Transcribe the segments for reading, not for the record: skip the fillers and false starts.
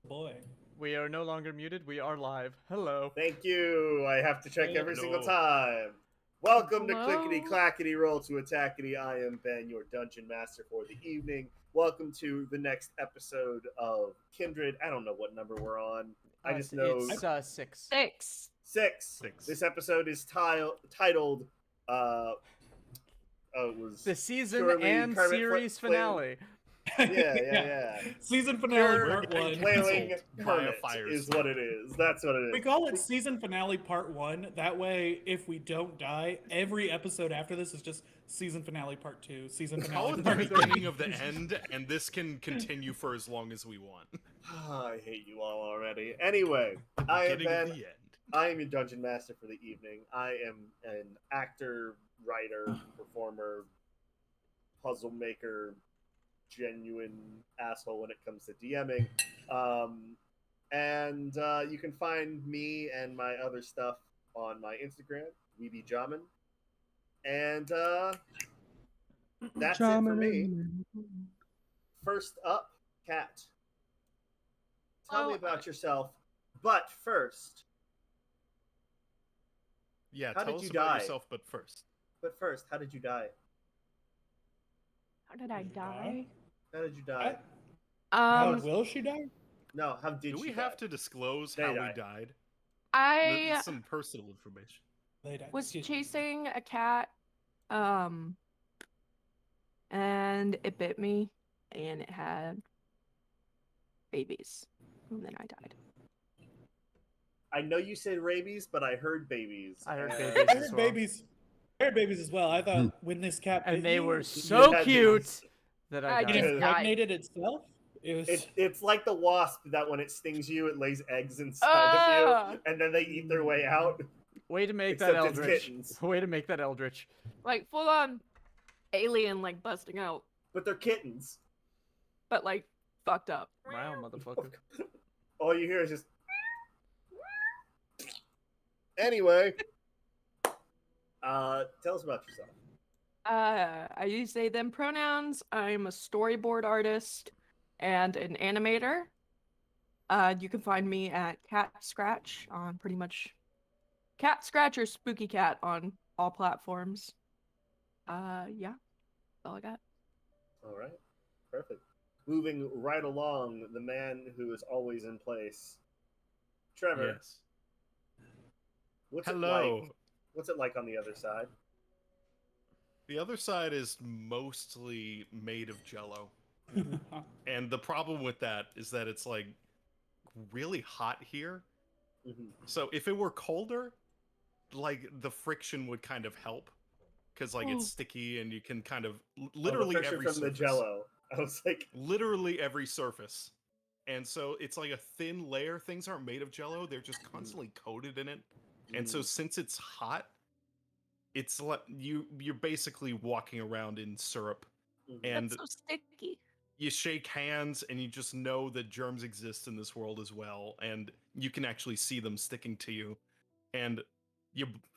boy. We are no longer muted. We are live. Hello. Thank you. I have to check every single Hello. time. Welcome to Hello. Clickety Clackety Roll to Attackety. I am Ben, your dungeon master for the evening. Welcome to the next episode of Kindred. I don't know what number we're on. I just know It's 6. 6. six. 6. This episode is titled. It was The season purely and Kermit series Flailing. finale. Yeah. Season finale We're part getting one. Flailing Canceled by a Kermit fire is storm. what it is. That's what it is. We call it season finale part one. That way, if we don't die, every episode after this is just season finale part two. Season Call finale it the part three. beginning of the end, and this can continue for as long as we want. I hate you all already. Anyway, I am Beginning of Ben. the end. I am your dungeon master for the evening. I am an actor, writer, performer, puzzle maker, genuine asshole when it comes to DMing. And you can find me and my other stuff on my Instagram, WeeBeJamin. And that's it for me. First up, Kat. Tell me about yourself. But first, Yeah, How tell did us you about die? yourself, but first. how did you die? How did I die? How did you die? How Um, will she die? No, how did Do you we die? have to disclose They how die. we died? I This is some personal information. They died. was Excuse me. chasing a cat, and it bit me, and it had babies, and then I died. I know you said rabies, but I heard babies. I heard and- babies I as heard well. babies. I heard babies as well. I thought when this cat bit And they you, were You so had cute babies. that I I it died. just died. impregnated itself. It was. It's like the wasp that when it stings you, it lays eggs inside Ah! of you, and then they eat their way out. Way to make that Except it's eldritch. kittens. Way to make that eldritch. Like full on alien, like busting out, But they're kittens. but like fucked up. Wow, motherfucker. All you hear is just. Anyway, tell us about yourself. I use they them pronouns. I'm a storyboard artist and an animator. You can find me at Cat Scratch on pretty much Cat Scratch or Spooky Cat on all platforms. Yeah, that's all I got. All right, perfect. Moving right along, the man who is always in place, Trevor. Yes. What's it Hello. like? What's it like on the other side? The other side is mostly made of jello. And the problem with that is that it's like really hot here. Mhm. So if it were colder, like the friction would kind of help. Because like it's Ooh. sticky and you can kind of Oh, literally the friction every from surface. the Jello. I was like, Literally every surface. And so it's like a thin layer. Things aren't made of jello, they're just constantly coated in it. And so since it's hot, it's like you're basically walking around in syrup. Mhm. And That's so sticky. you shake hands and you just know that germs exist in this world as well, and you can actually see them sticking to you. And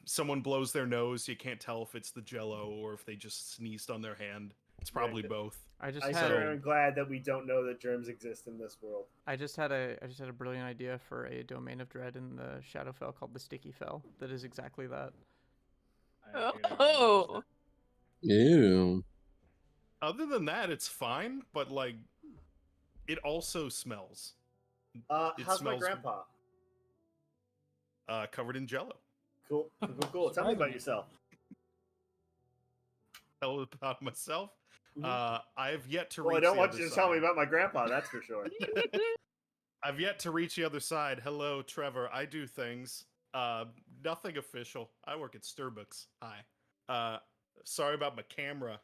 someone blows their nose, you can't tell if it's the jello or if they just sneezed on their hand. It's probably both. I just I had sure am glad that we don't know that germs exist in this world. I just had a brilliant idea for a domain of dread in the Shadowfell called the Sticky Fell. That is exactly that. Oh, Ew. Other than that, it's fine, but like it also smells. It How's my smells- grandpa? Covered in jello. Cool. Tell me about yourself. Tell about myself. Mhm. I've yet to Well, I reach don't the want other you to tell me side. about my grandpa, that's for sure. I've yet to reach the other side. Hello, Trevor. I do things. Nothing official. I work at Starbucks. Hi. Sorry about my camera.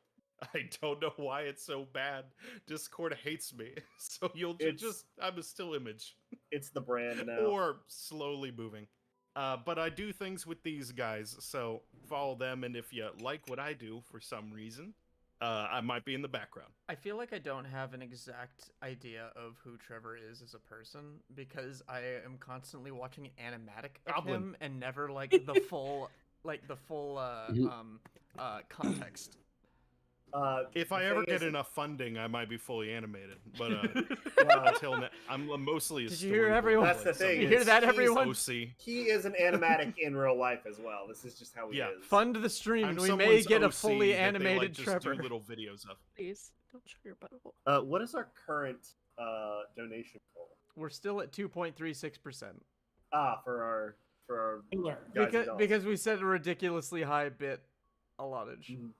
I don't know why it's so bad. Discord hates me. So you'll I'm a still image. It's the brand now. Or slowly moving. But I do things with these guys, so follow them, and if you like what I do for some reason, I might be in the background. I feel like I don't have an exact idea of who Trevor is as a person because I am constantly watching animatic of Goblin. him and never like the full context. If I the ever thing get is- enough funding, I might be fully animated. But well, until now, I'm mostly a Did you hear storyboard, everyone? that's the like some thing. You hear is that, he's- everyone? OC. He is an animatic in real life as well. This is just how he Yeah. is. Fund the stream, I'm and we may someone's get a OC fully that they, animated like, just Trevor. do little videos of. Please don't show your butthole. What is our current donation goal? We're still at 2.36%. For our Cooler. guys and dolls. Because we set a ridiculously high bit allottage. Mhm.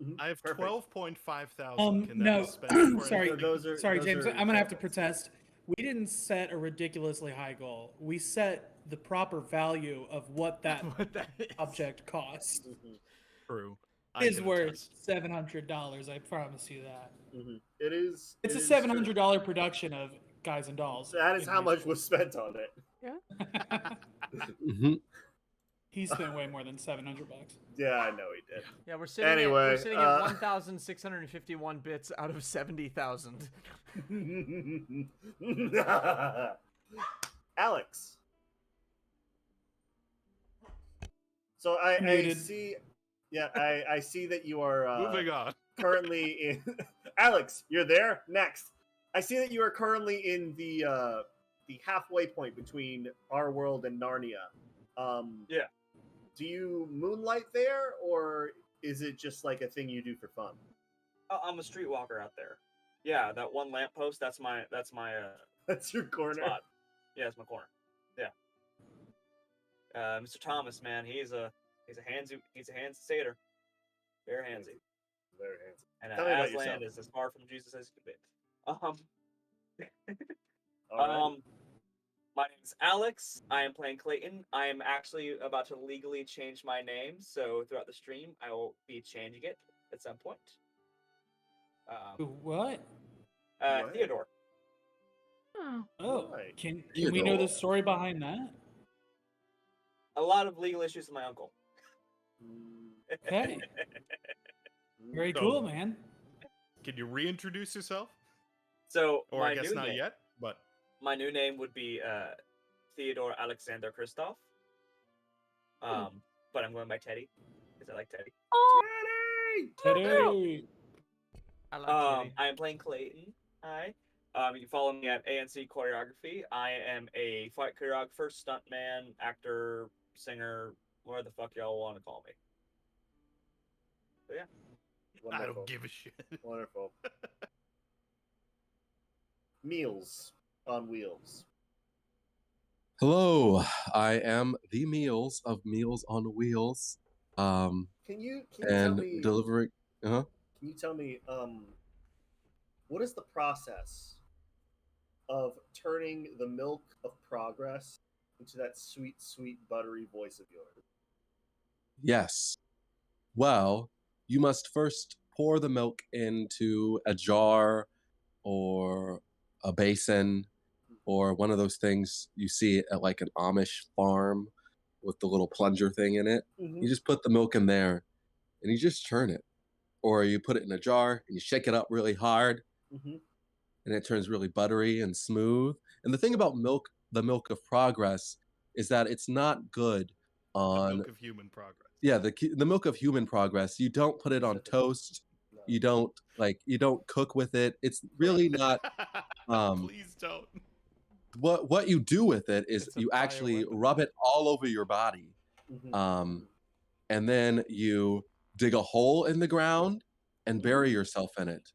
Mhm. I have Perfect. 12.5 thousand. Can that No, be spent for sorry, anything? Those are- sorry, those James. are I'm gonna have to examples. protest. We didn't set a ridiculously high goal. We set the proper value of what that What that is. object costs. Mhm. True. It is can worth attest. $700. I promise you that. Mhm. It is. It's it a is $700 production of Guys and Dolls. true. That is in how my much was spent on it. Hmm. He spent way more than $700. Yeah, I know he did. Yeah, we're sitting Anyway, at 1,651 bits out of 70,000. Alex. So I Muted. see. Yeah, I see that you are Moving on. currently in. Alex, you're there. Next, I see that you are currently in the halfway point between our world and Narnia. Yeah. Do you moonlight there, or is it just like a thing you do for fun? I'm a streetwalker out there. Yeah, that one lamppost. That's my That's your corner. spot. Yeah, it's my corner. Yeah. Mr. Thomas, man, he's a handsy satyr. Very handsy. Very handsome. And Tell me about Aslan yourself. is as far from Jesus as you can be. All right. My name is Alex. I am playing Clayton. I am actually about to legally change my name, so throughout the stream, I will be changing it at some point. What? What? Theodore. Oh. Oh, Right. can we know the Theodore. story behind that? A lot of legal issues with my uncle. Okay, very So- cool, man. Can you reintroduce yourself? So Or my I guess new not name, yet, but my new name would be Theodore Alexander Christoph. But I'm going by Teddy because I like Teddy. Oh. Today. I like Kitty. I am playing Clayton. Hi. You can follow me at ANC Choreography. I am a fight choreographer, stuntman, actor, singer, whatever the fuck y'all want to call me. So yeah. I Wonderful. don't give a shit. Wonderful. Meals on Wheels. Hello, I am the Meals of Meals on Wheels. Can you tell And me? delivering. Can you tell me? What is the process of turning the milk of progress into that sweet, sweet, buttery voice of yours? Yes. Well, you must first pour the milk into a jar or a basin or one of those things you see at like an Amish farm with the little plunger thing in it. Mm-hmm. You just put the milk in there and you just churn it. Or you put it in a jar and you shake it up really hard Mm-hmm. and it turns really buttery and smooth. And the thing about milk, the milk of progress, is that it's not good The on milk of human progress. yeah, the milk of human progress. You don't put it on toast. No. You don't cook with it. It's really not Please don't. what you do with it is It's a you actually bioweapon. rub it all over your body. Mhm. And then you dig a hole in the ground and bury yourself in it.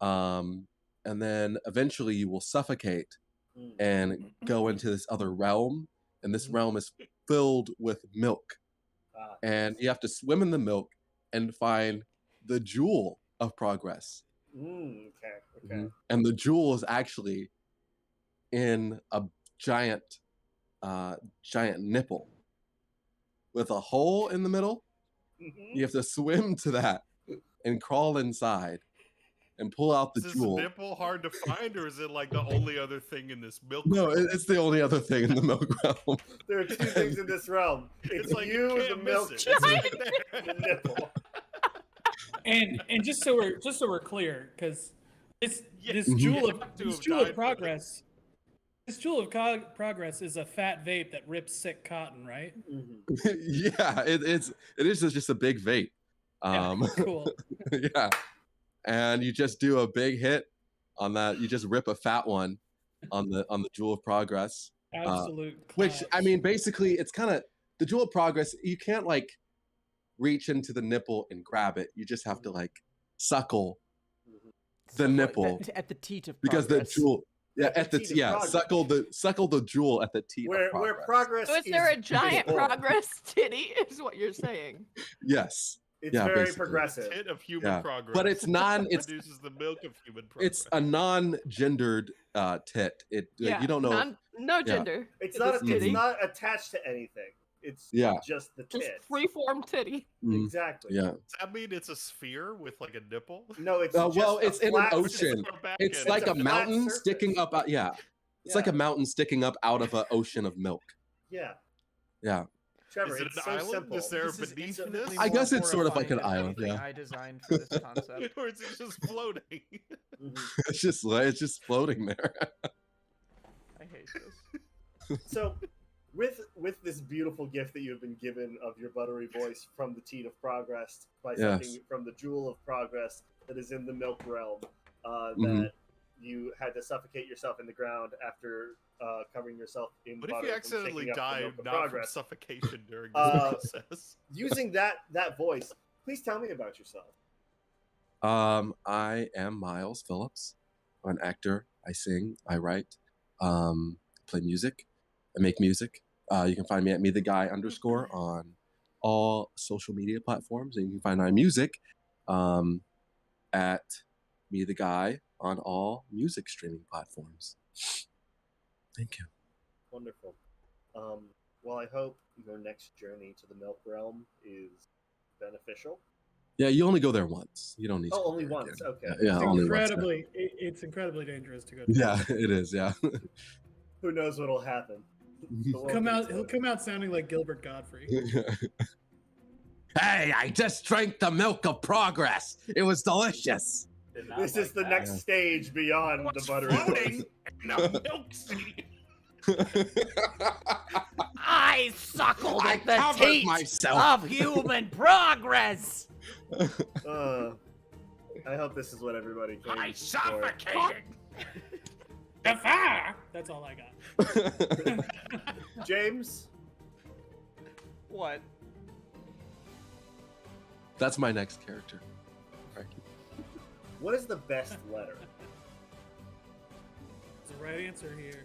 Mhm. And then eventually you will suffocate Mm. and go into this other realm. And this Mhm. realm is filled with milk. Ah, And you have to swim in the milk and find the jewel of progress. Okay. Okay. And the jewel is actually in a giant nipple with a hole in the middle. Mhm. You have to swim to that and crawl inside and pull out the Is this jewel. nipple hard to find, or is it like the only other thing in this milk? No, realm? it's the only other thing in the milk realm. There are two things in this realm. It's like you, the can't milk, miss it. It's right and there. the nipple. And just so we're clear, because this Yeah, this Mhm. jewel you of have to this have jewel died of for progress, progress is a fat vape that rips sick cotton, right? Mhm. Yeah, it is just a big vape. Cool. Yeah, and you just do a big hit on that. You just rip a fat one on the Jewel of Progress. Absolute. Which I clutch. mean, basically, it's kind of the Jewel of Progress. You can't like reach into the nipple and grab it. You just have to like suckle the nipple at the teat of because the progress. jewel. Yeah, At the at the teat of yeah, progress. suckle the jewel at the teat Where of progress. progress So is there a giant born. progress titty? Is what you're saying? Yes, It's yeah, very basically. progressive. Tit of human Yeah. progress. But it's it's produces the milk of human progress. it's a non-gendered tit. It Yeah. you don't know. No yeah. gender. It's to not. this It's titty. not attached to anything. It's Yeah. just the Just tit. freeform titty. Mm, Exactly. yeah. Does that mean it's a sphere with like a nipple? No, it's Well, just it's a in an flat ocean. Back It's end. like a a flat mountain surface. sticking up. Yeah. It's like a Yeah. mountain sticking up out of an ocean of milk. Yeah, Yeah. Trevor, Is it it's an so island? simple. Is there This is beneath infinitely this? I more guess it's sort of like horrifying an than island, anything yeah. I designed for this concept. Or is it just floating? Mhm. It's just floating there. I hate this. So, with this beautiful gift that you have been given of your buttery voice from the Teat of Progress, by Yes. sucking from the Jewel of Progress that is in the Milk Realm, Mhm. that you had to suffocate yourself in the ground after covering yourself in What if butter you from accidentally shaking up the die Milk of not from Progress. suffocation during this Uh, process? Using that voice, please tell me about yourself. I am Miles Phillips. I'm an actor. I sing. I write. Play music. I make music. You can find me at @metheguy_ on all social media platforms, and you can find my music at @metheguy on all music streaming platforms. Thank you. Wonderful. Well, I hope your next journey to the Milk Realm is beneficial. Yeah, you only go there once. You don't need to. Oh, go only there once. again. Okay. Yeah, It's only once. incredibly. It's incredibly dangerous to go. To Yeah, it is. Yeah. Who knows what'll happen? The world Come can out. explode. He'll come out sounding like Gilbert Godfrey. Hey, I just drank the milk of progress. It was delicious. Did not This like is the that. next stage beyond the What's buttery floating voice. in a milk sea? I suckled I at the covered teat myself. of human progress. I hope this is what everybody came I for. suffocated. That's all I got. James, What? That's my next character. what is the best letter? There's a right answer here.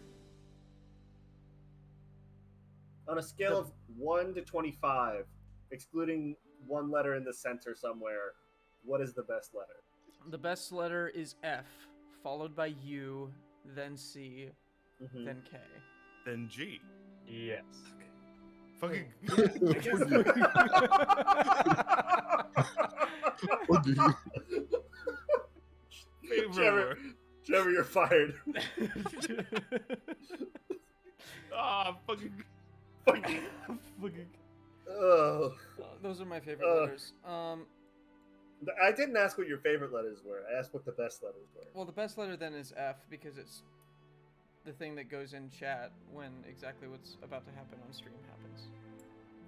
On a scale of 1 to 25, excluding one letter in the center somewhere, what is the best letter? The best letter is F, followed by U, then C, Mhm. then K. Then G. Yes. Fucking. I guess What do you- Favorite Trevor, word. Trevor, you're fired. Ah, fucking. Oh. Those are my favorite letters. I didn't ask what your favorite letters were. I asked what the best letters were. Well, the best letter then is F because it's the thing that goes in chat when exactly what's about to happen on stream happens.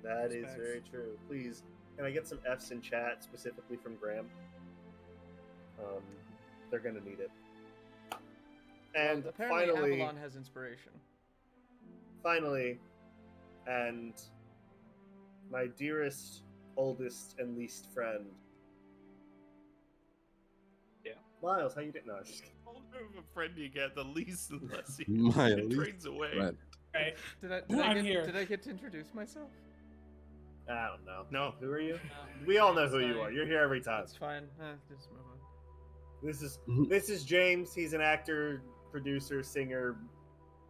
That is Respects. very true. Please, can I get some F's in chat specifically from Graham? They're gonna need it. And Well, apparently finally, Avalon has inspiration. and my dearest, oldest, and least friend. Yeah. Miles, how you doing? No, I'm just kidding. The older of a friend you get, the least and less you My it least drains away. friend. right. Did I'm here. I get to introduce myself? I don't know. No. Who are you? We all know who you are. You're here every time. That's fine. Just move on. This is James. He's an actor, producer, singer,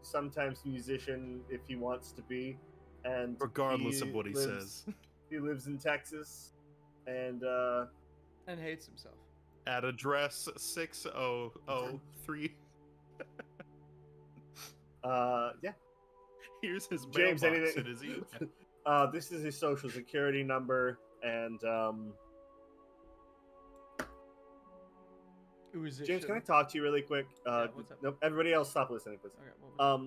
sometimes musician if he wants to be, and Regardless of what he says. He lives in Texas, and And hates himself. At address 6003. yeah. Here's his James, mailbox anything? and his email. This is his social security number, and James, can I talk to you really quick? Yeah, what's up? Nope. Everybody else, stop listening, please. Okay, what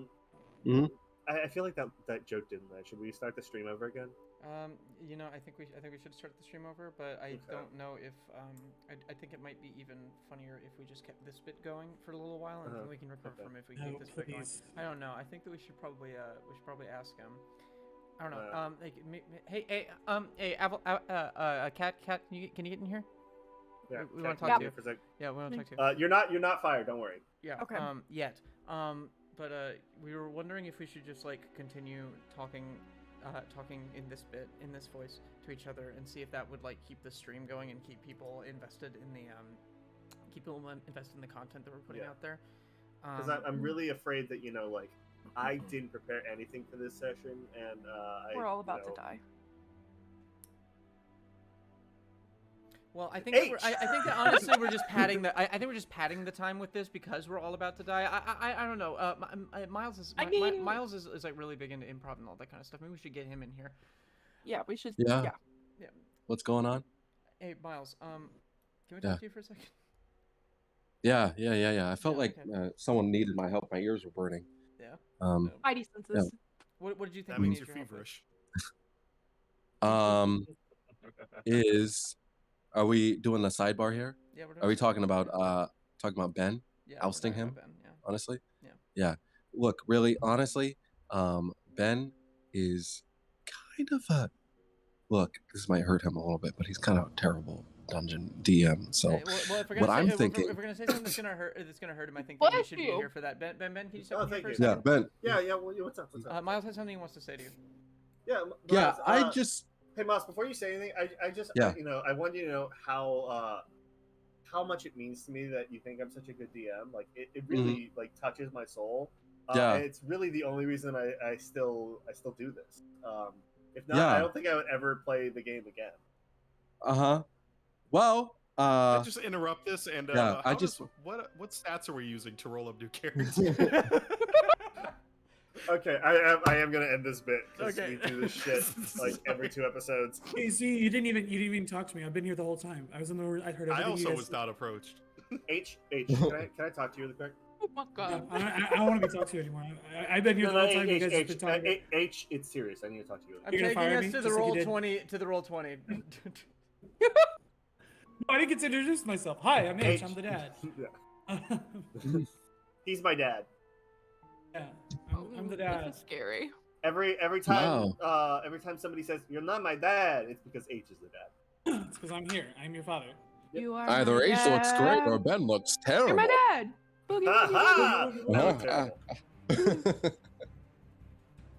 was I I feel like that joke didn't land. Should we start the stream over again? I think we should start the stream over, but I Okay. don't know if I think it might be even funnier if we just kept this bit going for a little while, and then we can recover Okay. from if we No, keep this bit going. please. I don't know. I think that we should probably ask him. I don't know. Uh, Cat, can you get in here? Yeah, We Kat, wanna can talk you to for a sec? Yeah, we want to talk to you. You're not fired. Don't worry. Yeah. Okay. Yet. But we were wondering if we should just like continue talking in this bit, in this voice to each other, and see if that would like keep the stream going and keep people invested in the content that we're putting Yeah. out there. Because I'm really afraid that like I didn't prepare anything for this session, and We're all about to die. Well, I think that I think that honestly we're just padding the. I think we're just padding the time with this because we're all about to die. I don't know. Miles is Miles is like really big into improv and all that kind of stuff. Maybe we should get him in here. Yeah, we should. Yeah. Yeah. What's going on? Hey, Miles. Can we talk to you for a second? Yeah. I felt Yeah, like okay. someone needed my help. My ears were burning. Yeah. Spidey senses. What did you think? That we means needed you're your help with? feverish. Are we doing the sidebar here? Yeah, we're doing Are we it. talking about Ben? Yeah, ousting we're talking him? about Ben, yeah. Honestly? Yeah. Yeah. Look, really, honestly, Ben is kind of a this might hurt him a little bit, but he's kind of a terrible dungeon DM. So Hey, well, if we're what gonna I'm say, thinking, if we're gonna say something that's gonna hurt him, I think that you Bless should be you. here for that. Ben, can you step Oh, in here thank for a you. yeah, second? Ben, Yeah. Well, what's up? Miles has something he wants to say to you. Yeah. yeah, Miles, Hey, Miles. Before you say anything, I just Yeah. I want you to know how much it means to me that you think I'm such a good DM. Like it really like touches my soul. Yeah. And it's really the only reason I still do this. If not, Yeah. I don't think I would ever play the game again. well, I just interrupt this and yeah, how what stats are we using to roll up new characters? Okay, I am gonna end this bit because Okay. we do this shit like every 2 episodes. Hey, see, you didn't even talk to me. I've been here the whole time. I was in the room. I heard I everything. also you guys was not approached. H, can I talk to you really quick? Oh my Yeah, god. I don't want to be talked to anymore. I've been here the whole time. You guys have been talking. about- H, it's serious. I need to talk to you. I'm You're gonna taking fire us me, to the just like you roll did? 20. To the roll 20. No, I didn't get to introduce myself. Hi, I'm H. I'm the dad. Yeah. He's my dad. Yeah, I'm the dad. This is scary. Every time every time somebody says you're not my dad, it's because H is the dad. It's because I'm here. I'm your father. Yep. You are either my Ace looks great or dad. Ben looks You're terrible. my dad. Boogie, boogie, Ha boogie. ha! That was terrible.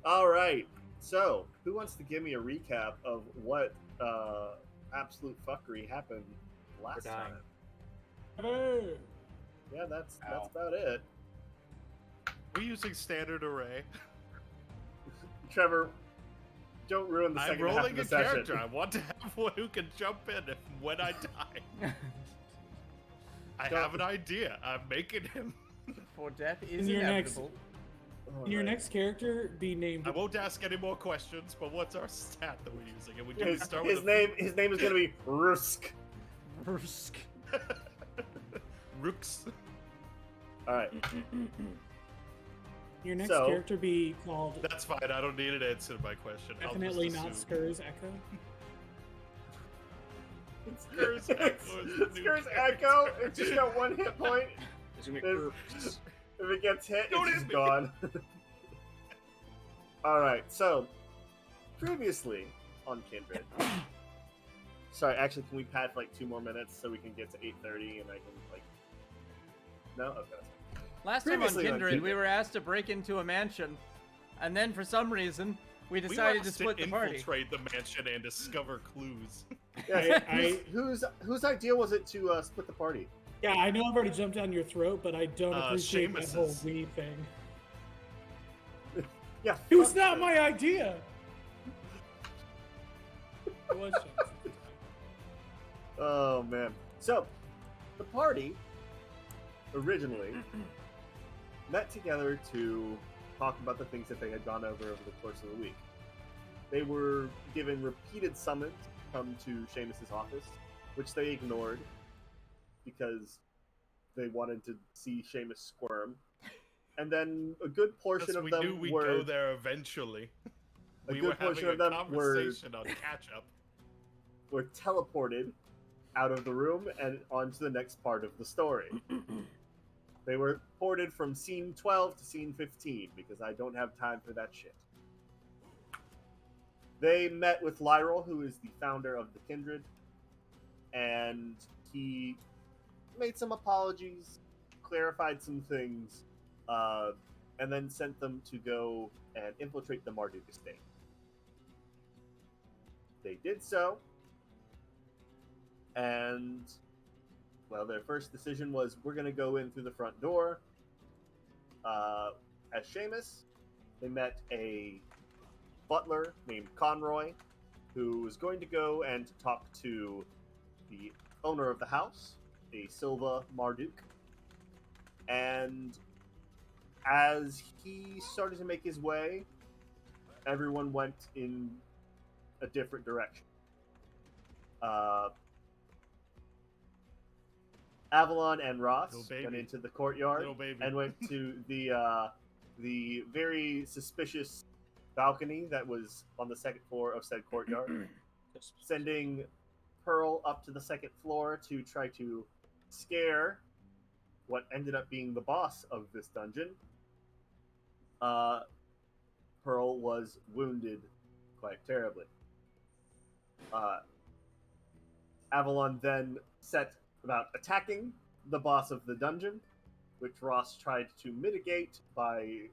All right. So, who wants to give me a recap of what absolute fuckery happened last We're dying. time? Yeah, that's about it. We're using standard array. Trevor, don't ruin the I'm second half of rolling the a session. character. I want to have one who can jump in when I die. I have an idea. I'm making him. For death is And your next- inevitable. All Can your right. next character be named? I won't ask any more questions, but what's our stat that we're using? And we do His, start his with name is gonna be Rusk. Rusk. Rooks. All right. Your next So- character be called That's fine. I don't need an answer to my question. I'll just definitely not assume. Skurs Echo. Skurs Echo is the new Skurs character. Echo. It's just got 1 hit point. It's gonna be If, if it gets hit, Don't it's hit just me. gone. All right. So, previously on Kindred. Sorry, actually, can we pad for like 2 more minutes so we can get to 8:30 and I can like? No. Okay. that's fine. Last time on Previously on Kindred, we Kindred. were asked to break into a mansion, and then for some reason, we We were decided to asked split the party. infiltrate the mansion and discover clues. Yes, I- whose idea was it to split the party? Yeah, I know I've already jumped down your throat, but I don't appreciate that whole Seamus's. we thing. Yeah. It was fuck not it. my idea. It was Seamus. Oh man. So, the party originally met together to talk about the things that they had gone over the course of the week. They were given repeated summons to come to Seamus's office, which they ignored because they wanted to see Seamus squirm. and then a good portion of we them knew we'd were go there eventually. a We good were having portion a of them conversation on catch up. were teleported out of the room and onto the next part of the story. They were ported from scene 12 to scene 15 because I don't have time for that shit. They met with Lyril, who is the founder of the Kindred, and he made some apologies, clarified some things, and then sent them to go and infiltrate the Marduk estate. They did so, and, well, their first decision was, we're going to go in through the front door. As Seamus, they met a butler named Conroy, who was going to go and talk to the owner of the house, a Silva Marduk. And as he started to make his way, everyone went in a different direction. Avalon and Ross went into the courtyard and went to the very suspicious balcony that was on the second floor of said courtyard, sending Pearl up to the second floor to try to scare what ended up being the boss of this dungeon. Pearl was wounded quite terribly. Avalon then set about attacking the boss of the dungeon, which Ross tried to mitigate by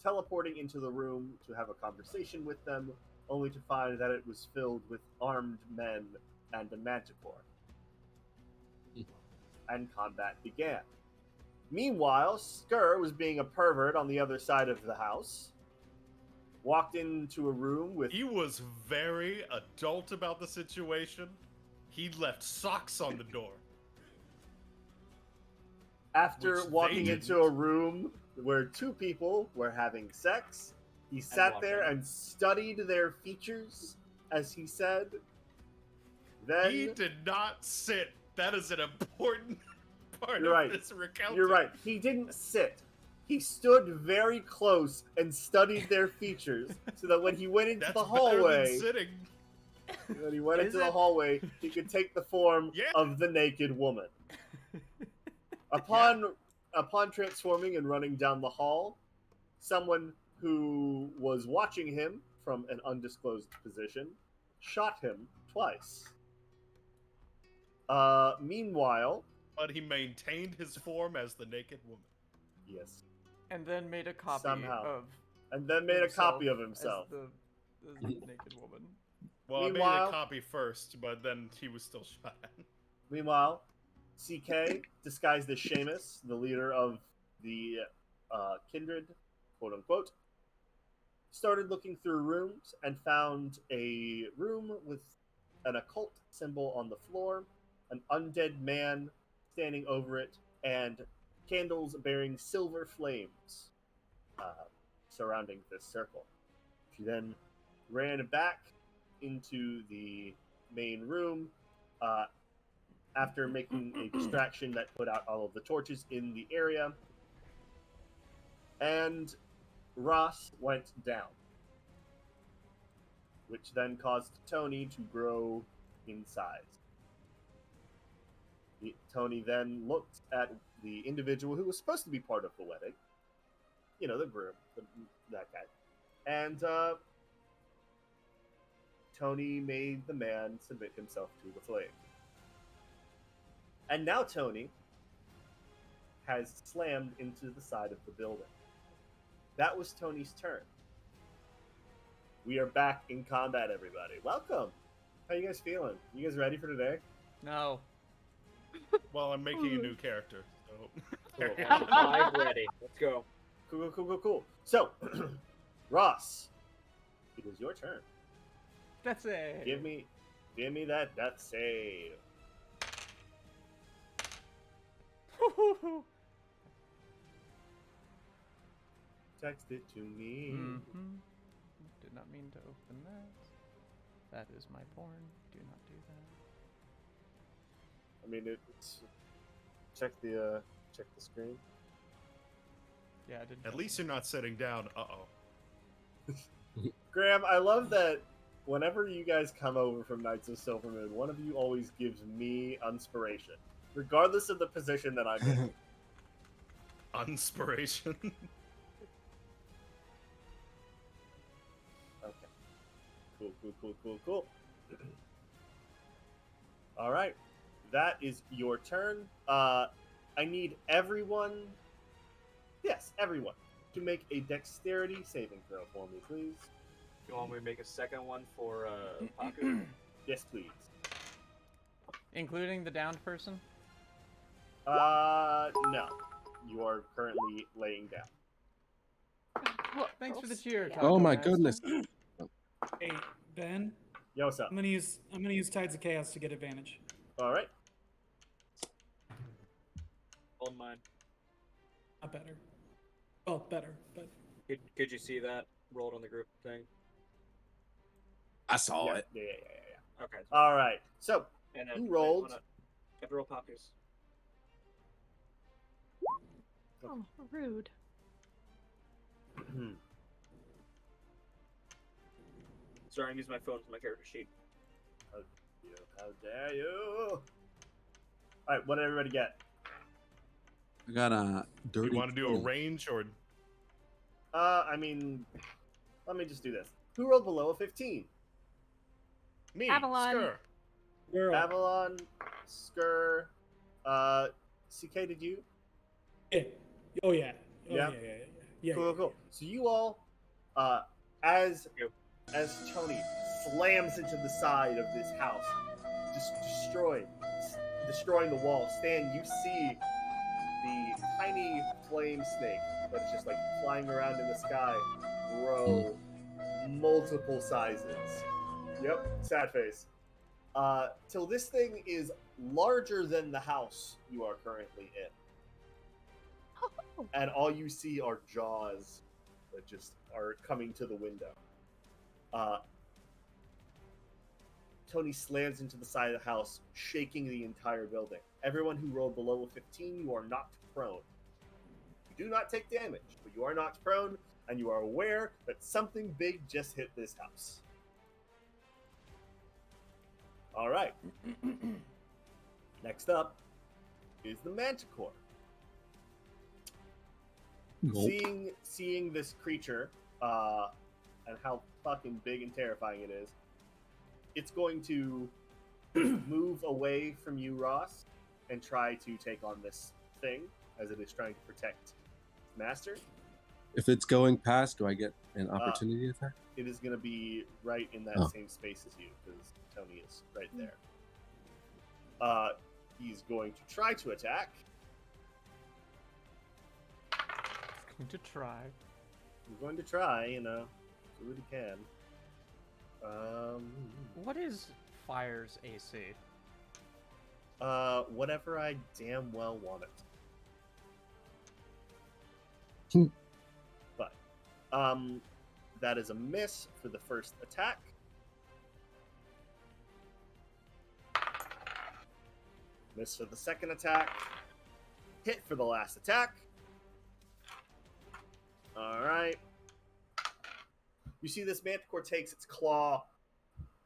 teleporting into the room to have a conversation with them, only to find that it was filled with armed men and a manticore. And combat began. Meanwhile, Skur was being a pervert on the other side of the house. Walked into a room with... He was very adult about the situation. He left socks on the door. After walking into a room where two people were having sex, he sat there and studied their features, as he said. Then he did not sit. That is an important part of this recounting. You're right. He didn't sit. He stood very close and studied their features, so that when he went into the hallway, when he went into the hallway, he could take the form of the naked woman. Upon transforming and running down the hall, someone who was watching him from an undisclosed position shot him twice. Meanwhile... But he maintained his form as the naked woman. Yes. And then made a copy Somehow. of... And then made a copy of himself. As the naked woman. Well, Meanwhile, I made a copy first, but then he was still shot at. Meanwhile, CK, disguised as Seamus, the leader of the Kindred, quote-unquote, started looking through rooms and found a room with an occult symbol on the floor, an undead man standing over it, and candles bearing silver flames surrounding this circle. She then ran back into the main room after making a distraction that put out all of the torches in the area, and Ross went down, which then caused Tony to grow in size. Tony then looked at the individual who was supposed to be part of the wedding, you know, the groom, that guy, and Tony made the man submit himself to the flame. And now Tony has slammed into the side of the building. That was Tony's turn. We are back in combat, everybody. Welcome. How you guys feeling? You guys ready for today? No. Well, I'm making a new character, so... Cool. I'm ready. Let's go. Cool. So, Ross, it is your turn. That's it. Give me that save. Text it to me. Mm-hmm. Did not mean to open that. That is my porn. Do not do that. I mean, it's check the screen. Yeah, I didn't. At least you're not sitting down. Graham, I love that whenever you guys come over from Knights of Silvermoon, one of you always gives me inspiration, regardless of the position that I'm in. Inspiration. Okay. Cool. All right. That is your turn. I need everyone. Yes, everyone. To make a dexterity saving throw for me, please. You want me to make a second one for Paku? Yes, please. Including the downed person? No. You are currently laying down. Well, Thanks for the girls. cheer, Yeah. Taco Oh my Master. goodness. Hey, Ben, Yo, what's up? I'm gonna use Tides of Chaos to get advantage. All right. On mine. Not better. Well, better, but Could you see that rolled on the group thing? I saw Yeah, it. yeah. Okay. All right. So, And then you rolled. You have to roll Paku's. Oh, rude. Sorry, I'm using my phone for my character sheet. How dare you? All right, what did everybody get? I got a dirty. You want to do a 20. range or? I mean, let me just do this. Who rolled below a 15? Me, Avalon. Skur. girl. Avalon, Skur, CK, did you? Yeah. Oh yeah. Oh, Yeah? yeah. Cool. So you all, as Tony slams into the side of this house, destroying the wall, Stan, you see the tiny flame snake that's just like flying around in the sky grow multiple sizes. Yep, sad face. Till this thing is larger than the house you are currently in. And all you see are jaws that just are coming to the window. Tony slams into the side of the house, shaking the entire building. Everyone who rolled below a 15, you are knocked prone. You do not take damage, but you are knocked prone, and you are aware that something big just hit this house. All right. Next up is the Manticore. Nope. Seeing this creature, and how fucking big and terrifying it is, it's going to move away from you, Ross, and try to take on this thing as it is trying to protect its master. If it's going past, do I get an opportunity attack? It is going to be right in that same space as you, because Tony is right there. He's going to try to attack. Going to try. He's going to try, do what he can. What is Fire's AC? Whatever I damn well want Hmm. it. But, that is a miss for the first attack. Miss for the second attack. Hit for the last attack. Alright. You see this Manticore takes its claw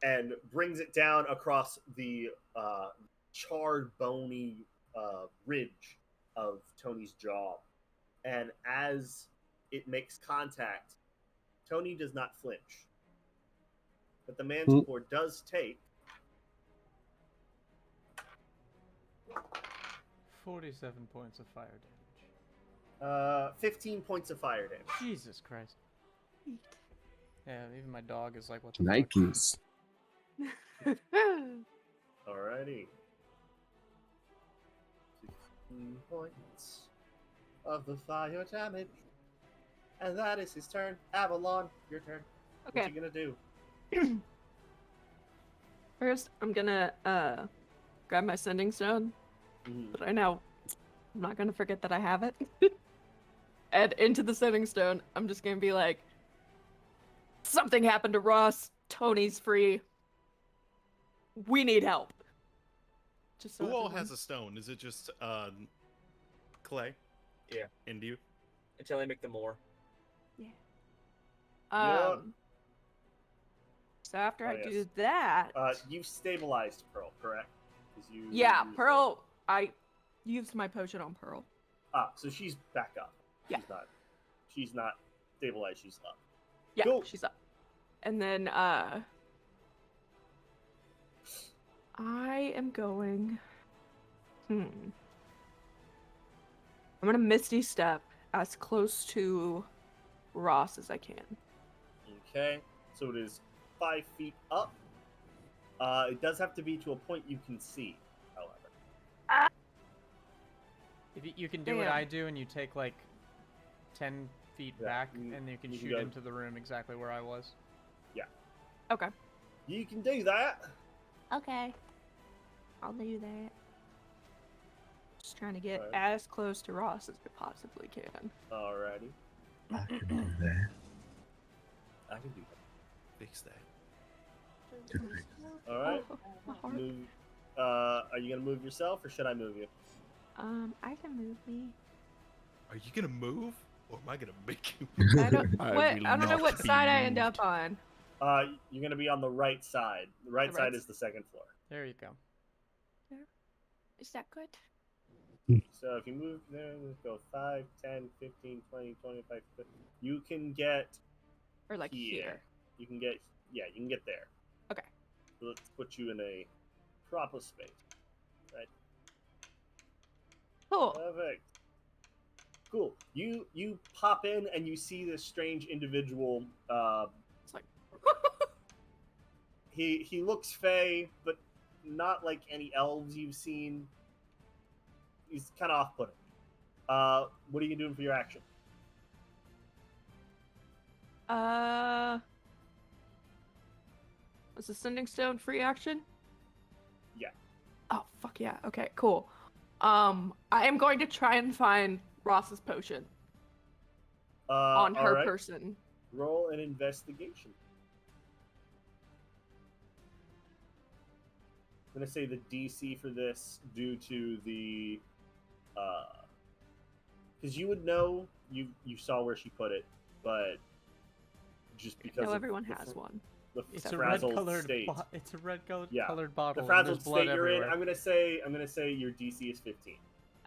and brings it down across the charred, bony ridge of Tony's jaw. And as it makes contact, Tony does not flinch. But the Manticore does take 47 points of fire damage. 15 points of fire damage. Jesus Christ. Yeah, even my dog is like, what the fuck? Nikes. Alrighty. 15 points of the fire damage. And that is his turn. Avalon, your turn. Okay. What you gonna do? First, I'm gonna grab my sending stone, but I'm not gonna forget that I have it. And into the sending stone, I'm just gonna be like, something happened to Ross. Tony's free. We need help. Just so Who all everyone- has a stone? Is it just Clay? Yeah. And you? until I make them more. So after I yes. do that, You've stabilized Pearl, correct? 'Cause you yeah, used Pearl. I used my potion on Pearl. so she's back up. Yeah. She's not stabilized. She's up. Yeah, Cool. she's up. And then I am going. I'm gonna Misty Step as close to Ross as I can. Okay. So it is 5 feet up. It does have to be to a point you can see, however. If you can do what Damn. I do, and you take like 10 feet back, and you can shoot go. into the room exactly where I was. Yeah. Okay. You can do that. Okay. I'll do that. Just trying to get Alright. as close to Ross as I possibly can. Alrighty. I can do that. I can do that. Fix that. Alright. Oh, my heart. Move. Are you gonna move yourself, or should I move you? I can move me. Are you gonna move, or am I gonna make you? I don't. I I will don't know not what be side I end moved. up on. You're gonna be on the right side. The right The side right is the second floor. There you go. Is that good? So if you move there, let's go 5, 10, 15, 20, 25, 50. You can get Or like here? You can get, you can get there. Okay. So let's put you in a proper space. Right. Cool. Perfect. Cool. You pop in and you see this strange individual. It's like. He looks fey, but not like any elves you've seen. He's kind of off-putting. What are you doing for your action? Was the Sending Stone free action? Yeah. Oh fuck yeah. Okay, cool. I am going to try and find Ross's potion on her alright. person. Roll an investigation. I'm gonna say the DC for this, due to the, because you would know you saw where she put it, but just because No, of everyone the has one. The It's a frazzled red-colored. state. It's a red-colored Yeah. colored bottle. The frazzled and there's blood state you're in. everywhere. I'm gonna say your DC is 15.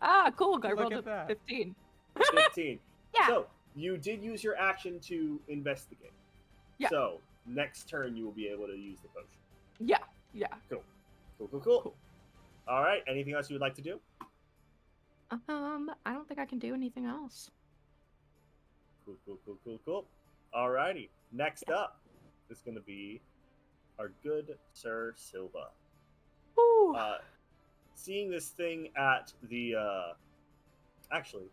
Ah, cool. I Look rolled at a that. 15. 15. Yeah. So you did use your action to investigate. Yeah. So next turn you will be able to use the potion. Yeah. Yeah. Cool. All right. Anything else you would like to do? I don't think I can do anything else. Cool. All righty. Next up is going to be our good Sir Silva. Ooh. Seeing this thing at the actually,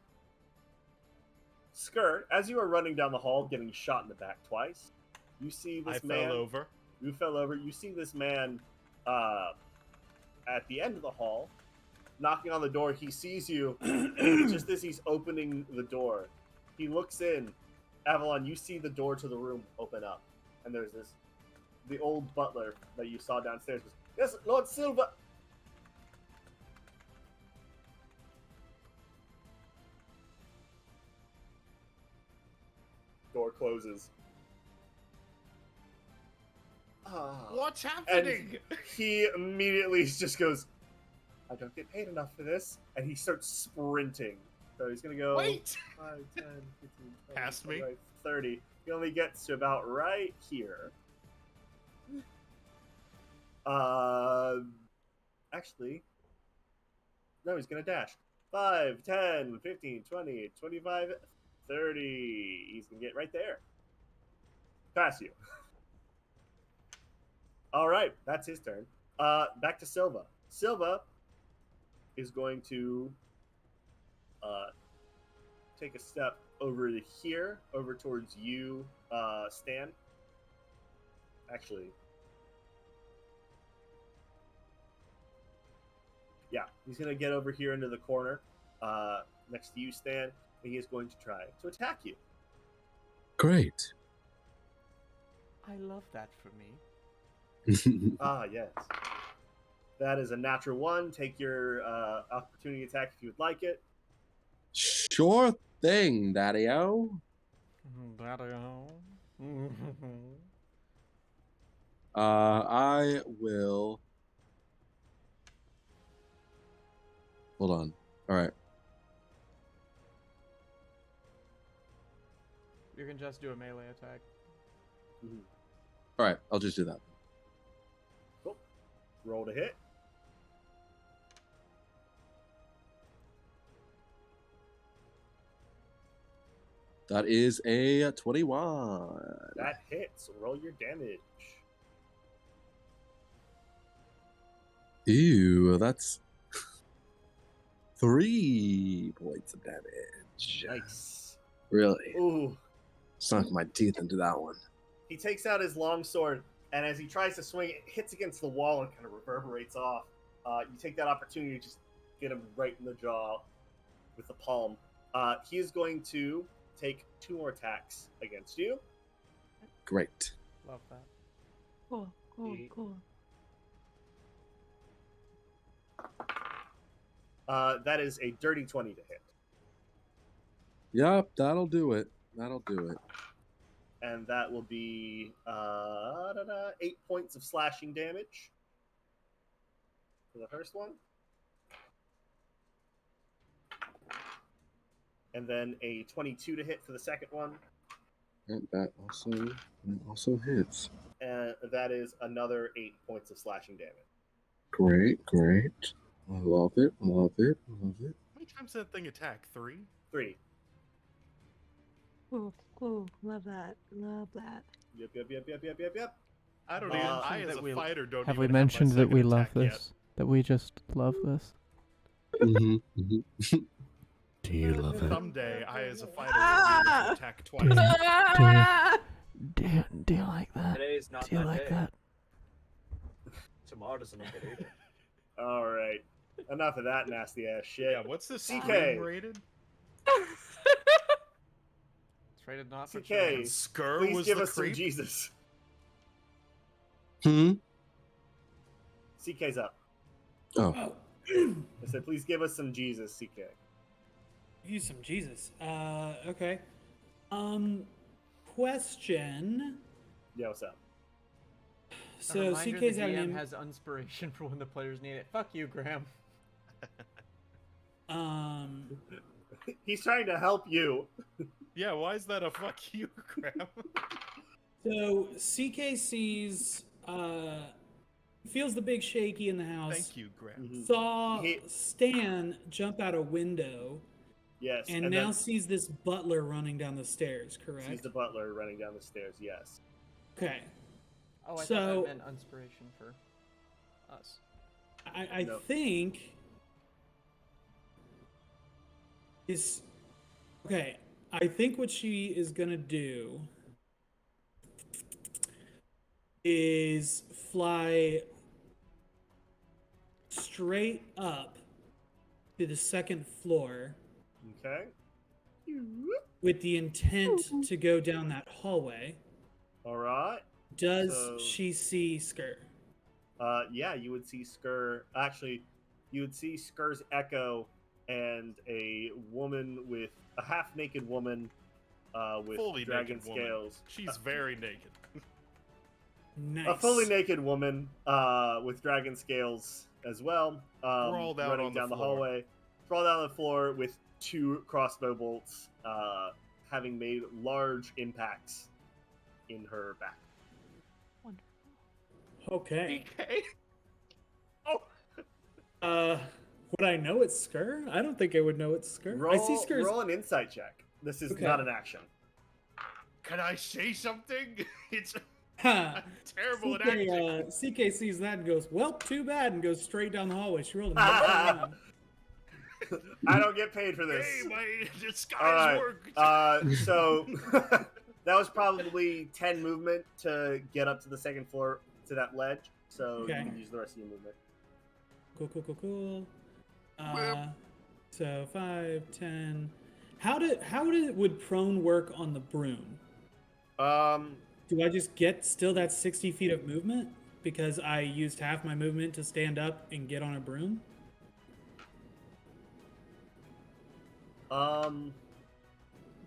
Skirt, as you are running down the hall, getting shot in the back twice, you see this man. fell over. You fell over. You see this man at the end of the hall, knocking on the door. He sees you just as he's opening the door. He looks in. Avalon, you see the door to the room open up, and there's the old butler that you saw downstairs. Goes, yes, Lord Silva. Door closes. What's And happening? he immediately just goes, I don't get paid enough for this. And he starts sprinting. So he's going to go Wait. 5, 10, 15, 20, Past me? 25, 30. He only gets to about right here. Actually, no, he's going to dash. 5, 10, 15, 20, 25, 30. He's going to get right there. Pass you. All right, that's his turn. Back to Silva. Silva is going to take a step over to here, over towards you, Stan. Actually, yeah, he's going to get over here into the corner next to you, Stan, and he is going to try to attack you. Great. I love that for me. Yes. That is a natural one. Take your opportunity attack if you would like it. Sure thing, Daddy-o. I will. Hold on. All right. You can just do a melee attack. All right. I'll just do that. Cool. Roll to hit. That is a 21. That hits. Roll your damage. Ew, that's 3 points of damage. Nice. Really? Ooh. Sunk my teeth into that one. He takes out his long sword, and as he tries to swing, it hits against the wall and kind of reverberates off. You take that opportunity to just get him right in the jaw with the palm. He is going to take 2 more attacks against you. Great. Love that. Cool, cool. That is a dirty 20 to hit. Yep, that'll do it. And that will be 8 points of slashing damage for the first one. And then a 22 to hit for the second one. And that also hits. And that is another 8 points of slashing damage. Great. I love it. How many times did that thing attack? 3? 3. Cool. Love that. Yep. I don't even. I, as a fighter, don't Have even we have mentioned my that we second love attack yet. this? That we just love this? Do you love it? Someday, I, as a fighter, will be able to attack twice. Do you like that? Today is not Do you that like day. that? Tomorrow doesn't look good either. All right. Enough of that nasty ass shit. Yeah, what's this CK. screen rated? It's rated not for CK. children. Skur Please was give the us some creep. Jesus. CK's up. Oh. I said, please give us some Jesus, CK. Use some Jesus. Okay. Question. Yeah, what's up? A So reminder, CK's the had DM an has inspiration for when the players need it. Fuck you, Graham. He's trying to help you. Yeah, why is that a fuck you, Graham? So CK sees feels the big shaky in the house. Thank you, Graham. Mhm. Saw He- Stan jump out a window Yes. and then now sees this butler running down the stairs, sees correct? the butler running down the stairs. Yes. Okay. Oh, I thought So- that meant inspiration for us. I No. think is okay. I think what she is gonna do is fly straight up to the second floor Okay. with the intent to go down that hallway. All right. Does So- she see Skur? Yeah, you would see Skur. Actually, you would see Skur's echo and a woman with a half-naked woman with Fully dragon naked woman. scales. She's very naked. Nice. A fully naked woman with dragon scales as well. Sprawled out running on the down the floor. hallway. Sprawled out on the floor with 2 crossbow bolts, having made large impacts in her back. Okay. DK? Oh, Would I know it's Skur? I don't think I would know it's Skur. I see Skur's. Roll an insight check. This is Okay. not an action. can I say something? It's Ha! I'm terrible at CK, acting. CK sees that and goes, "Well, too bad," and goes straight down the hallway. She rolled a natural one. I don't get paid for this. Hey, my disguise All right. worked. So that was probably 10 movement to get up to the second floor to that ledge. So Okay. you can use the rest of your movement. Cool. So 5, 10. How would prone work on the broom? Do I just get still that 60 feet of movement because I used half my movement to stand up and get on a broom?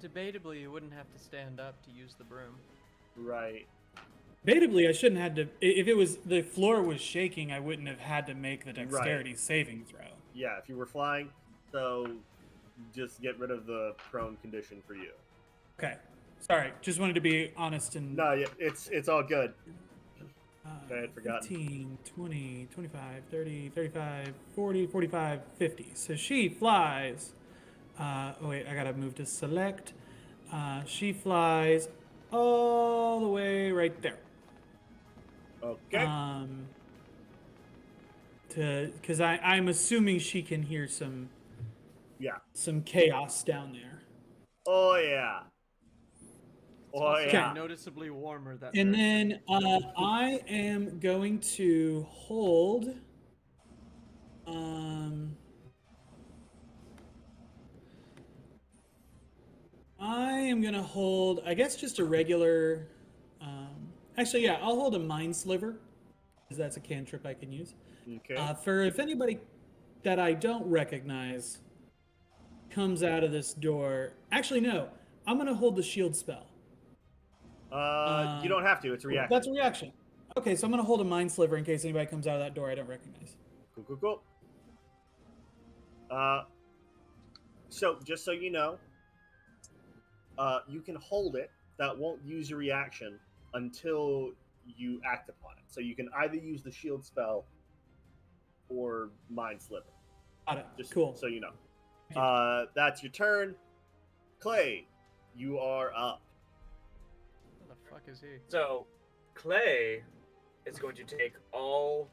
Debatably, you wouldn't have to stand up to use the broom. Right. Debatably, I shouldn't have to. If it was the floor was shaking, I wouldn't have had to make the dexterity saving throw. Yeah, if you were flying, so just get rid of the prone condition for you. Okay. Sorry, just wanted to be honest and. No, yeah, it's all good. I had forgotten. 15, 20, 25, 30, 35, 40, 45, 50. So she flies. Oh, wait, I gotta move to select. She flies all the way right there. Okay. Because I'm assuming she can hear some chaos down there. Oh yeah. Oh yeah. Noticeably warmer that. And then I am going to hold. I am gonna hold. I guess just a regular. Actually, yeah, I'll hold a mind sliver, because that's a cantrip I can use. Okay. For if anybody that I don't recognize comes out of this door. Actually, no. I'm gonna hold the shield spell. You don't have to. It's a reaction. That's a reaction. Okay, so I'm gonna hold a mind sliver in case anybody comes out of that door I don't recognize. Cool. So just so you know, you can hold it. That won't use your reaction until you act upon it. So you can either use the shield spell or mind sliver. Got it. Just cool. so you know. That's your turn. Clay, you are up. Where the fuck is he? So, Clay is going to take all.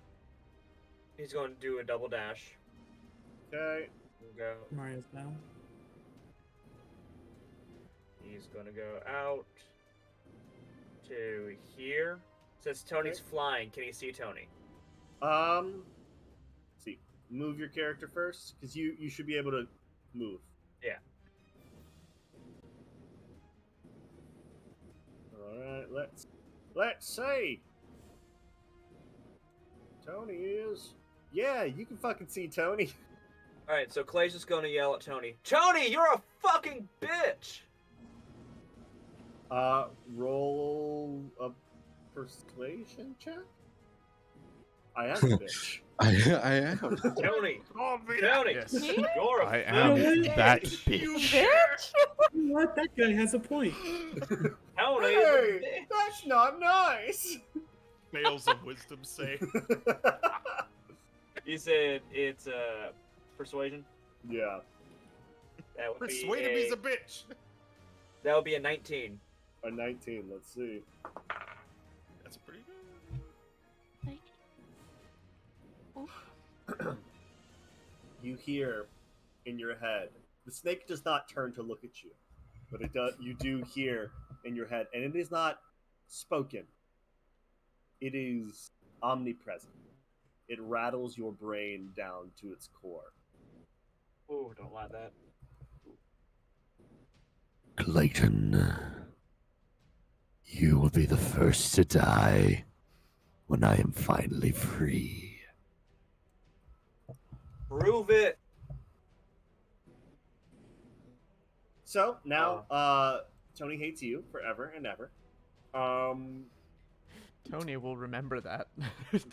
He's going to do a double dash. Okay. Go. Mario's down. He's going to go out to here. Since Tony's flying, can he see Tony? See. Move your character first, because you should be able to move. Yeah. Alright, let's see. Tony is. Yeah, you can fucking see Tony. Alright, so Clay's just going to yell at Tony. Tony, you're a fucking bitch! Roll a persuasion check? I am a bitch. I am. Tony! Tony! Yes. You're a I am that bitch. What? That guy has a point. Tony is a Hey, bitch! that's not nice. Fails a wisdom save. You said it's persuasion? Yeah. That would Persuade him he's a bitch. That would be a 19. A 19, let's see. That's pretty good. You hear in your head. The snake does not turn to look at you, but it does. You do hear in your head, and it is not spoken. It is omnipresent. It rattles your brain down to its core. Ooh, don't like that. Clayton, you will be the first to die when I am finally free. Prove it! So now, Tony hates you forever and ever. Tony will remember that.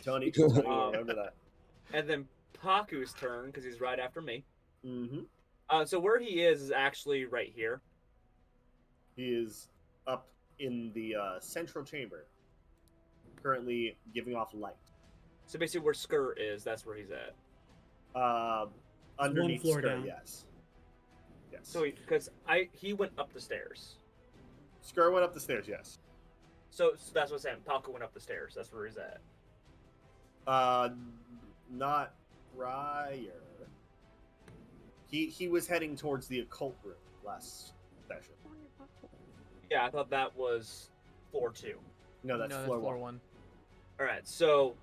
Tony will remember that. And then Paku's turn, because he's right after me. Mm-hmm. So where he is actually right here. He is up in the central chamber, currently giving off light. So basically where Skur is, that's where he's at. Underneath floor Skur, down. yes. Yes. So he went up the stairs. Skur went up the stairs, yes. So that's what I'm saying. Paku went up the stairs. That's where he's at. Not prior. He was heading towards the occult room last session. Yeah, I thought that was floor 2. No, that's floor 1. Alright, so...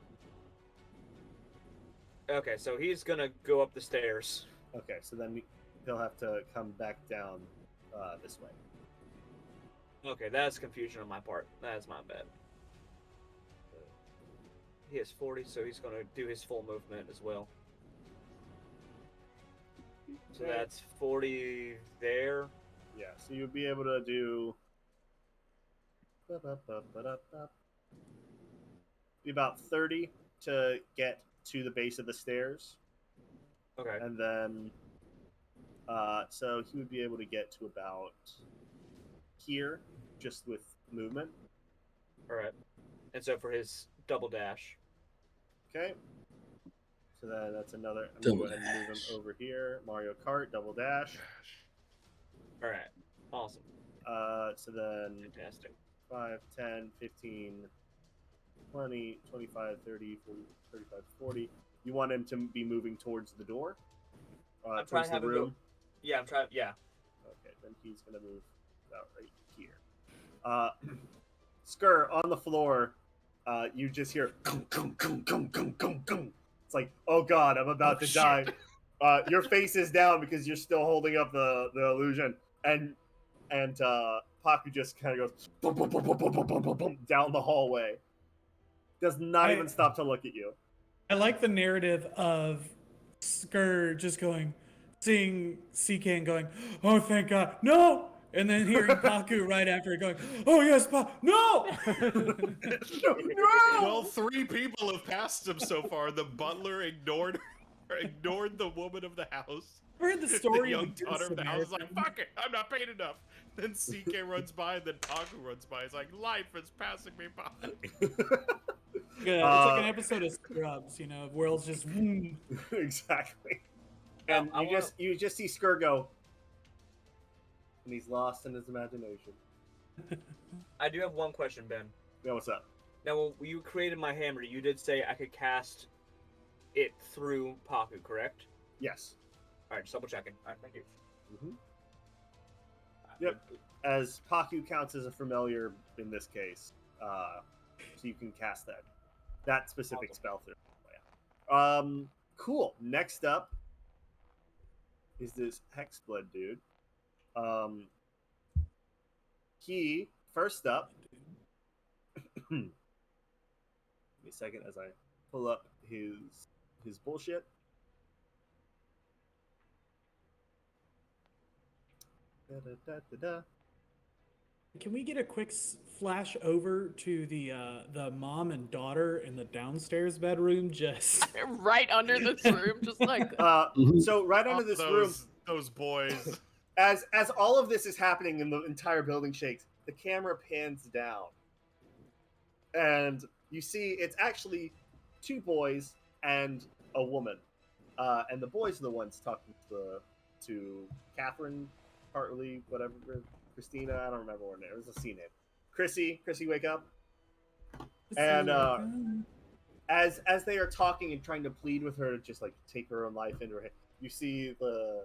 Okay, so he's gonna go up the stairs. Okay, so then he'll have to come back down this way. Okay, that's confusion on my part. That's my bad. He has 40, so he's gonna do his full movement as well. So that's 40 there. Yeah, so you'd be able to do be about 30 to get to the base of the stairs. Okay. And then so he would be able to get to about here just with movement. All right. And so for his double dash. Okay. So that's another. I'm going to go ahead and move him over here. Mario Kart, double dash. All right. Awesome. So then Fantastic. 5, 10, 15, 20, 25, 30, 40, 35, 40. You want him to be moving towards the door? I'm towards trying the to room? go. Yeah, I'm trying. Yeah. Okay, then he's going to move about right here. Skur, on the floor, you just hear gung, gung, gung, gung, gung, gung, gung. It's like, oh god, I'm about to die. Your face is down because you're still holding up the illusion, and Paku just kind of goes boom, boom, boom, boom, boom, boom, boom, boom, boom, down the hallway. Does not even stop to look at you. I like the narrative of Skur just seeing CK and going, oh thank God, no! And then hearing Paku right after going, oh yes, no! No! Well, 3 people have passed him so far. The butler ignored the woman of the house. I heard the story The of young daughter of the house is like, fuck it, I'm not paying enough. Then CK runs by, and then Paku runs by. He's like, life is passing me by. Yeah, it's like an episode of Scrubs, you know, of worlds just. Exactly. And you just see Skur go, and he's lost in his imagination. I do have one question, Ben. Yeah, what's up? Now, when you created my hammer, you did say I could cast it through Paku, correct? Yes. All right, just double checking. All right, thank you. Mm-hmm. Yep. As Paku counts as a familiar in this case, so you can cast that specific spell through. Cool. Next up is this Hexblood dude. He first up. Give me a second as I pull up his bullshit. Can we get a quick flash over to the mom and daughter in the downstairs bedroom, just right under this room, just like so right under this room, those boys. As all of this is happening and the entire building shakes, the camera pans down, and you see it's actually 2 boys and a woman, and the boys are the ones talking to Catherine, partly whatever. Christina, I don't remember her name. It was a C name. Chrissy, wake up. And as they are talking and trying to plead with her to just like take her own life into her hand, you see the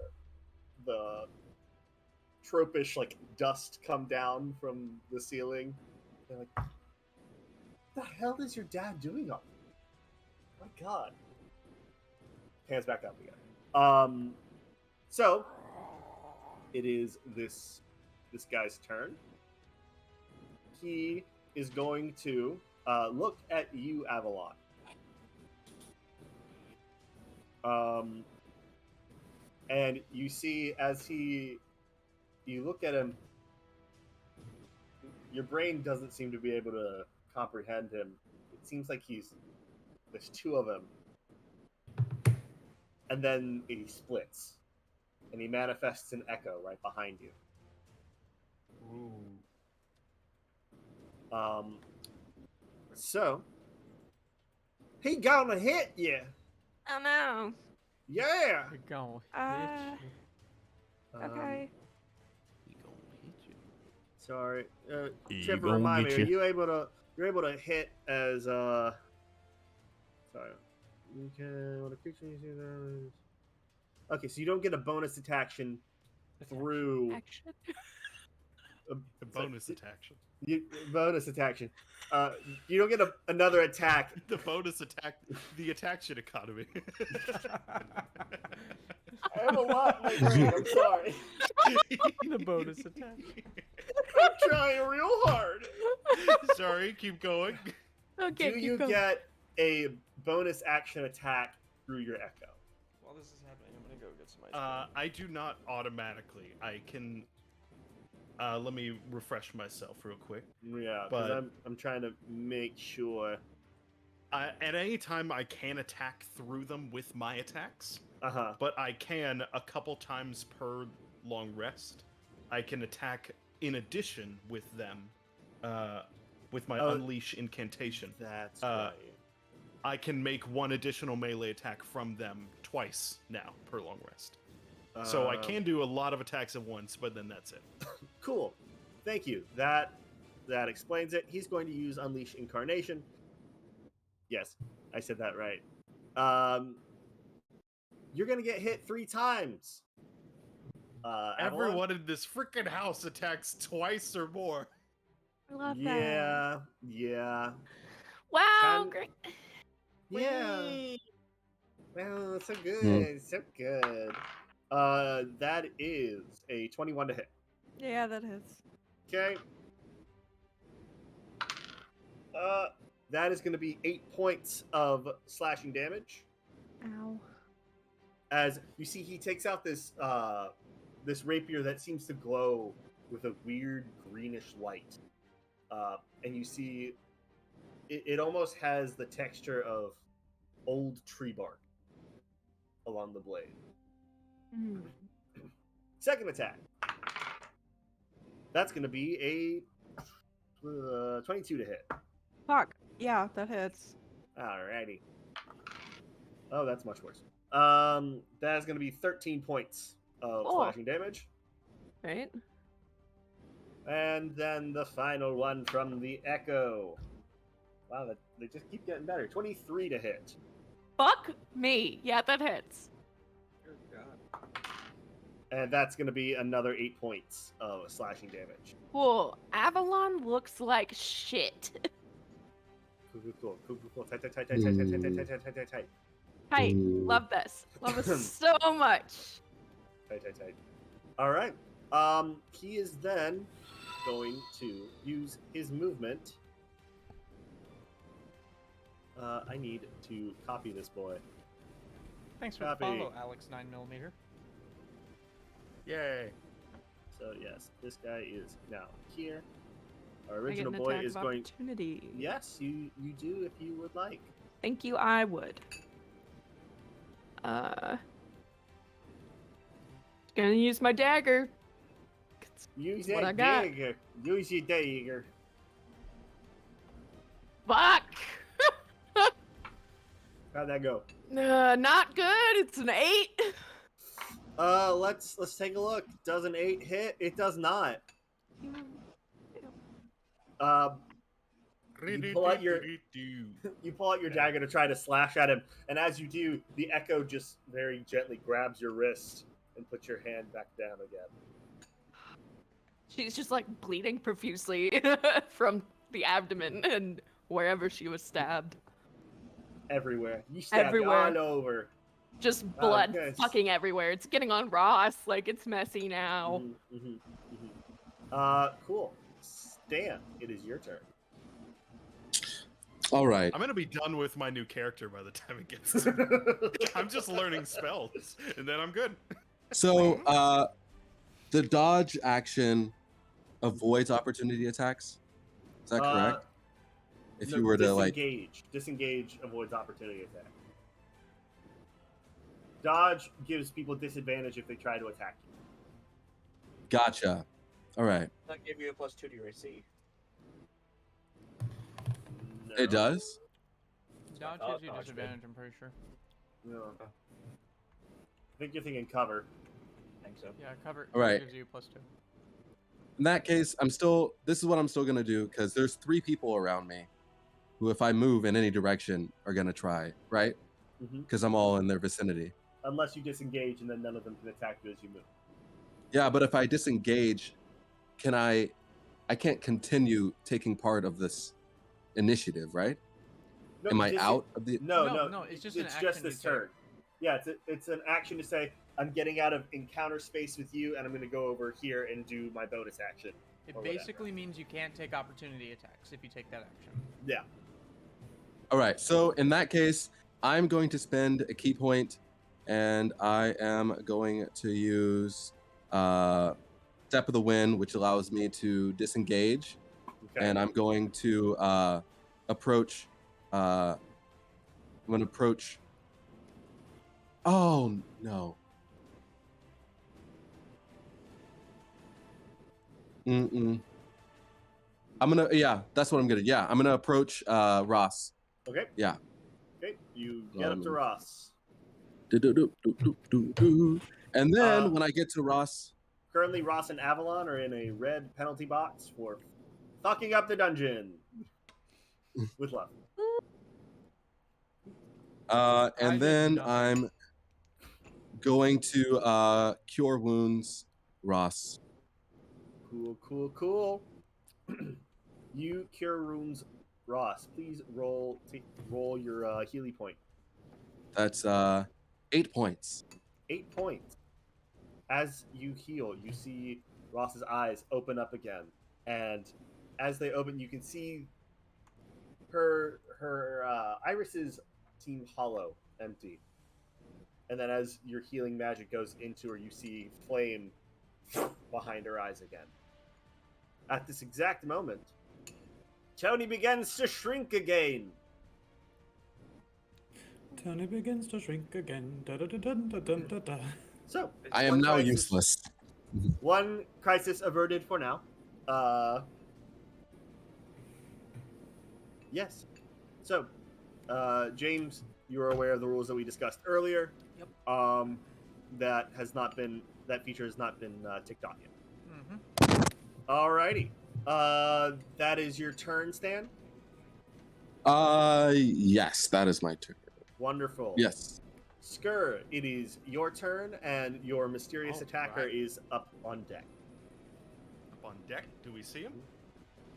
tropish like dust come down from the ceiling. They're like, what the hell is your dad doing up there? My God. Hands back up again. So it is this guy's turn. He is going to look at you, Avalon. And you see as you look at him, your brain doesn't seem to be able to comprehend him. It seems like there's 2 of him. And then he splits. And he manifests an echo right behind you. Ooh. So he gonna hit you. Oh no. Yeah. Go. Okay. He gonna hit you. Sorry. He Trevor, gonna remind me. get you. You're able to hit as Sorry. Okay. What a creature you see there is. Okay, so you don't get a bonus attack through. Action. The bonus attack. Bonus attack. You don't get another attack. The bonus attack. The attaction economy. I have a lot in my brain. I'm sorry. The bonus attack. I'm trying real hard. Sorry, keep going. Okay. Do you get a bonus action attack through your echo? While this is happening, I'm gonna go get some ice cream. I do not automatically. I can Let me refresh myself real quick. Yeah, because I'm trying to make sure. At any time, I can attack through them with my attacks. Uh-huh. But I can, a couple times per long rest, I can attack in addition with them, with my Unleash incantation. That's right. I can make one additional melee attack from them twice now per long rest. So I can do a lot of attacks at once, but then that's it. Cool. Thank you. That explains it. He's going to use Unleash Incarnation. Yes, I said that right. You're going to get hit 3 times. Everyone in this freaking house attacks twice or more. I love that. Yeah. Wow, great. Yeah. Well, so good. So good. That is a 21 to hit. Yeah, that hits. Okay. That is going to be 8 points of slashing damage. Ow. As you see, he takes out this this rapier that seems to glow with a weird greenish light, and you see it almost has the texture of old tree bark along the blade. Mm. Second attack. That's going to be a 22 to hit. Fuck. Yeah, that hits. Alrighty. Oh, that's much worse. That is going to be 13 points of slashing damage. Right. And then the final one from the Echo. Wow, they just keep getting better. 23 to hit. Fuck me. Yeah, that hits. Dear God. And that's going to be another 8 points of slashing damage. Cool. Avalon looks like shit. Cool. Tight. Tight. Love this. Love this so much. Tight. All right. He is then going to use his movement. I need to copy this boy. Thanks for the follow, Alex 9mm. Yay. So yes, this guy is now here. Our I get original an boy attack is of going. opportunity. Yes, you do if you would like. Thank you, I would. Gonna use my dagger. Use what I that got. dagger. Use your dagger. Fuck! How'd that go? Not good. It's an 8. Let's take a look. Does an 8 hit? It does not. You pull out your dagger to try to slash at him, and as you do, the Echo just very gently grabs your wrist and puts your hand back down again. She's just like bleeding profusely from the abdomen and wherever she was stabbed. Everywhere. You stabbed all over. Just blood fucking everywhere. It's getting on Ross. Like, it's messy now. Cool. Stan, it is your turn. All right. I'm going to be done with my new character by the time it gets to me. I'm just learning spells, and then I'm good. So, the dodge action avoids opportunity attacks. Is that correct? If you were to disengage avoids opportunity attack. Dodge gives people disadvantage if they try to attack you. Gotcha. All right. That give you a +2 to your AC. No. It does? Dodge gives you disadvantage, I'm pretty sure. No. I think you're thinking cover. I think so. Yeah, cover All right. gives you +2. In that case, this is what I'm still going to do, because there's 3 people around me who, if I move in any direction, are going to try, right? Because I'm all in their vicinity. Unless you disengage, and then none of them can attack you as you move. Yeah, but if I disengage, I can't continue taking part of this initiative, right? No, Am I out of the... No, it's just an action just this turn. Yeah, it's an action to say, I'm getting out of encounter space with you, and I'm going to go over here and do my bonus action. It basically means you can't take opportunity attacks if you take that action. Yeah. All right, so in that case, I'm going to spend a key point, and I am going to use Step of the Wind, which allows me to disengage. Okay. And I'm going to approach. I'm going to approach. Oh, no. I'm gonna, that's what I'm gonna. Yeah, I'm gonna approach Ross. Okay. Yeah. Okay. You get up to Ross. And then when I get to Ross, currently Ross and Avalon are in a red penalty box for fucking up the dungeon. With love. and then I'm going to cure wounds, Ross. Cool. You cure wounds, Ross. Please roll your Healy point. That's 8 points. 8 points. As you heal, you see Ross's eyes open up again, and as they open, you can see her irises seem hollow, empty. And then as your healing magic goes into her, you see flame behind her eyes again. At this exact moment, Tony begins to shrink again. Tony begins to shrink again. So, I am now useless. One crisis averted for now. Yes. So, James, you are aware of the rules that we discussed earlier. Yep. That feature has not been ticked off yet. Alrighty. That is your turn, Stan? Yes, that is my turn. Wonderful. Yes. Skur, it is your turn, and your mysterious attacker is up on deck. Up on deck? Do we see him?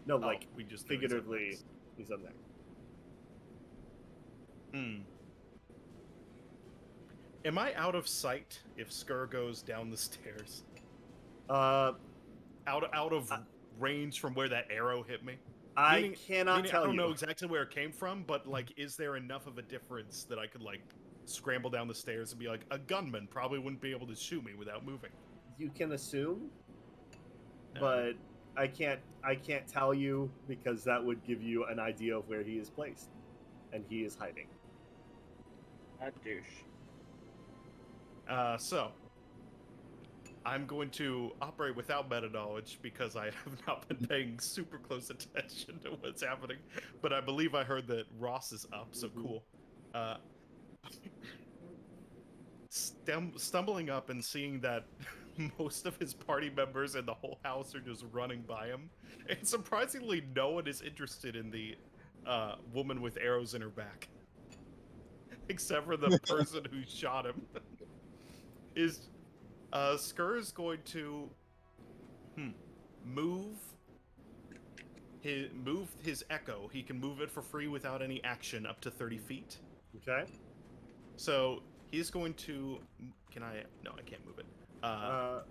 No, like, we just figuratively, he's on deck. Am I out of sight if Skur goes down the stairs? Out of range from where that arrow hit me? I cannot tell you. I don't know exactly where it came from, but like, is there enough of a difference that I could like scramble down the stairs and be like, a gunman probably wouldn't be able to shoot me without moving? You can assume, but I can't tell you because that would give you an idea of where he is placed, and he is hiding. A douche. So I'm going to operate without meta knowledge because I have not been paying super close attention to what's happening. But I believe I heard that Ross is up, so cool. Stumbling up and seeing that most of his party members and the whole house are just running by him, and surprisingly no one is interested in the woman with arrows in her back. Except for the person who shot him. Skur is going to move his echo. He can move it for free without any action up to 30 feet. Okay. So he's going to. Can I? No, I can't move it. No.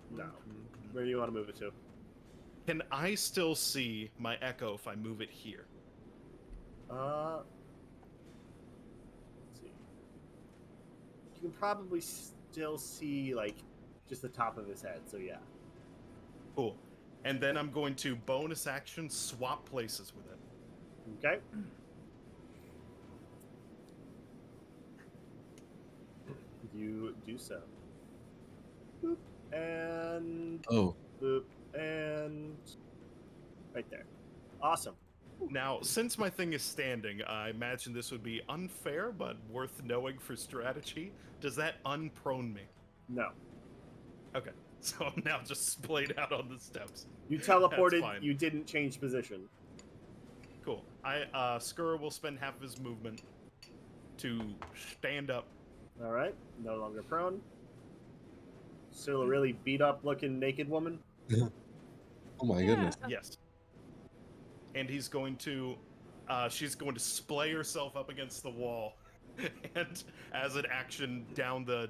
Where do you want to move it to? Can I still see my echo if I move it here? Let's see. You can probably still see like just the top of his head. So yeah. Cool. And then I'm going to bonus action swap places with it. Okay. You do so. Boop, and boop, and right there. Awesome. Now, since my thing is standing, I imagine this would be unfair, but worth knowing for strategy. Does that unprone me? No. Okay, so I'm now just splayed out on the steps. You teleported. You didn't change position. Cool. Skur will spend half of his movement to stand up. All right. No longer prone. Still a really beat up looking naked woman. Oh my goodness. Yes. And he's going to, she's going to splay herself up against the wall, and as an action, down a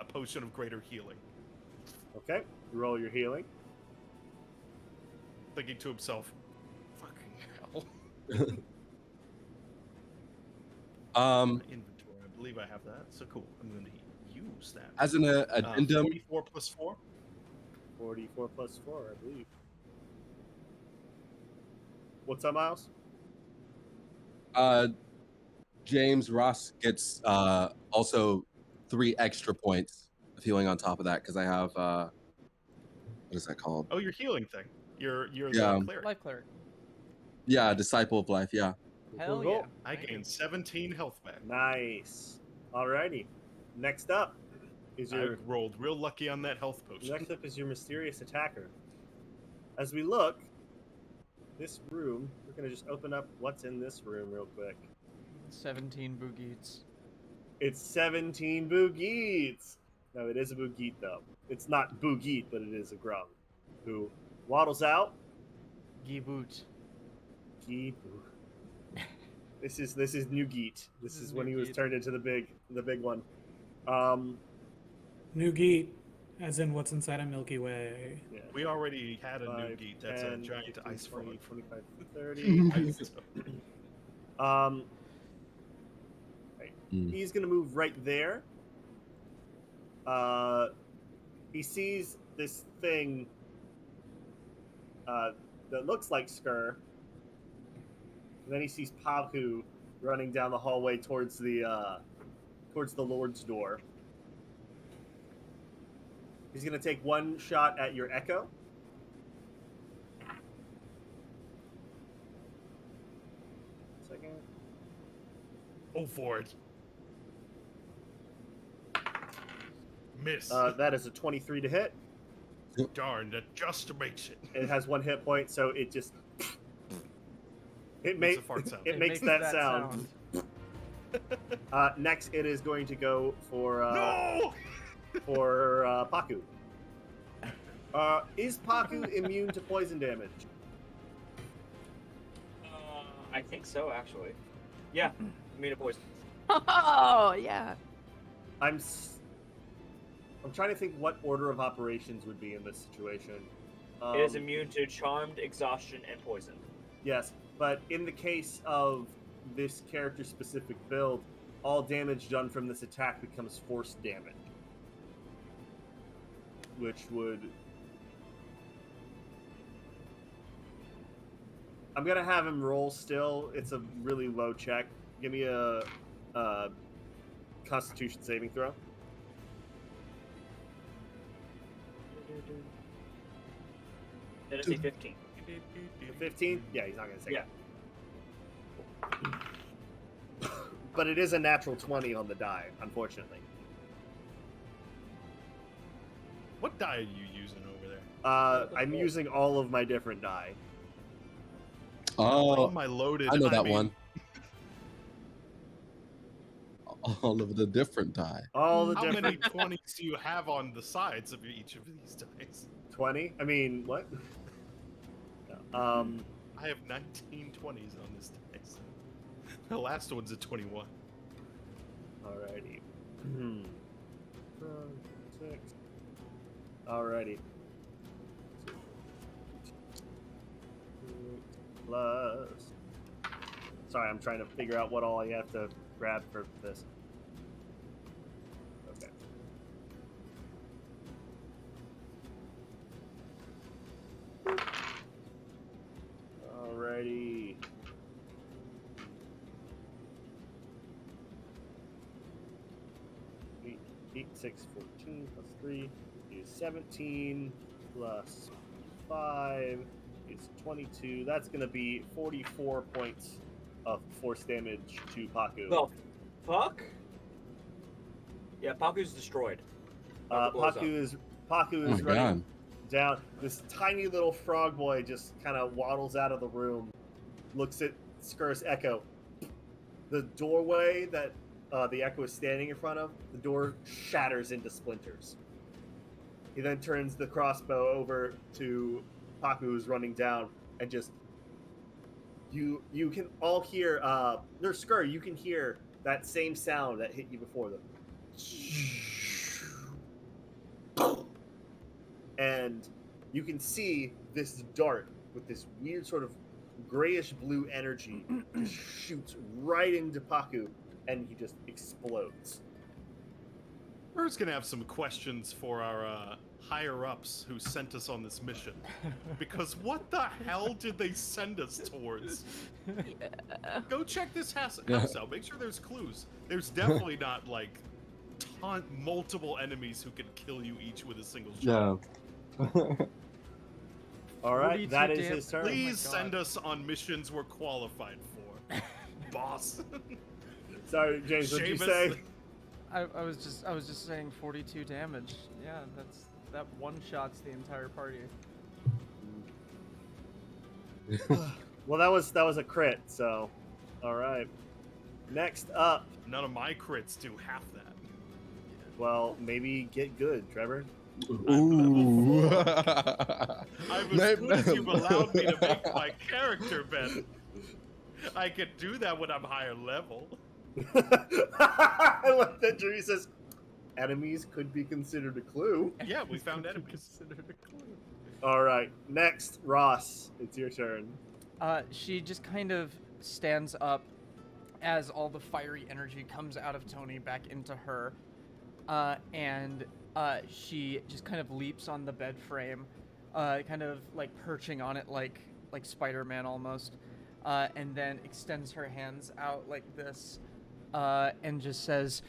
potion of greater healing. Okay, roll your healing. Thinking to himself, "Fucking hell." Inventory, I believe I have that. So cool. I'm going to use that. As an addendum, 44 plus 4. 44 plus 4, I believe. What's up, Miles? James Ross gets also 3 extra points of healing on top of that because I have what is that called? Oh, your healing thing. You're Yeah. the cleric. Life cleric. Yeah, Disciple of Life. Yeah. Hell Cool. yeah. I gained 17 health back. Nice. Alrighty. Next up is I your rolled real lucky on that health potion. next up is your mysterious attacker. As we look, this room, we're gonna just open up what's in this room real quick. 17 boogies. It's 17 Boogeets. No, it is a Boogeet though. It's not Boogeet, but it is a Grung who waddles out. Giboot. Geet. This is new Geet. This is when he was Geet. turned into the big one. New Geet, as in what's inside a Milky Way. Yeah. We already had a new 5, geet. That's 10, a giant 15, ice 20, frog. 25, 30. Right. He's gonna move right there. He sees this thing that looks like Skur. And then he sees Paku running down the hallway towards the Lord's door. He's gonna take one shot at your Echo. Second. Oh, for it. Miss. That is a 23 to hit. Darn, that just makes it. It has 1 hit point, so it just It's a fart sound. it makes that sound. Next, it is going to go for No! for Paku. Is Paku immune to poison damage? I think so, actually. Yeah, immune to poison. Oh yeah. I'm trying to think what order of operations would be in this situation. It is immune to charmed, exhaustion, and poison. Yes, but in the case of this character-specific build, all damage done from this attack becomes force damage, which would... I'm gonna have him roll still. It's a really low check. Give me a Constitution saving throw. That is a 15. 15? Yeah, he's not gonna say Yeah. it. But it is a natural 20 on the die, unfortunately. What die are you using over there? I'm using all of my different die. Oh, my loaded. I know that mean, one. All of the different die. All the How different... many 20s do you have on the sides of each of these dice? 20? I mean, what? No. I have 19 20s on this dice. The last one's a 21. Alrighty. 6. Alrighty. Plus... Sorry, I'm trying to figure out what all I have to grab for this. Okay. Alrighty. 8, 6, 14 plus 3 is 17 plus 5 is 22. That's going to be 44 points of force damage to Paku. The fuck? Yeah, Paku's destroyed. Paku is running God. down. This tiny little frog boy just kind of waddles out of the room, looks at Skur's Echo. The doorway that the Echo is standing in front of, the door shatters into splinters. He then turns the crossbow over to Paku, who's running down, and just you can all hear there's Skur, you can hear that same sound that hit you before them. And you can see this dart with this weird sort of grayish blue energy just shoots right into Paku, and he just explodes. We're just gonna have some questions for our higher-ups who sent us on this mission. Because what the hell did they send us towards? Yeah. Go check this house out. Make sure there's clues. There's definitely not, like, multiple enemies who can kill you each with a single shot. Yeah. All right, that is his turn. Please send us on missions we're qualified for, boss. Sorry, James. What did you say? I was just saying 42 damage. Yeah, that one shots the entire party. Well, that was a crit. So, all right. Next up. None of my crits do half that. Well, maybe get good, Trevor. Ooh. I'm as good as you've allowed me to make my character, Ben. I can do that when I'm higher level. I love that Drew says enemies could be considered a clue. Yeah, we found enemies. Considered a clue. All right, next, Ross, it's your turn. She just kind of stands up as all the fiery energy comes out of Tony back into her, and she just kind of leaps on the bed frame, kind of like perching on it like Spider-Man almost, and then extends her hands out like this, and just says,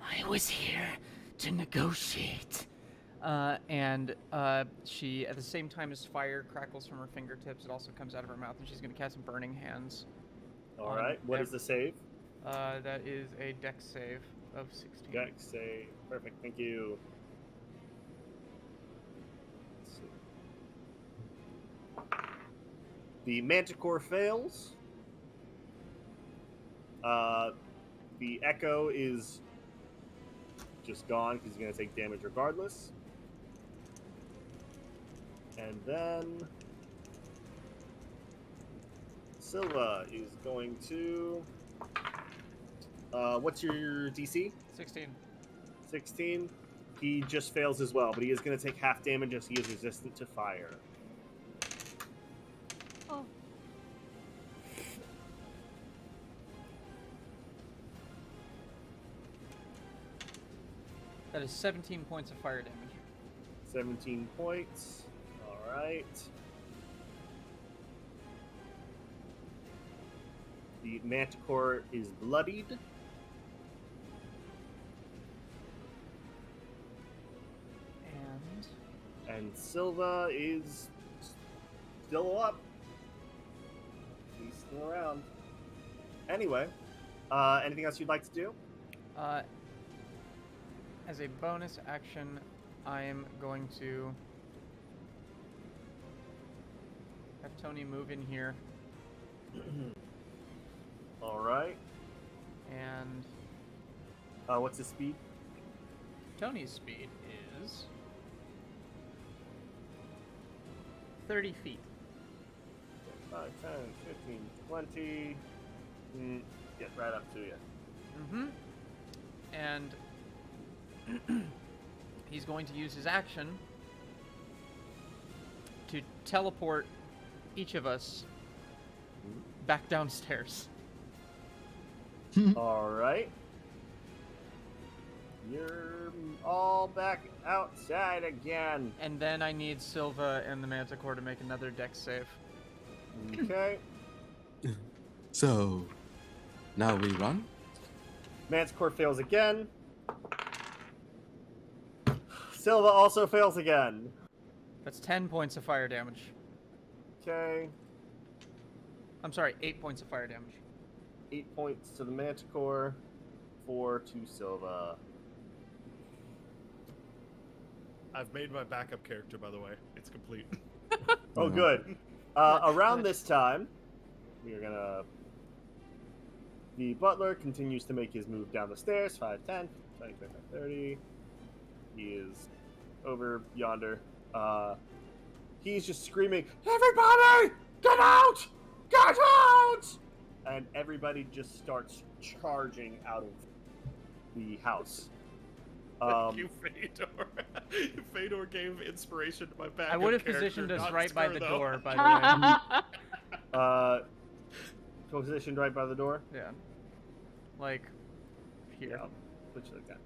"I was here to negotiate." And she, at the same time as fire crackles from her fingertips, it also comes out of her mouth, and she's going to cast Burning Hands. All right, what is the save? That is a dex save of 16. Dex save, perfect, thank you. Let's see. The Manticore fails. The Echo is just gone because he's going to take damage regardless. And then Silva is going to... what's your DC? 16. 16. He just fails as well, but he is going to take half damage as he is resistant to fire. Oh. That is 17 points of fire damage. 17 points. All right. The Manticore is bloodied. And Silva is still up. He's still around. Anyway, anything else you'd like to do? As a bonus action, I am going to have Tony move in here. All right. And what's his speed? Tony's speed is 30 feet. 5, 10, 15, 20. Get right up to you. Mm-hmm. And he's going to use his action to teleport each of us back downstairs. All right. You're all back outside again. And then I need Silva and the Manticore to make another dex save. Okay. So, now we run? Manticore fails again. Silva also fails again. That's 10 points of fire damage. Okay. I'm sorry, 8 points of fire damage. 8 points to the Manticore, 4 to Silva. I've made my backup character, by the way. It's complete. Oh, good. Around this time, we're gonna... The butler continues to make his move down the stairs. 5, 10, 20, 25, 30. He is over yonder. He's just screaming, "Everybody! Get out! Get out!" And everybody just starts charging out of the house. Thank you, Fedor. Fedor gave inspiration to my backup I would have character, positioned us not right by her, the though. door, by the way. Positioned right by the door? Yeah. Like, here. Yeah, put you like that.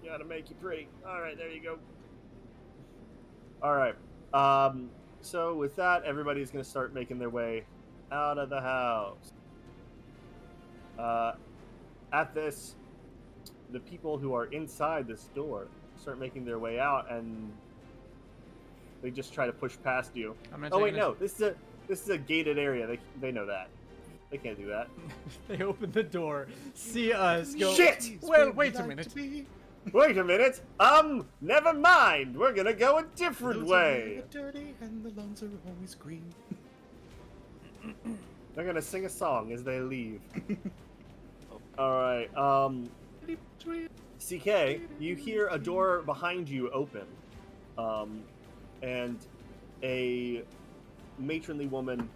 Gotta make you pretty. All right, there you go. All right. So with that, everybody's gonna start making their way out of the house. At this, the people who are inside this door start making their way out, and they just try to push past you. Oh wait, no, this is a gated area. They know that. They can't do that. They open the door, see us, go. Shit! Well, wait a minute. Wait a minute. Never mind. We're gonna go a different way. Dirty and the lungs are always green. They're gonna sing a song as they leave. All right. CK, you hear a door behind you open, and a matronly woman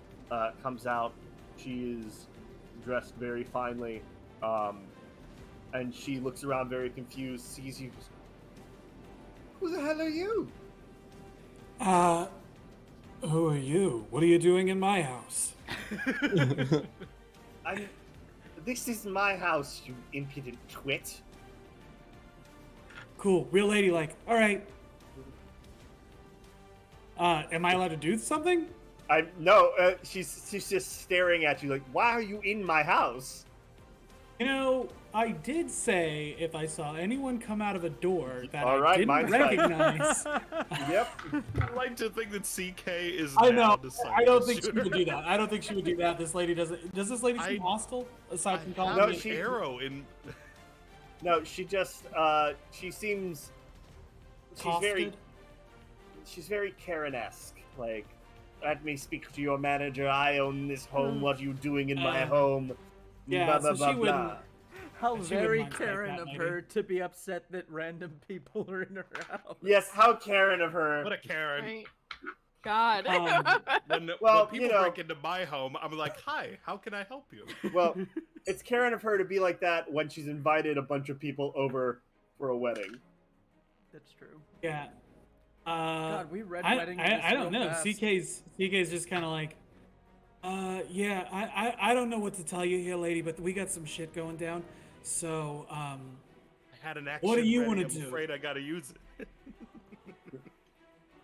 comes out. She is dressed very finely, and she looks around very confused, sees you. Who the hell are you? Who are you? What are you doing in my house? This is my house, you impudent twit. Cool, real ladylike. All right. Am I allowed to do something? No. She's just staring at you like, why are you in my house? You know, I did say if I saw anyone come out of a door that All I right, didn't mine's recognize. Yep. I like to think that CK is. I know. Now I don't think she would do that. I don't think she would do that. This lady doesn't. Does this lady seem hostile? Aside from calling have me an arrow in. No, she just she seems she's very Karen-esque. Like, let me speak to your manager. I own this home. What are you doing in my home? Yeah, blah, blah, so blah, she wouldn't. blah. How She very wouldn't mind Karen that, of lady. her to be upset that random people are in her house. Yes, how Karen of her. What a Karen. Right. God. When Well, people you know- break into my home, I'm like, hi, how can I help you? Well, it's Karen of her to be like that when she's invited a bunch of people over for a wedding. That's true. Yeah. God, we read I weddings. I don't real know. fast. CK's just kind of like, yeah. I don't know what to tell you here, lady, but we got some shit going down. So, I had an action. What do you ready. wanna I'm do? afraid I gotta use it.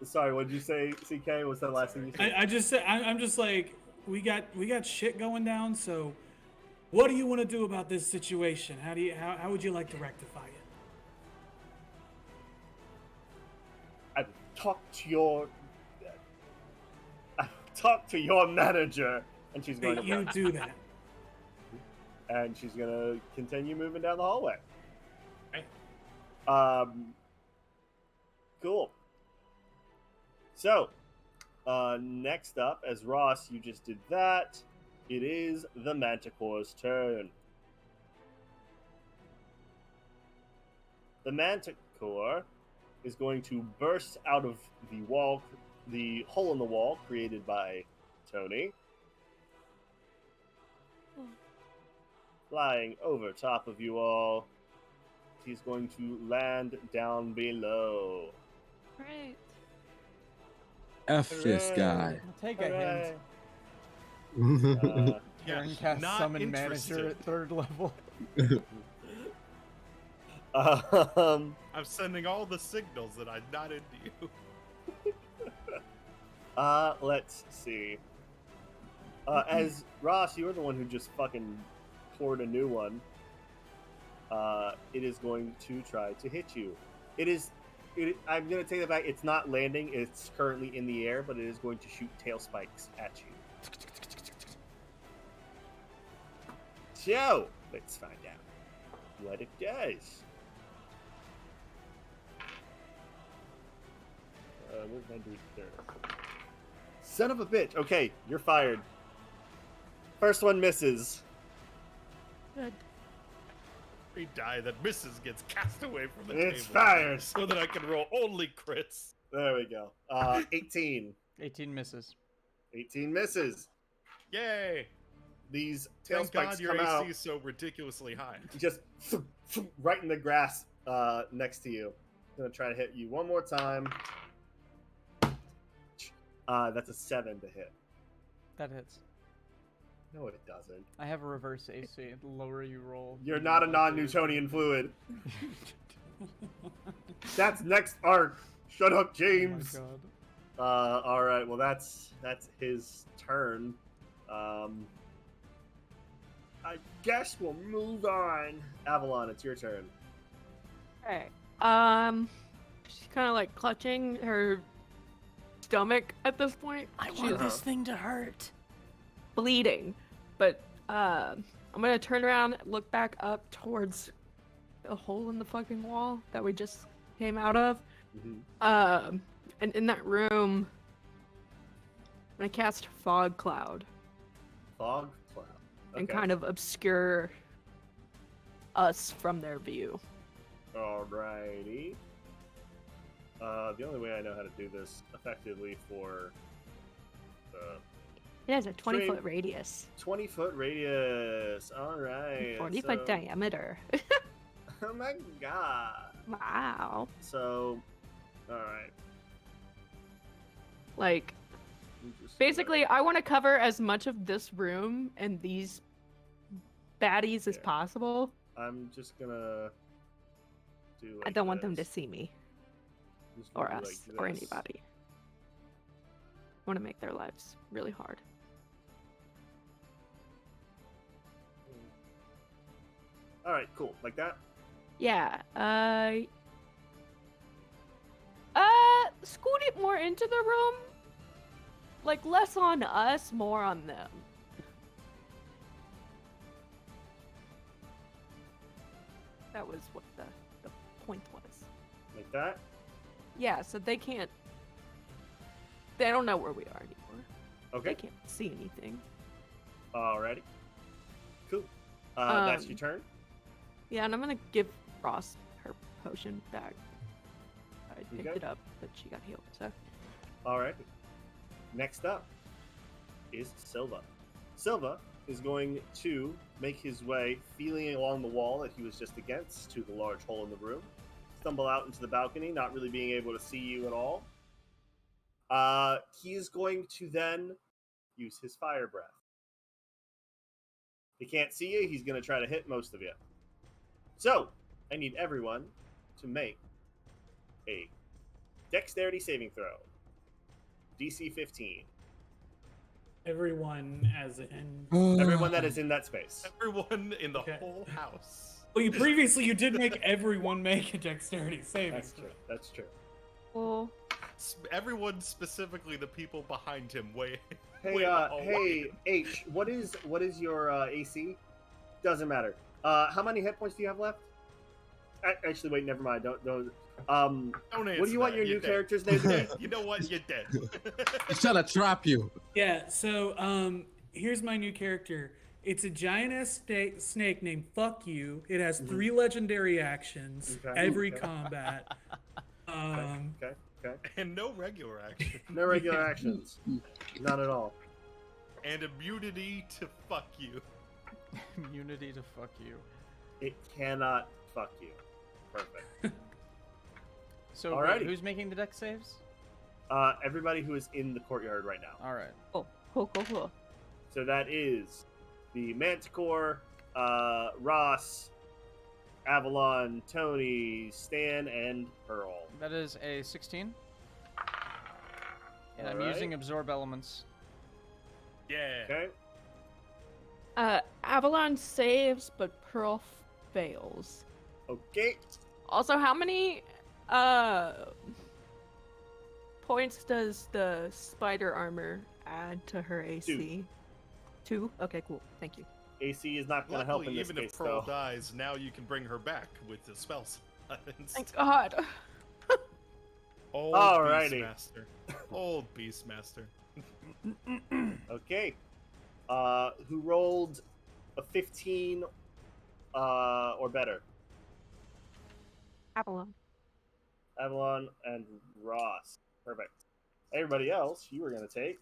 Sorry, what did you say, CK? What's that last thing you said? I just said I'm just like we got shit going down. So, what do you want to do about this situation? How would you like to rectify it? I've talked to your manager, and she's going Hey, to you do that. and she's gonna continue moving down the hallway. Right. Cool. So, next up, as Ross, you just did that. It is the Manticore's turn. The Manticore is going to burst out of the hole in the wall created by Tony, flying over top of you all. He's going to land down below. Right. F this guy. I'll take a hint. Uh, Karen cast not summon manager interested. at 3rd level. I'm sending all the signals that I'm not into you. Let's see. As Ross, you were the one who just fucking poured a new one. It is going to try to hit you. I'm going to take it back. It's not landing. It's currently in the air, but it is going to shoot tail spikes at you. So, let's find out what it does. Where's my dude? There it is. Son of a bitch. Okay, you're fired. First one misses. Good. Every die that misses gets cast away from the It's table. fired. So that I can roll only crits. There we go. 18. 18 misses. 18 misses. Yay! These tail Thank spikes God your come AC out is so ridiculously high. just right in the grass next to you. I'm going to try to hit you one more time. That's a 7 to hit. That hits. No, it doesn't. I have a reverse AC. The lower you roll. You're not a non-Newtonian fluid. That's next arc. Shut up, James. Oh my god. All right. Well, that's his turn. I guess we'll move on. Avalon, it's your turn. Okay. She's kind of like clutching her stomach at this point. I want this thing to hurt. Bleeding, but I'm gonna turn around, look back up towards the hole in the fucking wall that we just came out of. Mm-hmm. And in that room, I'm gonna cast Fog Cloud. Fog Cloud. Okay. And kind of obscure us from their view. Alrighty. The only way I know how to do this effectively for the It has a 20-foot stream, radius. 20-foot radius. Alright. 40-foot diameter. Oh my god. Wow. So, alright. Like, basically, I want to cover as much of this room and these baddies as possible. I'm just gonna do like I don't want them to this. see me. Just Or do us. like Or this. anybody. I want to make their lives really hard. Alright, cool. Like that? Yeah, scoot it more into the room. Like, less on us, more on them. That was what the point was. Like that? Yeah, so they can't... They don't know where we are anymore. Okay. They can't see anything. Alrighty. Cool. That's your turn? Yeah, and I'm gonna give Ross her potion back. I picked Okay. it up, but she got healed, so... Alright. Next up is Silva. Silva is going to make his way, feeling along the wall that he was just against, to the large hole in the room. Stumble out into the balcony, not really being able to see you at all. He is going to then use his fire breath. He can't see you, he's going to try to hit most of you. So, I need everyone to make a dexterity saving throw. DC 15. Everyone as in... Everyone that is in that space. Everyone in the Okay. whole house. Well, you did make everyone make a dexterity saving That's throw. true. That's true. Well, Everyone, specifically the people behind him, way. Hey, way hey, H, what is your AC? Doesn't matter. How many hit points do you have left? Actually, wait, never mind. Don't. Don't answer What do you want that. your You're new dead. character's name to be? You know what? You're dead. He's trying to trap you. Yeah, so here's my new character. It's a giant-ass snake named Fuck You. It has 3 legendary actions Okay. every Okay. combat. Okay. And no regular action. No regular actions. Not at all. And immunity to fuck you. Immunity to fuck you. It cannot fuck you. Perfect. So Alrighty. who's making the dex saves? Everybody who is in the courtyard right now. All right. cool. So that is the Manticore, Ross, Avalon, Tony, Stan, and Pearl. That is a 16. And I'm Alright. using absorb elements. Yeah. Okay. Avalon saves, but Pearl fails. Okay. Also, how many points does the spider armor add to her AC? 2? Okay, cool. Thank you. AC is not going to help Luckily, in this even case, if Pearl though. dies, now you can bring her back with the spells. Thank God. Old Alrighty. Beastmaster. Old Beastmaster. Okay. Who rolled a 15 or better? Avalon. Avalon and Ross. Perfect. Everybody else, you were going to take.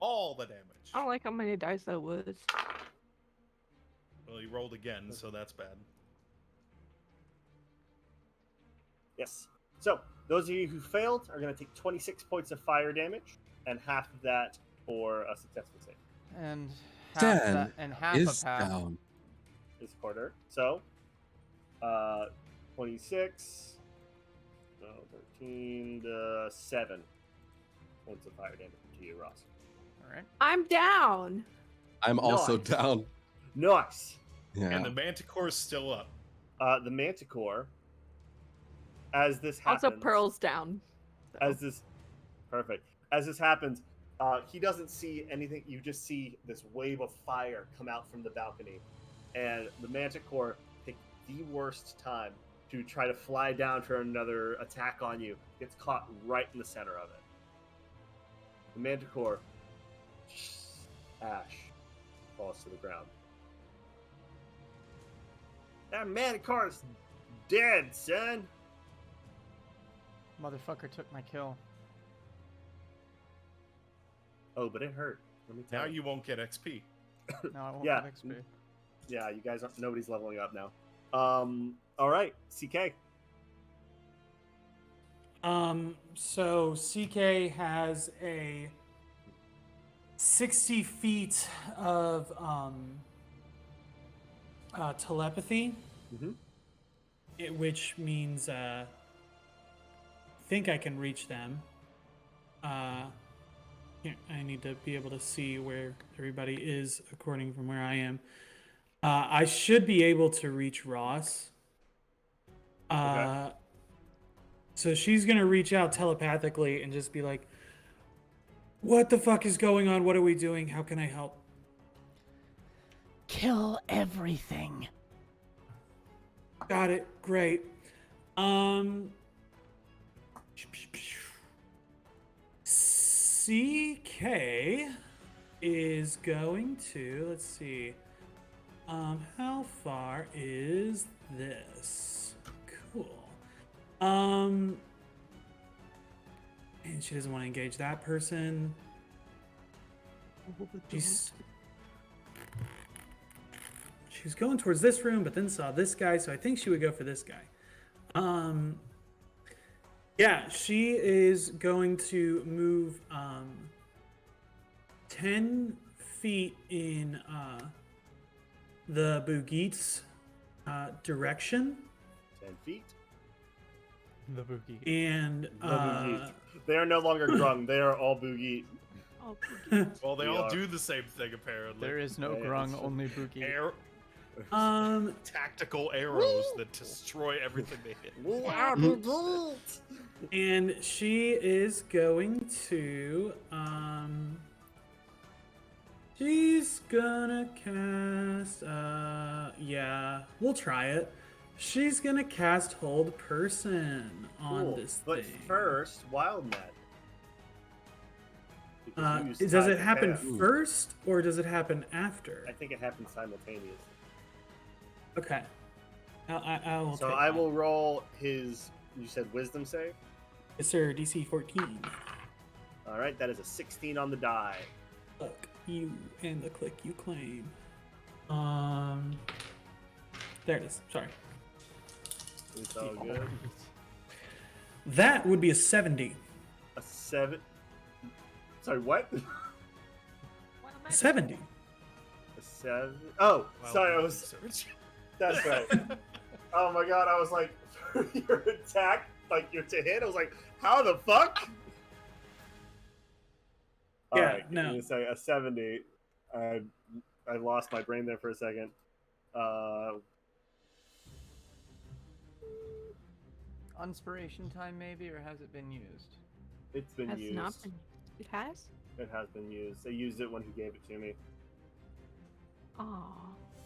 All the damage. I don't like how many dice that was. Well, he rolled again, so that's bad. Yes. So, those of you who failed are going to take 26 points of fire damage, and half of that for a successful save. And half Stan that, and half is of half. down. is quarter. So, 26, 13, 7 points of fire damage to you, Ross. All right. I'm down. I'm also Nice. down. Nice. Yeah. And the Manticore is still up. The Manticore, as this happens... Also, Pearl's down. So. As this... Perfect. As this happens, he doesn't see anything. You just see this wave of fire come out from the balcony. And the Manticore picked the worst time to try to fly down for another attack on you. Gets caught right in the center of it. The Manticore, ash, falls to the ground. That Manticore's dead, son. Motherfucker took my kill. Oh, but it hurt. Let me tell Now you. you won't get XP. No, I won't Yeah. get XP. Yeah, you guys, nobody's leveling up now. All right, CK. So CK has a 60 feet of telepathy, which means I think I can reach them. I need to be able to see where everybody is according from where I am. I should be able to reach Ross. Okay. So she's gonna reach out telepathically and just be like, "What the fuck is going on? What are we doing? How can I help?" Kill everything. Got it. Great. CK is going to, let's see. How far is this? Cool. And she doesn't want to engage that person. She's going towards this room, but then saw this guy, so I think she would go for this guy. Yeah, she is going to move 10 feet in the Boogie's direction. 10 feet. The boogie. And they are no longer grung. They are all boogie. Oh, Well, they all do the same thing apparently. There is no grung, only boogie. Tactical arrows that destroy everything they hit. and she is going to she's gonna cast yeah, we'll try it. She's gonna cast Hold Person on this but thing. first, Wild Net. Does it happen first or does it happen after? I think it happens simultaneously. Okay. I will. So take I that. will roll his. You said Wisdom save. Yes, sir. DC 14. All right, that is a 16 on the die. Look, you and the click you claim. There it is. Sorry. It's all good. That would be a 70. A 7. Sorry, what? 70. A 7. Oh, Wow, sorry, I was. That's right. Oh my god, I was like, your attack, like your to hit. I was like, how the fuck? Yeah, Alright, no. I'm gonna say a 70. I lost my brain there for a second. Inspiration time, maybe, or has it been used? It's been has used. not been. It has. It has been used. I used it when he gave it to me. Aw.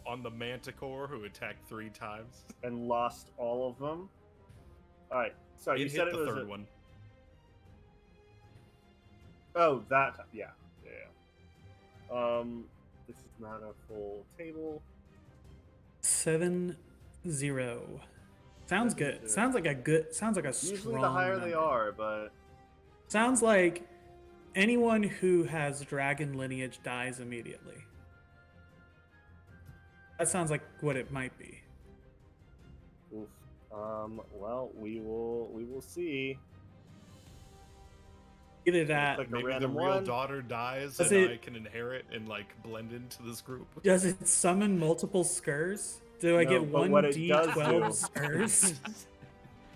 On the Manticore who attacked 3 times. And lost all of them. Alright, sorry, It you hit said it the was third one. Oh, that. Yeah. This is not a full table. 7-0. Sounds good. Sounds like a strong Usually the higher number. they are, but Sounds like anyone who has dragon lineage dies immediately. That sounds like what it might be. oof. Well, we will see. Either that. Like a Maybe the random real one. daughter dies Does and it- I can inherit and like blend into this group. Does it summon multiple skurs? Do I No, get but one what it does D12 do- spurs?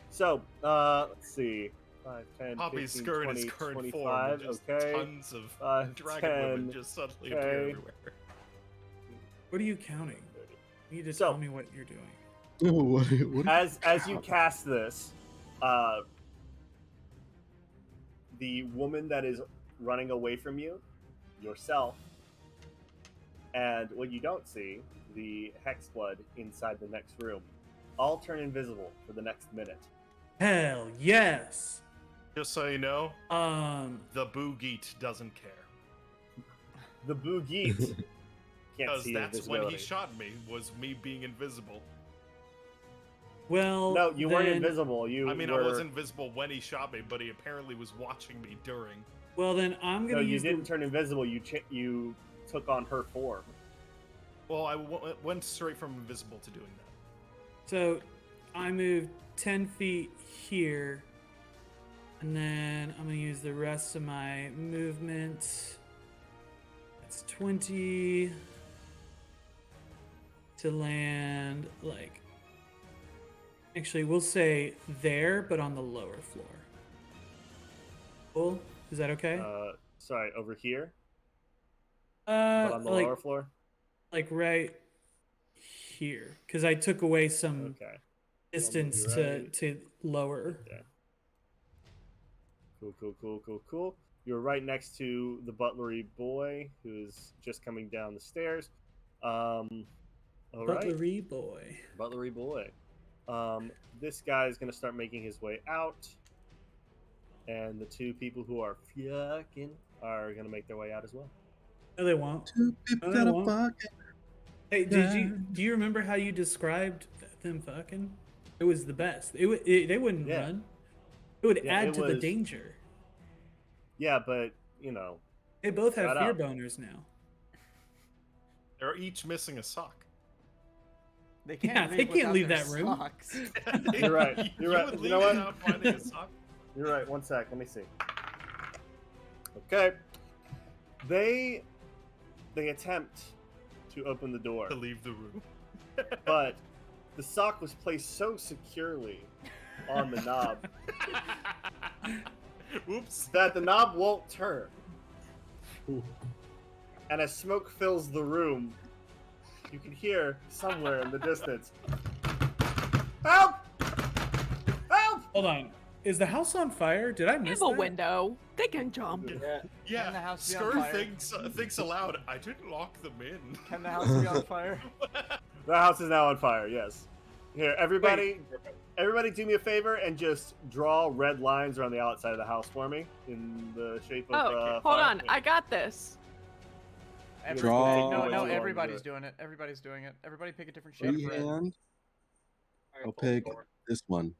So, let's see. 5, 10, Poppy's 15, skirt 20, is current 25, form, and just okay. tons of 5, dragon 10, women just suddenly appear okay. everywhere. What are you counting? You need to So- tell me what you're doing. what As you cast this, the woman that is running away from you, yourself, and what you don't see, the hex blood inside the next room, all turn invisible for the next minute. Hell yes. Just so you know, The Boogeet doesn't care. The Boogeet can't Because see that's when he invisibility. shot me, was me being invisible. Well, No, you weren't then- invisible. I mean, were... I was invisible when he shot me, but he apparently was watching me during. Well, then I'm No, gonna you use didn't the. turn invisible. You took on her form. Well, I went straight from invisible to doing that. So, I moved 10 feet here, and then I'm gonna use the rest of my movement. That's 20 to land like. Actually, we'll say there, but on the lower floor. Cool. Is that okay? Sorry, over here, but on the like, lower floor. like right here, because I took away some Okay. distance I'll move you to lower. Okay. Cool. You're right next to the butlery boy who's just coming down the stairs. All right. Butlery boy. Butlery boy. This guy is going to start making his way out. And the two people who are fucking are going to make their way out as well. No, they won't. Two people No, they got a won't. fucking. Hey, do you remember how you described them fucking? It was the best. They wouldn't Yeah. run. It would Yeah, add it to the was- danger. Yeah, but, you know. They both have Shut fear up. boners now. They're each missing a sock. They can't Yeah, leave they can't without leave their that room. socks. You're right. You're right. would You leave know what? without finding a sock? You're right. One sec. Let me see. Okay. They attempt to open the door, To leave the room. but the sock was placed so securely on the knob Oops. that the knob won't turn. And as smoke fills the room, you can hear somewhere in the distance, "Help! Help!" Hold on. Is the house on fire? Did I They miss have a that? window. They can jump. Yeah. Yeah, Can the house be on Skur fire? thinks aloud. I didn't lock them in. Can the house be on fire? The house is now on fire. Yes. Here, everybody do me a favor and just draw red lines around the outside of the house for me in the shape of Oh, hold fire. on. I got this. Draw. No, Wait, everybody's do doing it. Everybody's doing it. Everybody pick a different shape. of red. Freehand. Alright, I'll pull pick forward. this one.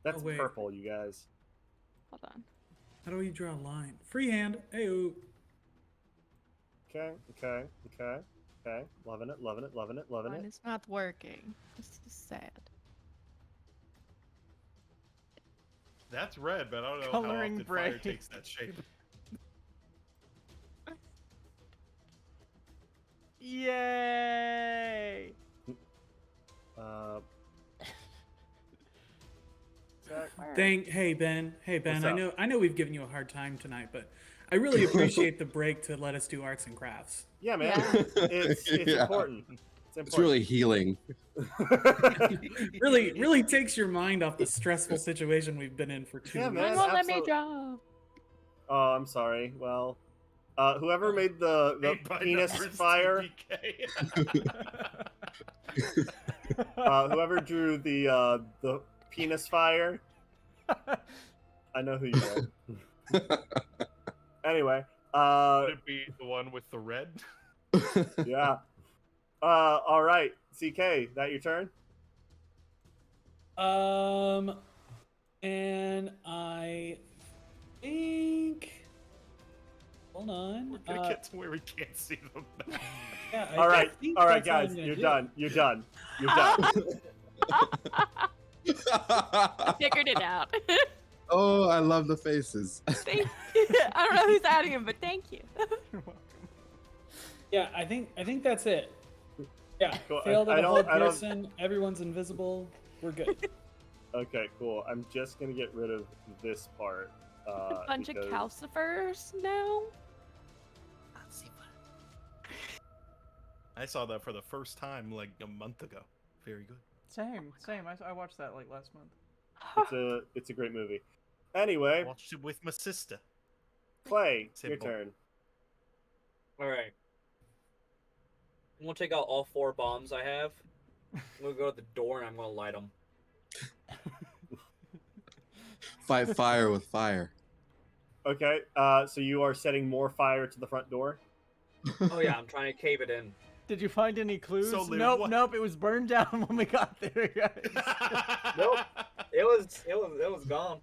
That's Oh, wait. purple, you guys. Hold on. How do we draw a line? Freehand. Hey. Okay. Loving it. Mine is not working. This is sad. That's red, but I don't know Coloring how often fire gray. takes that shape. Yay! Zach, Hey Ben. What's I know we've given you a hard time tonight, but I really appreciate the break to let us do arts and crafts. yeah, man. Yeah. It's Yeah. important. It's really healing. Really takes your mind off the stressful situation we've been in for 2 Yeah, weeks. man. Mine won't let me absolute- draw. Oh, I'm sorry. Well, whoever made the Made by penis numbers fire, TDK. whoever drew the penis fire, I know who you are. Anyway, Would it be the one with the red? yeah. All right, CK, that your turn? And I think. Hold on. We're gonna get to where we can't see them now. Yeah, All right, think all right, that's all I'm guys, gonna you're do. done. You're done. I figured it out. Oh, I love the faces. I don't know who's adding him, but thank you. Yeah, I think that's it. Yeah, Cool. failed at I a whole don't- I don't- person. Everyone's invisible. We're good. Okay, cool. I'm just gonna get rid of this part. A bunch of because- calcifers now. I saw that for the first time like a month ago. Very good. Same. I watched that like last month. It's a great movie. Anyway, Watched it with my sister. Clay, Say your boy. turn. All right. I'm gonna take out all 4 bombs I have. I'm gonna go to the door and I'm gonna light them. Fight fire with fire. Okay, so you are setting more fire to the front door. Oh yeah, I'm trying to cave it in. Did you find any clues? So, Lou, nope, what- nope. It was burned down when we got there, guys. Nope. It was gone.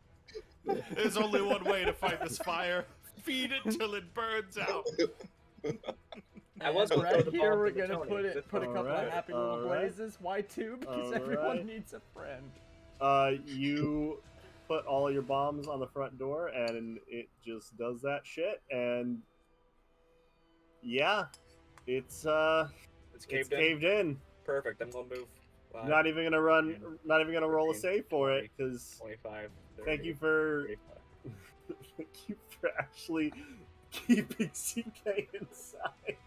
There's only one way to fight this fire. Feed it till it burns out. I was gonna throw right the here. bomb We're to the gonna Tony. put a couple Alright, of happy little alright. blazes. Why two? Because Alright. everyone needs a friend. You put all your bombs on the front door, and it just does that shit. And yeah, it's caved in. Perfect. I'm gonna move. Not even gonna run. Not even gonna roll a save for it, because 25. 30, thank you for 35. thank you for actually keeping CK inside.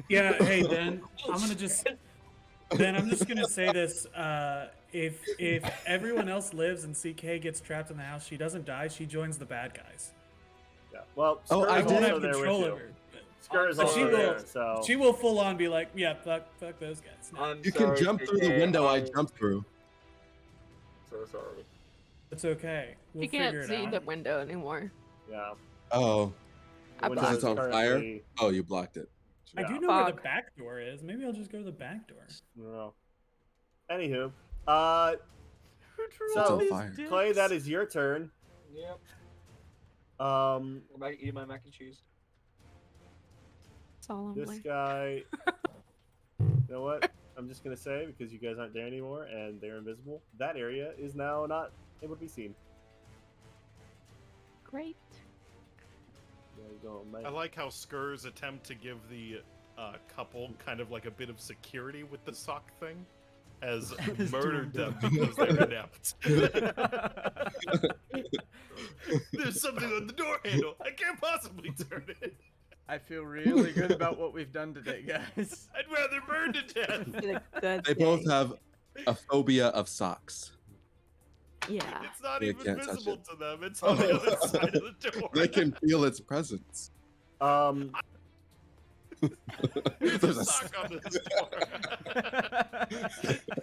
Yeah, hey Ben, I'm just gonna say this. If everyone else lives and CK gets trapped in the house, she doesn't die. She joins the bad guys. Yeah. Well, Oh, Skur I is I won't also have there control with of you. her. Skur is But she also will. there, so She will full on be like, yeah, fuck those guys. No, I'm You can sorry, jump through the CK, window I I'm jumped through. So sorry. it's okay. We'll You figure can't it see out. the window anymore. yeah. Oh, I The window because blocked it's is on fire? currently- Oh, you blocked it. I do Yeah. know where the Fuck. back door is. Maybe I'll just go to the back door. No. Anywho, Who drew So, all these fire. dicks? Clay, that is your turn. Yep. Um, I'm about to eat my mac and cheese. this Solemnly. guy. You know what? I'm just gonna say, because you guys aren't there anymore and they're invisible, that area is now not able to be seen. Great. There you go, mate. I like how Skur's attempt to give the couple kind of like a bit of security with the sock thing has murdered them because they're inept. There's something on the door handle. I can't possibly turn it. I feel really good about what we've done today, guys. I'd rather burn to death. Did a good They both thing. have a phobia of socks. Yeah. It's not They even can't touch visible it. to them. It's on the other side of the door. They can feel its presence. There's There's a a sock on this door.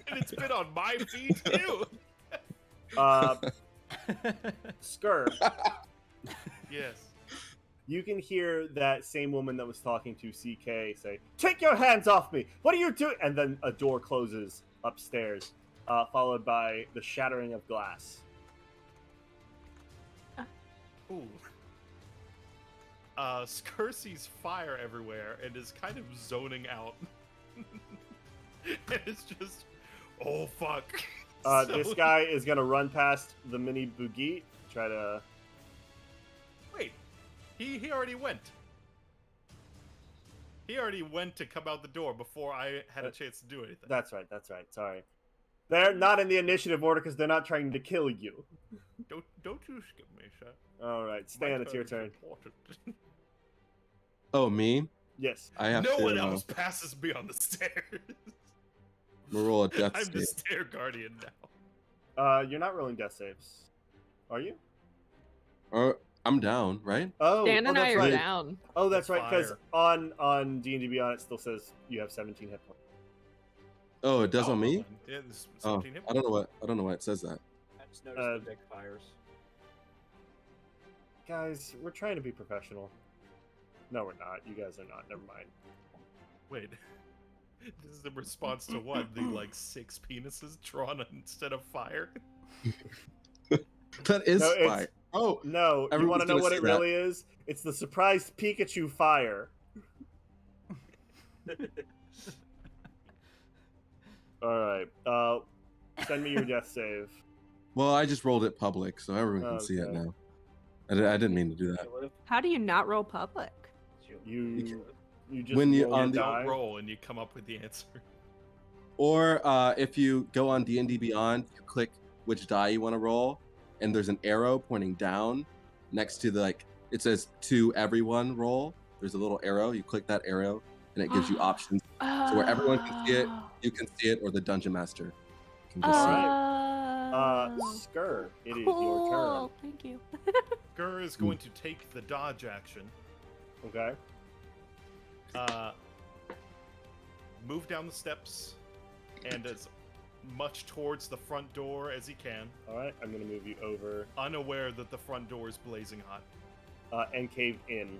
And it's been on my feet too. Skur, Yes. you can hear that same woman that was talking to CK say, "Take your hands off me! What are you doing?" And then a door closes upstairs, followed by the shattering of glass. Ooh. Skur sees fire everywhere and is kind of zoning out. And it's just, oh fuck. This guy is gonna run past the mini Boogie, try to. Wait, he already went. He already went to come out the door before I had a chance to do anything. That's right. That's right. Sorry, they're not in the initiative order because they're not trying to kill you. Don't you skip me, sir. All right, Stan, it's your turn. Important. Oh, me? Yes. I have No to one else passes me on the stairs. roll a death I'm the save. stair guardian now. You're not rolling death saves, are you? I'm down, right? Oh, Dan and that's I are right. down. Oh, that's right. Because Fire. on D&D Beyond, it still says you have 17 hit points. Oh, it does on me? Yeah, this Oh, 17 hit I don't know why it says that. I just noticed the big fires. Guys, we're trying to be professional. No, we're not. You guys are not. Never mind. Wait. This is a response to what? The like 6 penises drawn instead of fire? That is No, it's- fire. Oh, No, you Everyone's want to know gonna what see it that. really is? It's the surprised Pikachu fire. All right. Send me your death save. well, I just rolled it public, so everyone can see it Okay. now. I didn't mean to do that. How do you not roll public? You You just when you roll on a the die? Don't roll and you come up with the answer. Or if you go on D&D Beyond, you click which die you want to roll, and there's an arrow pointing down next to the it says to everyone roll. There's a little arrow. You click that arrow, and it gives you options. So where everyone can see it, you can see it, or the dungeon master can just see it. Skur, it is your turn. Thank you. Gur is going to take the dodge action. Okay. Move down the steps and as much towards the front door as he can. Alright, I'm going to move you over. Unaware that the front door is blazing hot. And caved in.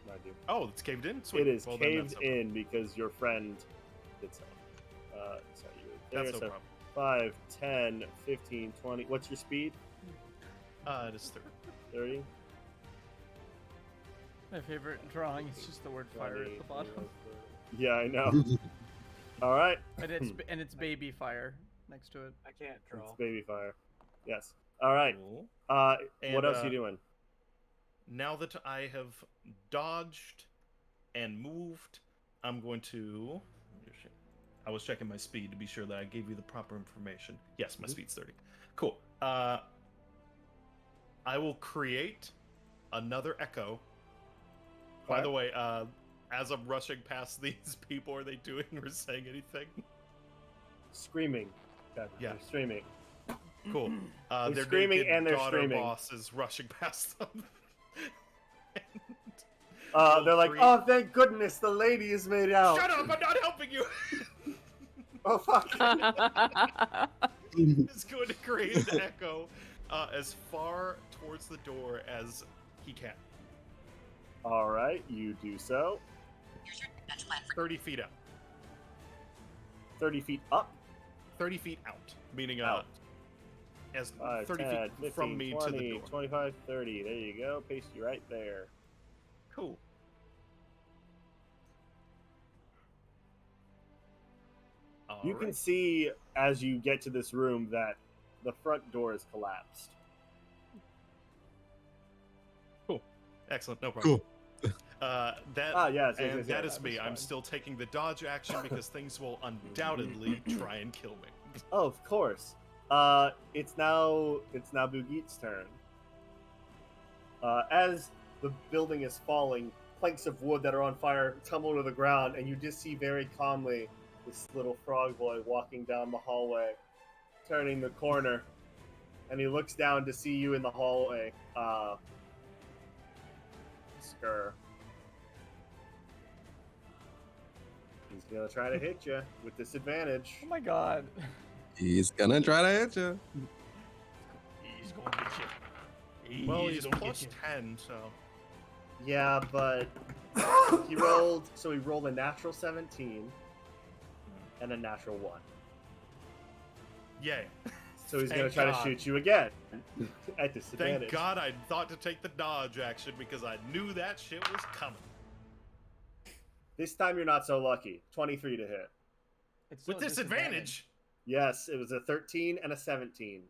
Mind you. Oh, it's caved in? Sweet. It is Well, then caved that's no in because your friend did so. Sorry, you were That's no so problem. 5, 10, 15, 20. What's your speed? It is 30. 30? My favorite drawing is just the word fire at the bottom. Yeah, I know. All right. And it's baby fire next to it. I can't draw. It's baby fire. Yes. All right. Cool. What And, else are you doing? Now that I have dodged and moved, I'm going to... I was checking my speed to be sure that I gave you the proper information. Yes, my speed's 30. Cool. I will create another echo. By the way, as I'm rushing past these people, are they doing or saying anything? Screaming. Yeah. They're screaming. Cool. They're their screaming naked and they're daughter screaming. boss is rushing past them. They're like, oh, thank goodness the lady is made out. Shut up! I'm not helping you. Oh fuck. He's going to create an echo as far towards the door as he can. All right, you do so. 30 feet out. 30 feet up. 30 feet out, meaning Out. as 5, 30 10, feet 15, from me 20, to the door. 25, 30. There you go. Paste you right there. Cool. You can see as you get to this room that the front door is collapsed. Cool. Excellent. No problem. Cool. That is me. I'm still taking the dodge action because things will undoubtedly try and kill me. Oh, of course. It's now Bugit's turn. As the building is falling, planks of wood that are on fire tumble to the ground, and you just see very calmly this little frog boy walking down the hallway, turning the corner, and he looks down to see you in the hallway. Skur. He's gonna try to hit you with disadvantage. Oh my god. He's gonna try to hit you. He's gonna get you. Well, he's gonna plus get you. 10, so... Yeah, but he rolled a natural 17 and a natural 1. Yay. So he's Thank gonna try God. to shoot you again at disadvantage. Thank God I thought to take the dodge action because I knew that shit was coming. This time you're not so lucky. 23 to hit. It's still With a disadvantage? Yes, it was a 13 and a 17.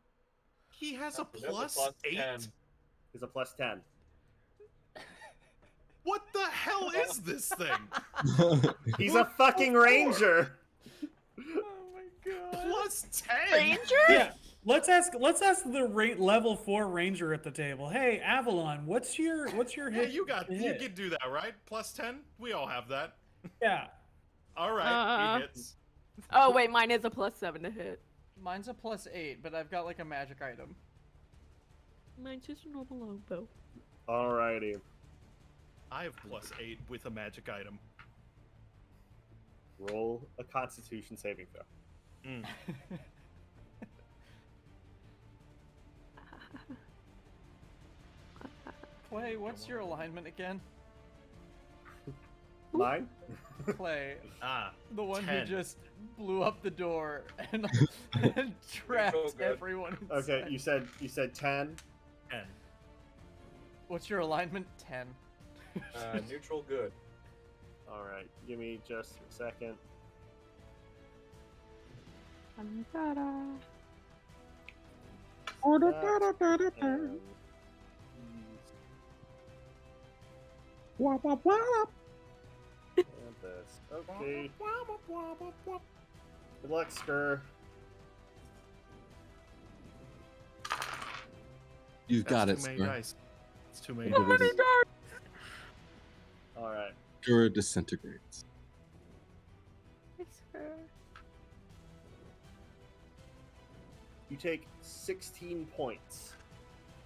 He has a That's a plus plus 8? 10. He's a plus 10. What the hell is this thing? He's a fucking ranger. Oh my god. Plus 10? Ranger? Yeah. Let's ask the level 4 ranger at the table. Hey, Avalon, what's your Yeah, hit? you hit? can do that, right? Plus 10? We all have that. Yeah. All right, he hits. Oh wait, mine is a +7 to hit. Mine's a +8, but I've got like a magic item. Mine's just a normal longbow. Alrighty. I have plus 8 with a magic item. Roll a Constitution saving throw. Mm. Clay, what's your alignment again? Mine? Clay, Ah, the one 10. who just blew up the door and, and trapped good. everyone inside. Okay, you said 10. 10. What's your alignment? 10. Neutral good. Alright, give me just a second. this. Okay. Good luck, Skur. You got it, Too many Skur. dice. It's too many Skur dice. All right. Skur disintegrates. You take 16 points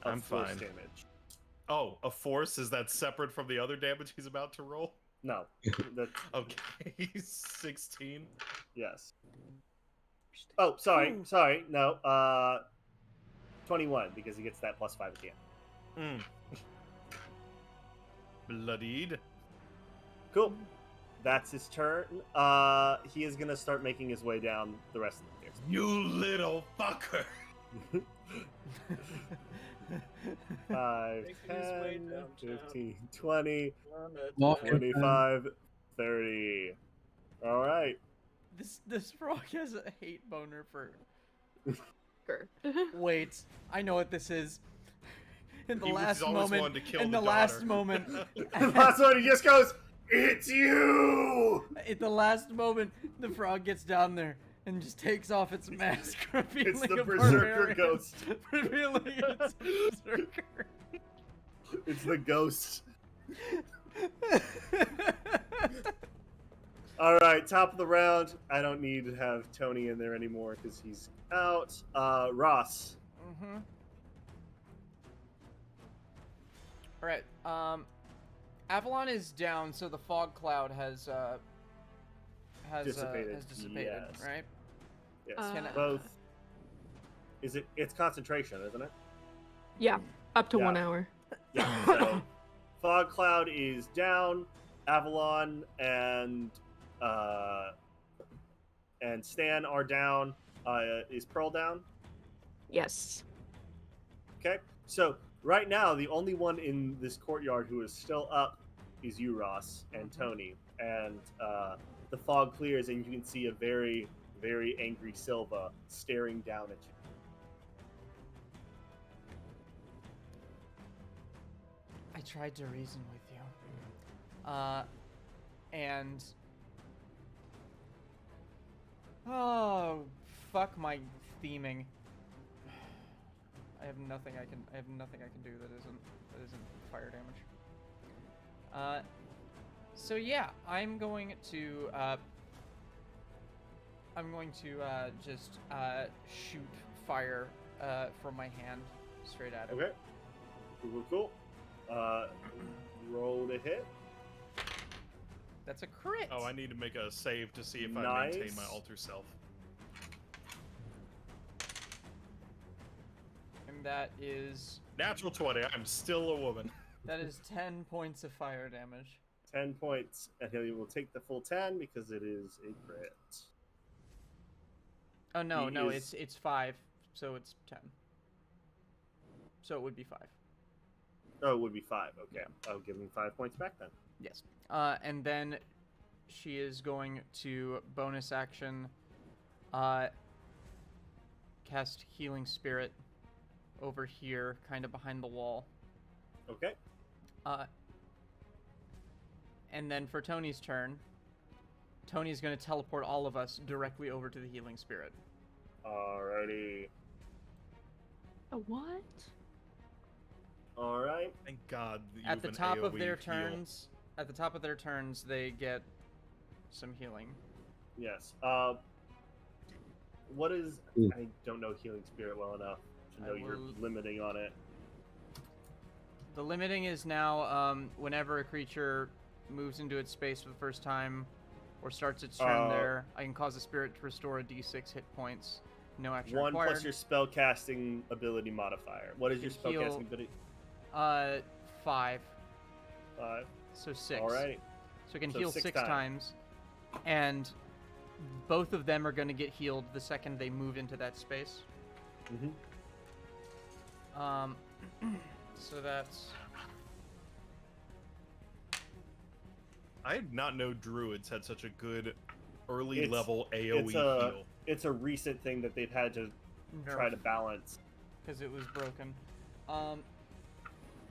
of I'm force fine. damage. Oh, a force? Is that separate from the other damage he's about to roll? No. That's, Okay, 16. yes. Oh, sorry. No. 21 because he gets that +5 at the end. Bloodied. Cool. That's his turn. He is gonna start making his way down the rest of the stairs. You little fucker. 5, Making his way 10, downtown. 15, 20, Walking 25, 30. All right. This frog has a hate boner for. Sure. Wait, I know what this is. In the He's last always moment, wanted to kill in the the last daughter. moment, The last one, he just goes, "It's you!" at the last moment, the frog gets down there and just takes off its mask, revealing It's the a berserker barbarian, ghost. revealing it's a berserker. It's the ghost. All right, top of the round. I don't need to have Tony in there anymore because he's out. Ross. Mm-hmm. All right. Avalon is down, so the fog cloud has Dissipated. dissipated, Yes. right? Yes, Can I- both. It's concentration, isn't it? Yeah, up to Yeah. 1 hour. Yeah. So, fog cloud is down. Avalon and Stan are down. Is Pearl down? Yes. Okay. So right now, the only one in this courtyard who is still up is you, Ross, and Tony. And the fog clears, and you can see a very, very angry Silva staring down at you. I tried to reason with you. And oh, fuck my theming. I have nothing I can do that isn't fire damage. So yeah, I'm going to just shoot fire from my hand straight at him. Okay. Cool. Roll to hit. That's a crit. Oh, I need to make a save to see if I Nice. maintain my alter self. And that is Natural 20. I'm still a woman. 10 points of fire damage. 10 points, and he will take the full 10 because it is a crit. Oh no, He is- it's 5, so it's 10. So it would be 5. Oh, it would be 5. Okay. I'll give him 5 points back then. Yes. And then she is going to bonus action cast Healing Spirit over here, kind of behind the wall. Okay. And then for Tony's turn, Tony's going to teleport all of us directly over to the Healing Spirit. Alrighty. A what? All right. Thank God. That At the you've an top of AoE their heal. turns, they get some healing. Yes. What is? I don't know Healing Spirit well enough to know you're limiting on it. The limiting is now whenever a creature moves into its space for the first time or starts its turn there, I can cause a spirit to restore a d6 hit points. No action 1 required. plus your spellcasting ability modifier. What is your You can heal- spellcasting ability? 5. 5. So 6. All right. So I can So heal 6 6 times. And both of them are going to get healed the second they move into that space. Mm-hmm. So that's... I did not know druids had such a good early It's- level AoE heal. It's a recent thing that they've had to try to balance. Because it was broken.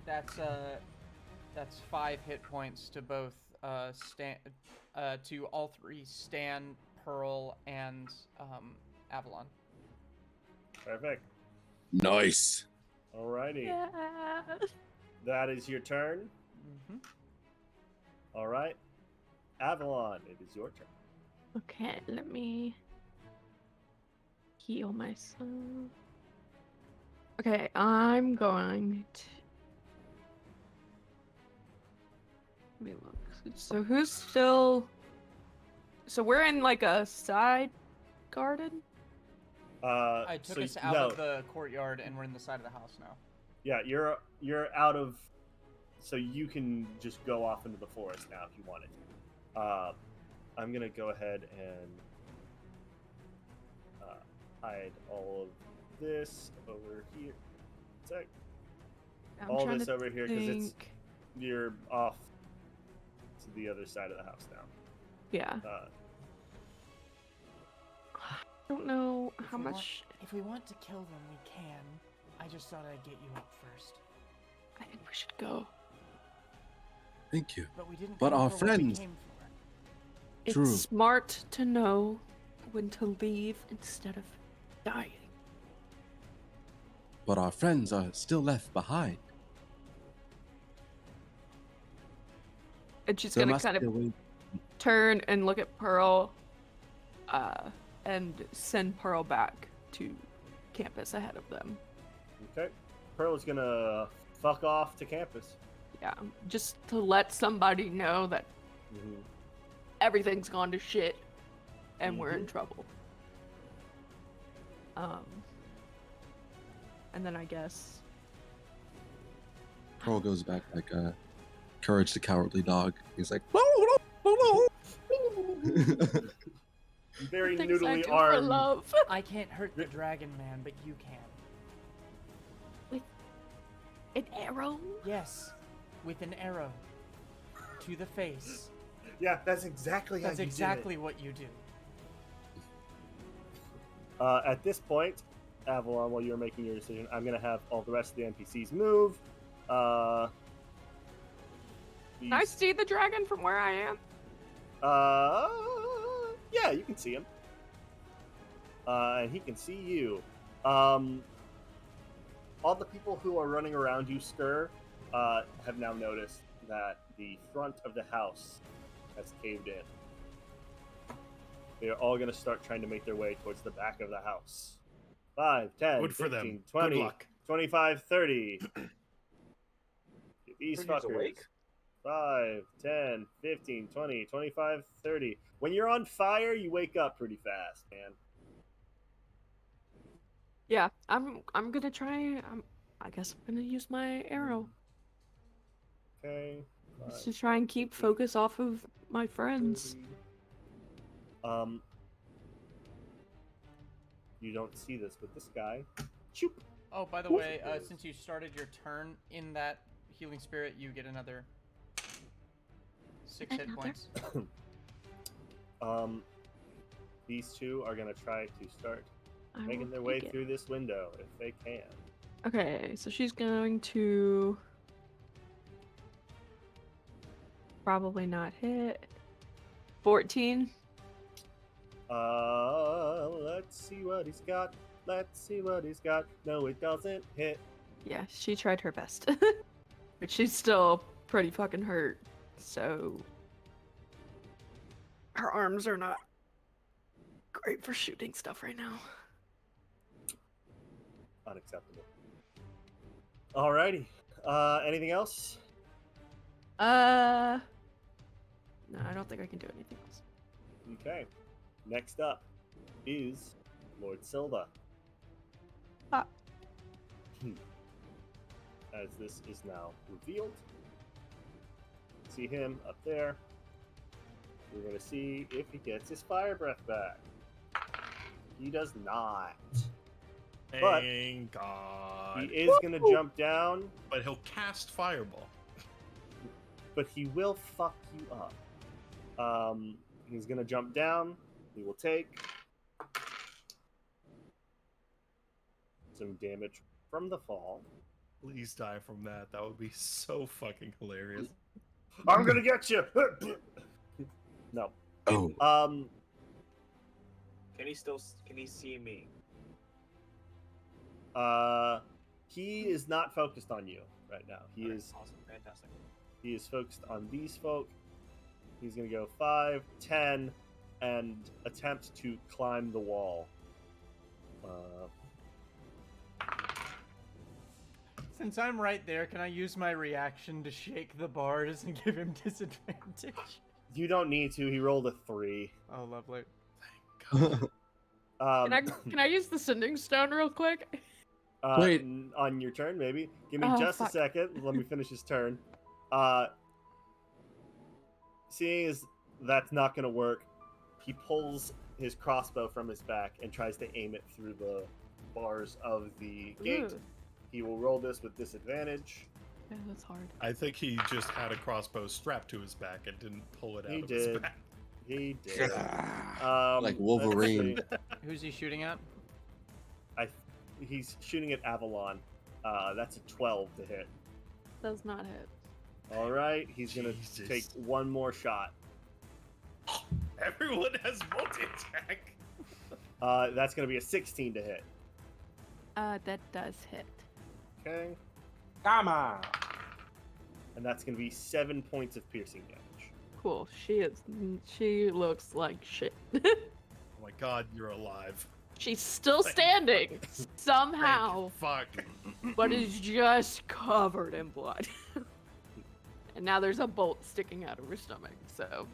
That's 5 hit points to both to all three: Stan, Pearl, and Avalon. Perfect. Nice. Alrighty. Yeah. That is your turn. Mm-hmm. All right. Avalon, it is your turn. Okay, let me heal myself. Okay, I'm going to. Let me look. So who's still? So we're in like a side garden. I took us out of the courtyard, and we're in the side of the house now. Yeah, you're out of. So you can just go off into the forest now if you wanted. I'm gonna go ahead and hide all of this over here. Sec. All this over here because you're off to the other side of the house now. Yeah. I don't know how much. If we want to kill them, we can. I just thought I'd get you up first. I think we should go. Thank you. But we didn't. But come our for what we friends. came for. It's True. smart to know when to leave instead of dying. But our friends are still left behind. And she's There gonna must kind be a of way. turn and look at Pearl, and send Pearl back to campus ahead of them. Okay. Pearl is gonna fuck off to campus. Yeah, just to let somebody know that everything's gone to shit and we're in trouble. And then I guess Pearl goes back like a Courage the Cowardly Dog. He's like, very things I noodly do for armed. love. I can't hurt the dragon man, but you can. With an arrow? Yes, with an arrow to the face. Yeah, that's exactly how you That's exactly what you do. did it. At this point, Avalon, while you're making your decision, I'm gonna have all the rest of the NPCs move. Can I see the dragon from where I am? Yeah, you can see him. And he can see you. All the people who are running around you, Skur, have now noticed that the front of the house has caved in. They are all going to start trying to make their way towards the back of the house. 5, 10, Good for 15, them. 20, Good luck. 25, 30. These Who's fuckers. awake? 5, 10, 15, 20, 25, 30. When you're on fire, you wake up pretty fast, man. Yeah, I'm gonna try. I guess I'm gonna use my arrow. Okay. Just to try and keep focus off of my friends. 30. You don't see this, but this guy. Choop. Oh, by the way, since you started your turn in that healing spirit, you get another 6 hit points. These two are gonna try to start making their way through this window if they can. Okay, so she's going to probably not hit. 14. Let's see what he's got. Let's see what he's got. No, it doesn't hit. Yeah, she tried her best. But she's still pretty fucking hurt. So her arms are not great for shooting stuff right now. Unacceptable. Alrighty. Anything else? No, I don't think I can do anything else. Okay. Next up is Lord Silva. Ah. As this is now revealed. See him up there. We're going to see if he gets his fire breath back. He does not. But Thank God. he is going to jump down. But he'll cast Fireball. But he will fuck you up. He's going to jump down. He will take some damage from the fall. Please die from that. That would be so fucking hilarious. I'm gonna get you. No. Oh. Can he see me? He is not focused on you right now. He is awesome, fantastic. He is focused on these folk. He's gonna go 5, 10, and attempt to climb the wall. Since I'm right there, can I use my reaction to shake the bars and give him disadvantage? You don't need to. He rolled a 3. Oh, lovely. Can I use the sending stone real quick? Wait. On your turn, maybe. Give me just a second. Let me finish his turn. Seeing as that's not going to work, he pulls his crossbow from his back and tries to aim it through the bars of the gate. Ooh. He will roll this with disadvantage. Yeah, that's hard. I think he just had a crossbow strapped to his back and didn't pull it out of his back. He did. Like Wolverine. Who's he shooting at? He's shooting at Avalon. That's a 12 to hit. Does not hit. All right, he's going to take one more shot. Everyone has multi-attack. That's going to be a 16 to hit. That does hit. Okay. Come on. And that's going to be 7 points of piercing damage. Cool. She looks like shit. Oh my god, you're alive. She's still standing somehow, Fuck. but is just covered in blood. And now there's a bolt sticking out of her stomach. So.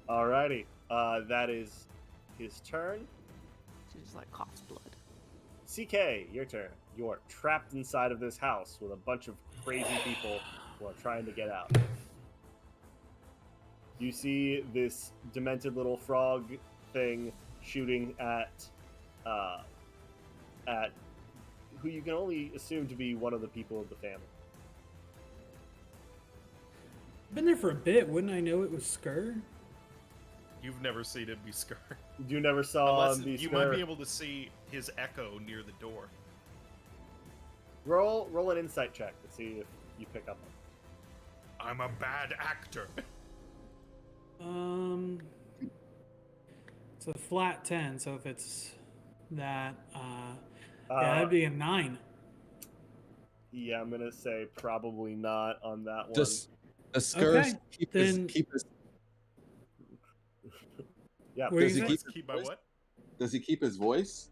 Alrighty. That is his turn. She just like coughs blood. CK, your turn. You are trapped inside of this house with a bunch of crazy people who are trying to get out. You see this demented little frog thing shooting at who you can only assume to be one of the people of the family. Been there for a bit. Wouldn't I know it was Skur? You've never seen it be Skur. You never saw Unless him be you Skur. might be able to see his echo near the door. Roll an insight check to see if you pick up on it. I'm a bad actor. It's a flat 10, so if it's that, yeah, that'd be a 9. Yeah, I'm gonna say probably not on that one. Does Skur keep his Yeah. Does he keep my what? Does he keep his voice?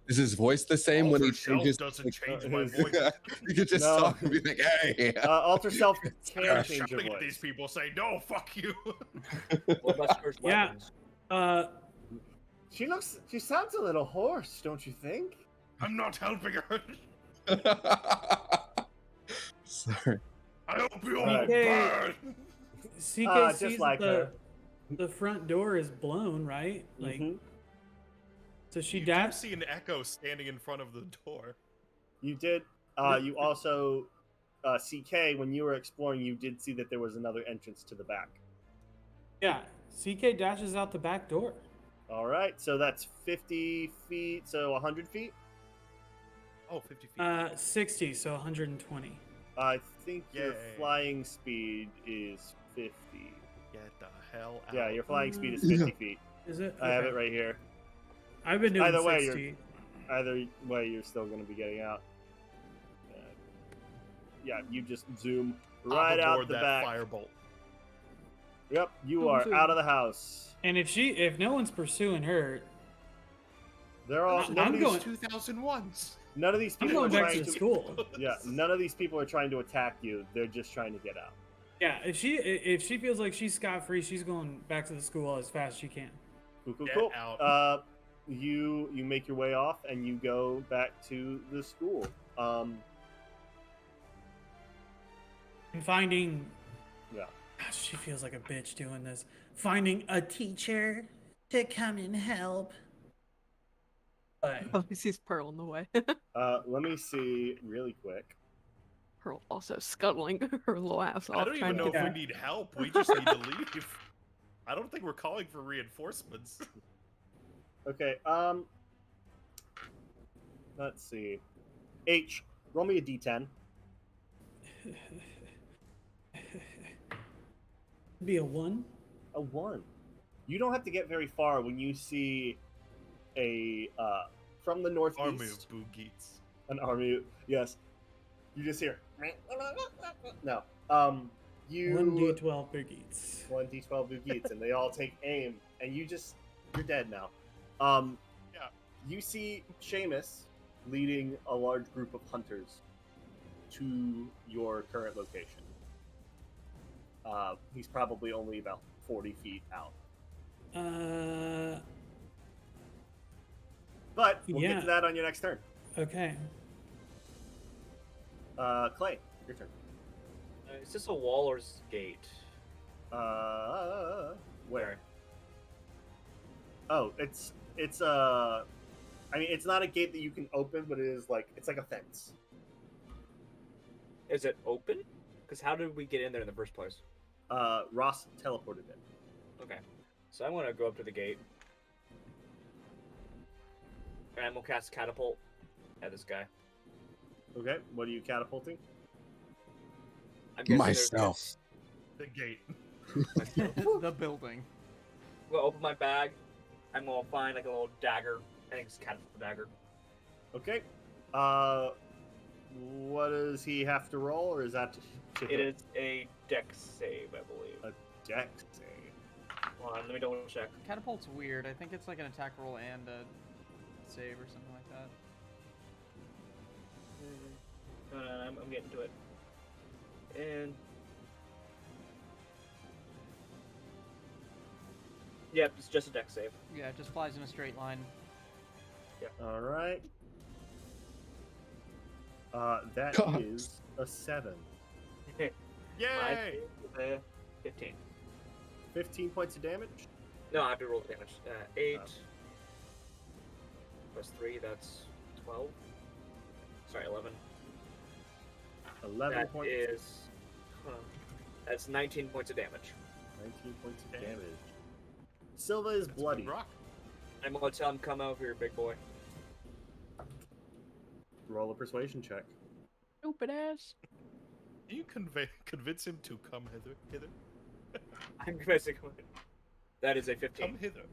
Is his voice the same when he changes? Doesn't change my voice. You could just talk and be like, "Hey." Alter self can change your Shouting voice. at these people, say, "No, fuck you." What about Skur's weapons? She sounds a little hoarse, don't you think? I'm not helping her. Sorry. I hope you all CK burn. CK sees like that the front door is blown, right? Like, so she You dashed. see an echo standing in front of the door. You did. You also, CK, when you were exploring, you did see that there was another entrance to the back. Yeah, CK dashes out the back door. All right, so that's 50 feet, so 100 feet? Oh, 50 feet. 60, so 120. I think your Yay. flying speed is 50. Get the hell out. Yeah, your flying speed is 50 feet. Is it? I have Okay. it right here. I've been doing Either way, 60. Either way, you're still going to be getting out. Yeah, you just zoom right out the that back. firebolt. Yep, you are out of the house. And if no one's pursuing her, They're all. I'm going. 2001s. None of these I'm people going are back trying to school. Yeah, none of these people are trying to attack you. They're just trying to get out. Yeah, if she feels like she's scot free, she's going back to the school as fast as she can. Cool. Get out. You make your way off and you go back to the school. And finding. Yeah. Gosh, she feels like a bitch doing this. Finding a teacher to come and help. But Oh, he sees Pearl in the way. Let me see really quick. Pearl also scuttling her little ass off. I don't even trying know to if get we need help. We just need to leave. I don't think we're calling for reinforcements. Okay, let's see. H, roll me a d10. Be a 1. A 1. You don't have to get very far when you see a from the northeast. Army of Boogeets. An army. Yes. You just hear. No. You 1d12 boogies. 1d12 boogies, and they all take aim, and you're dead now. Yeah. You see Seamus leading a large group of hunters to your current location. He's probably only about 40 feet out. But we'll get to that on your next turn. Okay. Clay, your turn. Is this a wall or is it a gate? Where? Oh, it's I mean, it's not a gate that you can open, but it's like a fence. Is it open? Because how did we get in there in the first place? Ross teleported in. Okay, so I'm gonna go up to the gate, and I'm gonna cast catapult at this guy. Okay, what are you catapulting? I'm guessing Myself. The gate. The building. I'm gonna open my bag. I'm gonna find like a little dagger. I think it's a catapult dagger. Okay. What does he have to roll, or is that to It is a dex save, I believe. a dex save? Hold on, let me double check. Catapult's weird. I think it's like an attack roll and a save or something like that. I'm getting to it. And yep, it's just a dex save. Yeah, it just flies in a straight line. All right. That God. is a 7. Yay! My save is 15. 15 points of damage. No, I have to roll the damage. 8 Oh. plus 3, that's 12. Sorry, 11. 11 That points. is... that's 19 points of damage. 19 points of damage. Silva is That's bloody. good rock. I'm gonna tell him, come over here, big boy. Roll a persuasion check. Stupid ass. Can you convince him to come hither? I'm basically... That is a 15. Come hither.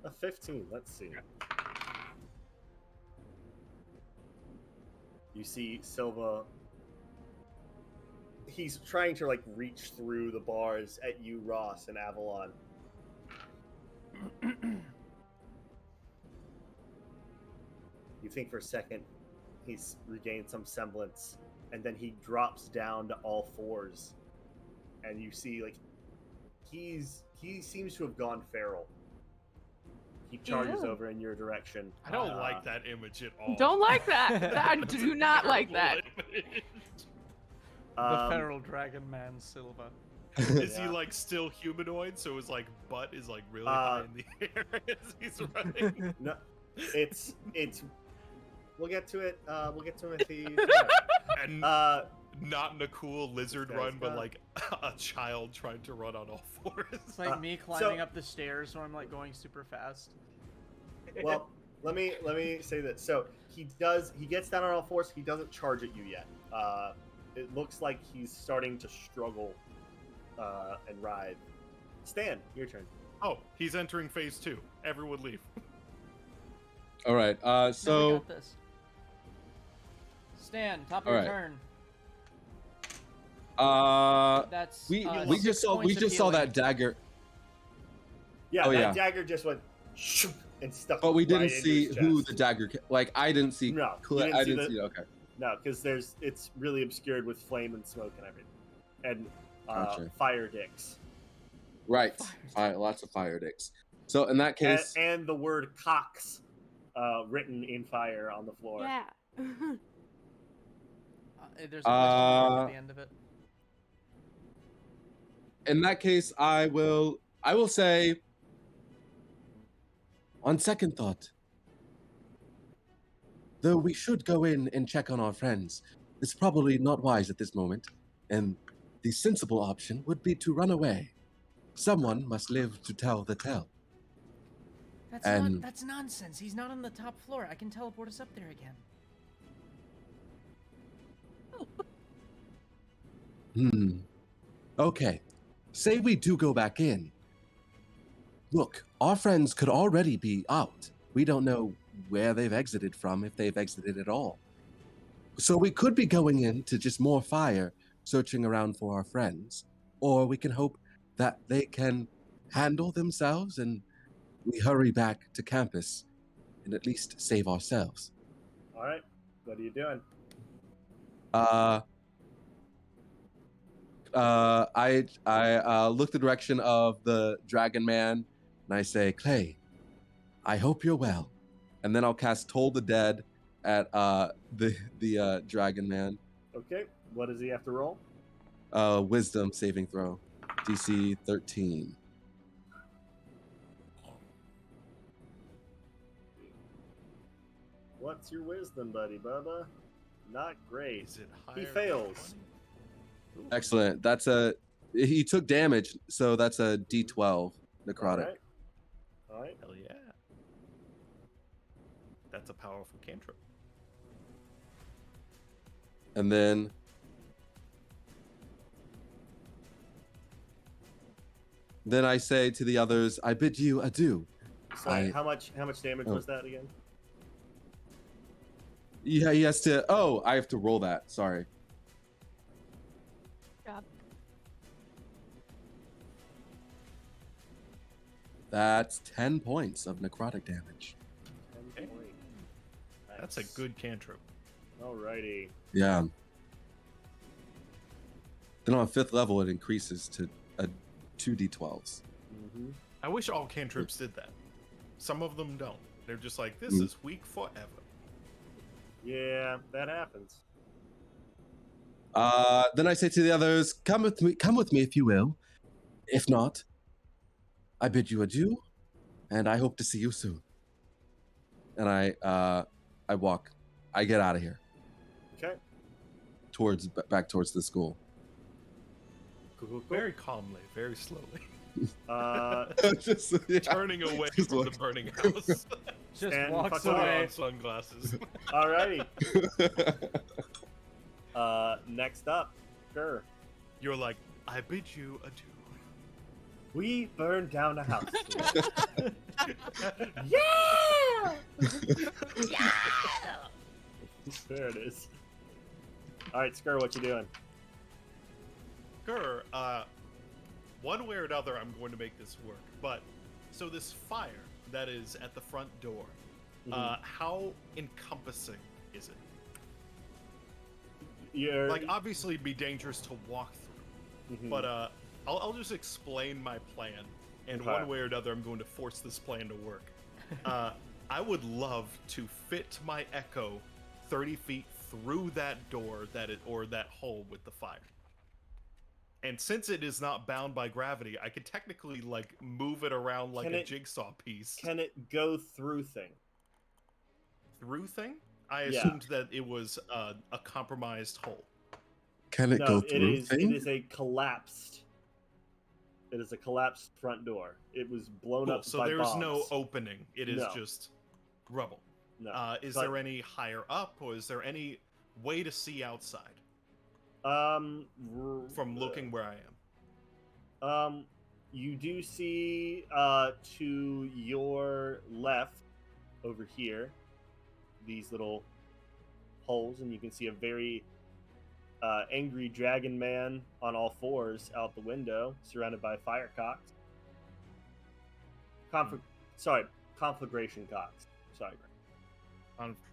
A 15. Let's see. You see Silva. He's trying to like reach through the bars at you, Ross, and Avalon. You think for a second he's regained some semblance, and then he drops down to all fours, and you see like he seems to have gone feral. He charges over in your direction. I don't like that image at all. Don't like that. I do not like that. The feral dragon man Silva. Is he like still humanoid? So his like butt is like really high in the air as he's running. No, it's. We'll get to it. We'll get to it. And not in a cool lizard run, but like a child trying to run on all fours. It's like me climbing up the stairs, so I'm like going super fast. Well, let me say that. So he gets down on all fours. He doesn't charge at you yet. It looks like he's starting to struggle and writhe. Stan, your turn. Oh, he's entering phase 2. Everyone leave. All right. No, we So got this. Stan, top of All your right. turn. That's we 6 just saw points of that healing. dagger, Yeah, Oh, that yeah. dagger just went shoop and stuck. but we didn't right into see his who chest. the dagger. Like I didn't see. No, Cl- you I didn't didn't see see. Okay. No, because it's really obscured with flame and smoke and everything, and Gotcha. fire dicks, Right. Lots of fire dicks. So in that case, and the word cocks written in fire on the floor. Yeah. There's a question mark at the end of it. I will say, on second thought, though we should go in and check on our friends, it's probably not wise at this moment, and the sensible option would be to run away. Someone must live to tell the tale. That's nonsense. He's not on the top floor. I can teleport us up there again. Okay. Say we do go back in. Look, our friends could already be out. We don't know where they've exited from, if they've exited at all. So we could be going into just more fire, searching around for our friends. Or we can hope that they can handle themselves and we hurry back to campus and at least save ourselves. All right. What are you doing? I look the direction of the dragon man and I say, Clay, I hope you're well. And then I'll cast Toll the Dead at the dragon man. Okay. What does he have to roll? Wisdom saving throw. DC 13. What's your wisdom, buddy, Bubba? Not great. Is it He higher fails. than 20? Excellent. He took damage, so that's a D12 necrotic. All right. Hell yeah. That's a powerful cantrip. And then I say to the others, I bid you adieu. Sorry, how much damage was that again? Yeah, he has to. Oh, I have to roll that. Sorry. Job. That's 10 points of necrotic damage. 10 points. That's a good cantrip. Alrighty. Yeah. Then on 5th level, it increases to 2d12s. Mm-hmm. I wish all cantrips did that. Some of them don't. They're just like, this is weak forever. Yeah, that happens. Then I say to the others, come with me if you will. If not, I bid you adieu, and I hope to see you soon. And I get out of here. Okay. Back towards the school. Cool. Very calmly, very slowly. Just, Turning away from the burning house. Just And walks fuck away. On sunglasses. Alrighty. Next up, Gur. You're like, I bid you adieu. We burned down a house. Yeah! There it is. Alright, Skur, what you doing? Gur, one way or another, I'm going to make this work. But, so this fire that is at the front door, how encompassing is it? Like, obviously it'd be dangerous to walk through, but I'll just explain my plan, and one way or another, I'm going to force this plan to work. I would love to fit my echo 30 feet through that door or that hole with the fire. And since it is not bound by gravity, I could technically like move it around like a jigsaw piece. Can it go through thing? Through thing? I assumed that it was a compromised hole. Can it go through thing? It is a collapsed. It is a collapsed front door. It was blown up so by there's bombs. no opening. It is just rubble. No. Is there any higher up, or is there any way to see outside? From looking where I am. You do see to your left over here these little holes, and you can see a very angry dragon man on all fours out the window, surrounded by firecocks. Conflagration cocks. Sorry.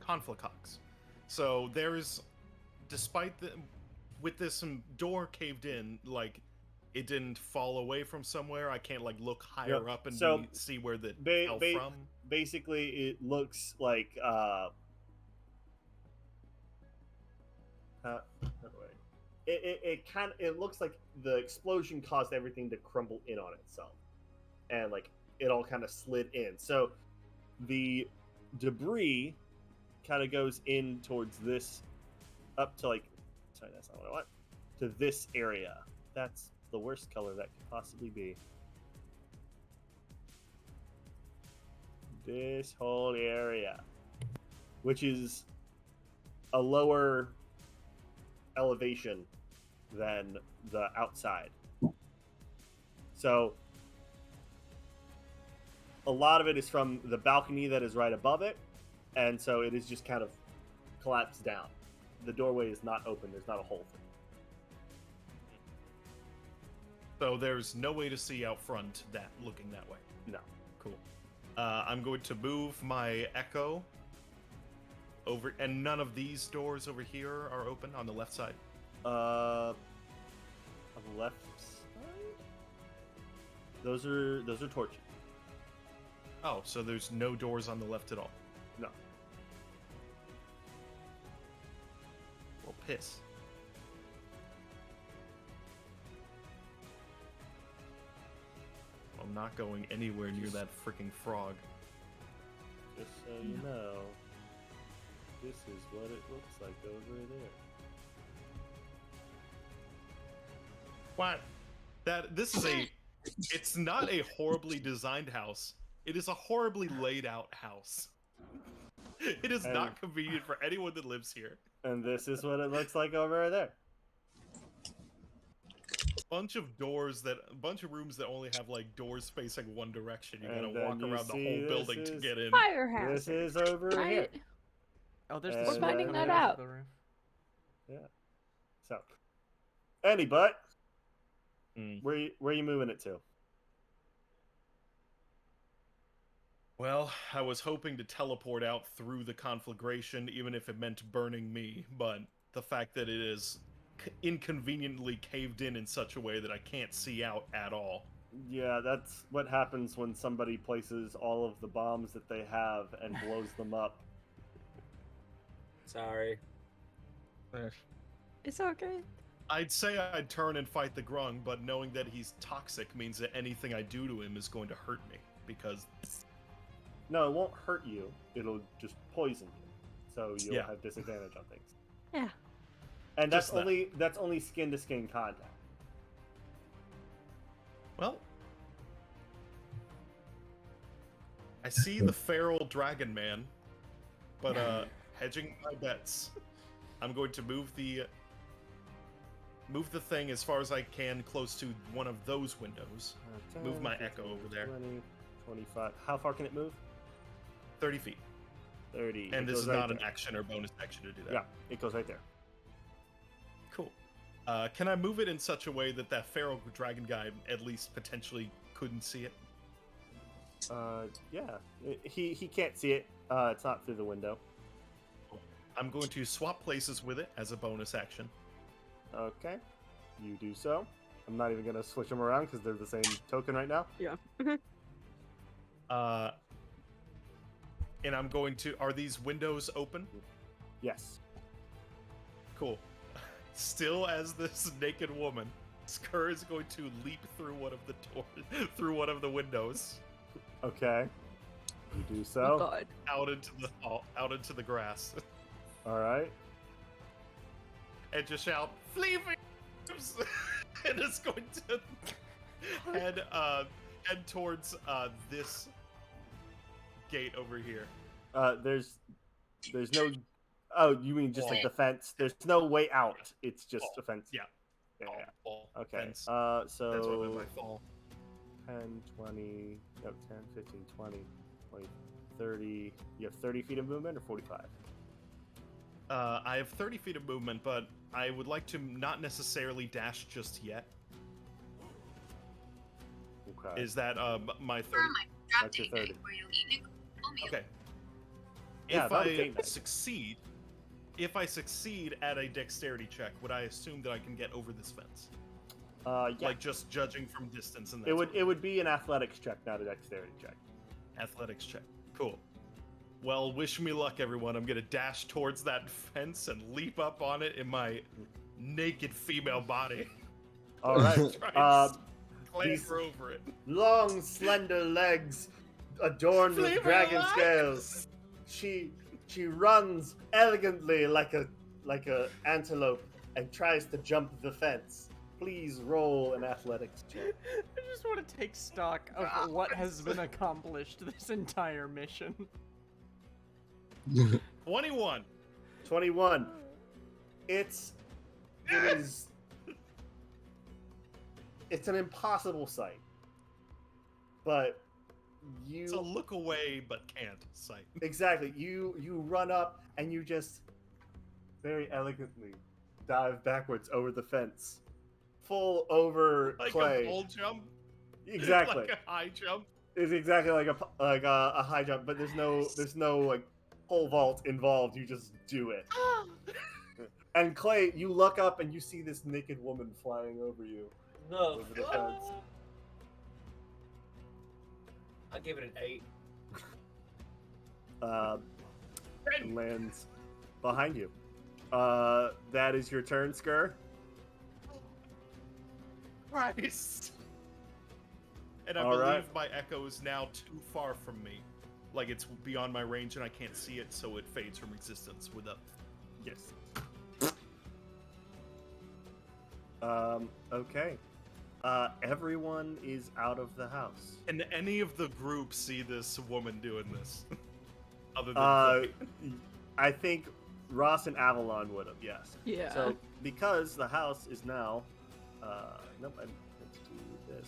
Conflicocks. So there's, despite with this door caved in, like it didn't fall away from somewhere. I can't like look higher up and see where the fell from. Basically, it looks like it looks like the explosion caused everything to crumble in on itself, and like it all kind of slid in. So the debris kind of goes in towards this, up to like. Sorry, that's not what I want. To this area. That's the worst color that could possibly be. This whole area, which is a lower elevation than the outside. So a lot of it is from the balcony that is right above it, and so it is just kind of collapsed down. The doorway is not open. There's not a hole through. So there's no way to see out front that looking that way. No. Cool. I'm going to move my echo over, and none of these doors over here are open on the left side. On the left side, those are torches. Oh, so there's no doors on the left at all. No. Well, piss. I'm not going anywhere near that freaking frog. Just so you know, this is what it looks like over there. What? This is it's not a horribly designed house. It is a horribly laid out house. It is not convenient for anyone that lives here. And this is what it looks like over there. Bunch of rooms that only have like doors facing one direction. You gotta walk around the whole building to get in. Fire hazard. This is over here. Oh, there's And the We're finding smoke that coming out out. of the roof. Yeah. So, where are you moving it to? Well, I was hoping to teleport out through the conflagration, even if it meant burning me, but the fact that it is inconveniently caved in such a way that I can't see out at all. Yeah, that's what happens when somebody places all of the bombs that they have and blows them up. Sorry. It's okay. I'd say I'd turn and fight the Grung, but knowing that he's toxic means that anything I do to him is going to hurt me, because... No, it won't hurt you. It'll just poison you. So you'll have disadvantage on things. Yeah. And that's only skin to skin contact. Well, I see the feral dragon man, but hedging my bets, I'm going to move the thing as far as I can close to one of those windows. 10, Move my 15, echo over there. 20, 25. How far can it move? 30 feet. 30. And It this goes is right not an there. action or bonus action to do that. Yeah, it goes right there. Cool. Can I move it in such a way that that feral dragon guy at least potentially couldn't see it? Yeah. He can't see it. It's not through the window. I'm going to swap places with it as a bonus action. Okay. You do so. I'm not even going to switch them around because they're the same token right now. Yeah. And I'm going to... Are these windows open? Yes. Cool. Still as this naked woman, Skur is going to leap through one of the doors, through one of the windows. Okay. You do so. Oh God. Out into the grass. All right. And just shout, "Flee for and it's going to head towards this gate over here. There's no. Oh, you mean just like the fence? There's no way out. It's just a fence. Yeah. Yeah. Fall. Okay. Fence. So That's what I meant by fall. 10, 20, no, 10, 15, 20, 20, 30. You have 30 feet of movement or 45? I have 30 feet of movement, but I would like to not necessarily dash just yet. Okay. Is that my 30? That's your 30. Okay. Yeah, If that would take I that. succeed at a dexterity check, would I assume that I can get over this fence? Yeah. Like just judging from distance and that It sort would of be an athletics check, not a dexterity check. athletics check. Cool. Well, wish me luck, everyone. I'm gonna dash towards that fence and leap up on it in my naked female body. All right. Clamber over it. Long, slender legs adorned Flee with for your dragon life! scales. She runs elegantly like a antelope and tries to jump the fence. Please roll an athletics check. I just want to take stock of what has been accomplished this entire mission. 21. 21. It is it's an impossible sight. But it's a look away but can't sight. Exactly. You run up and you just very elegantly dive backwards over the fence, full over like Clay. A pole jump. Exactly. Like a high jump. It's exactly like a high jump, but there's no like pole vault involved. You just do it. And Clay, you look up and you see this naked woman flying over you. No. Over the fence. I'll give it an 8. Lands behind you. That is your turn, Skur. Christ. And I All believe right. my echo is now too far from me. Like it's beyond my range and I can't see it, so it fades from existence with a... Yes. Okay. Everyone is out of the house. Can any of the group see this woman doing this? Other than Clay? I think Ross and Avalon would have, yes. Yeah. So, because the house is now... nope, I meant to do this.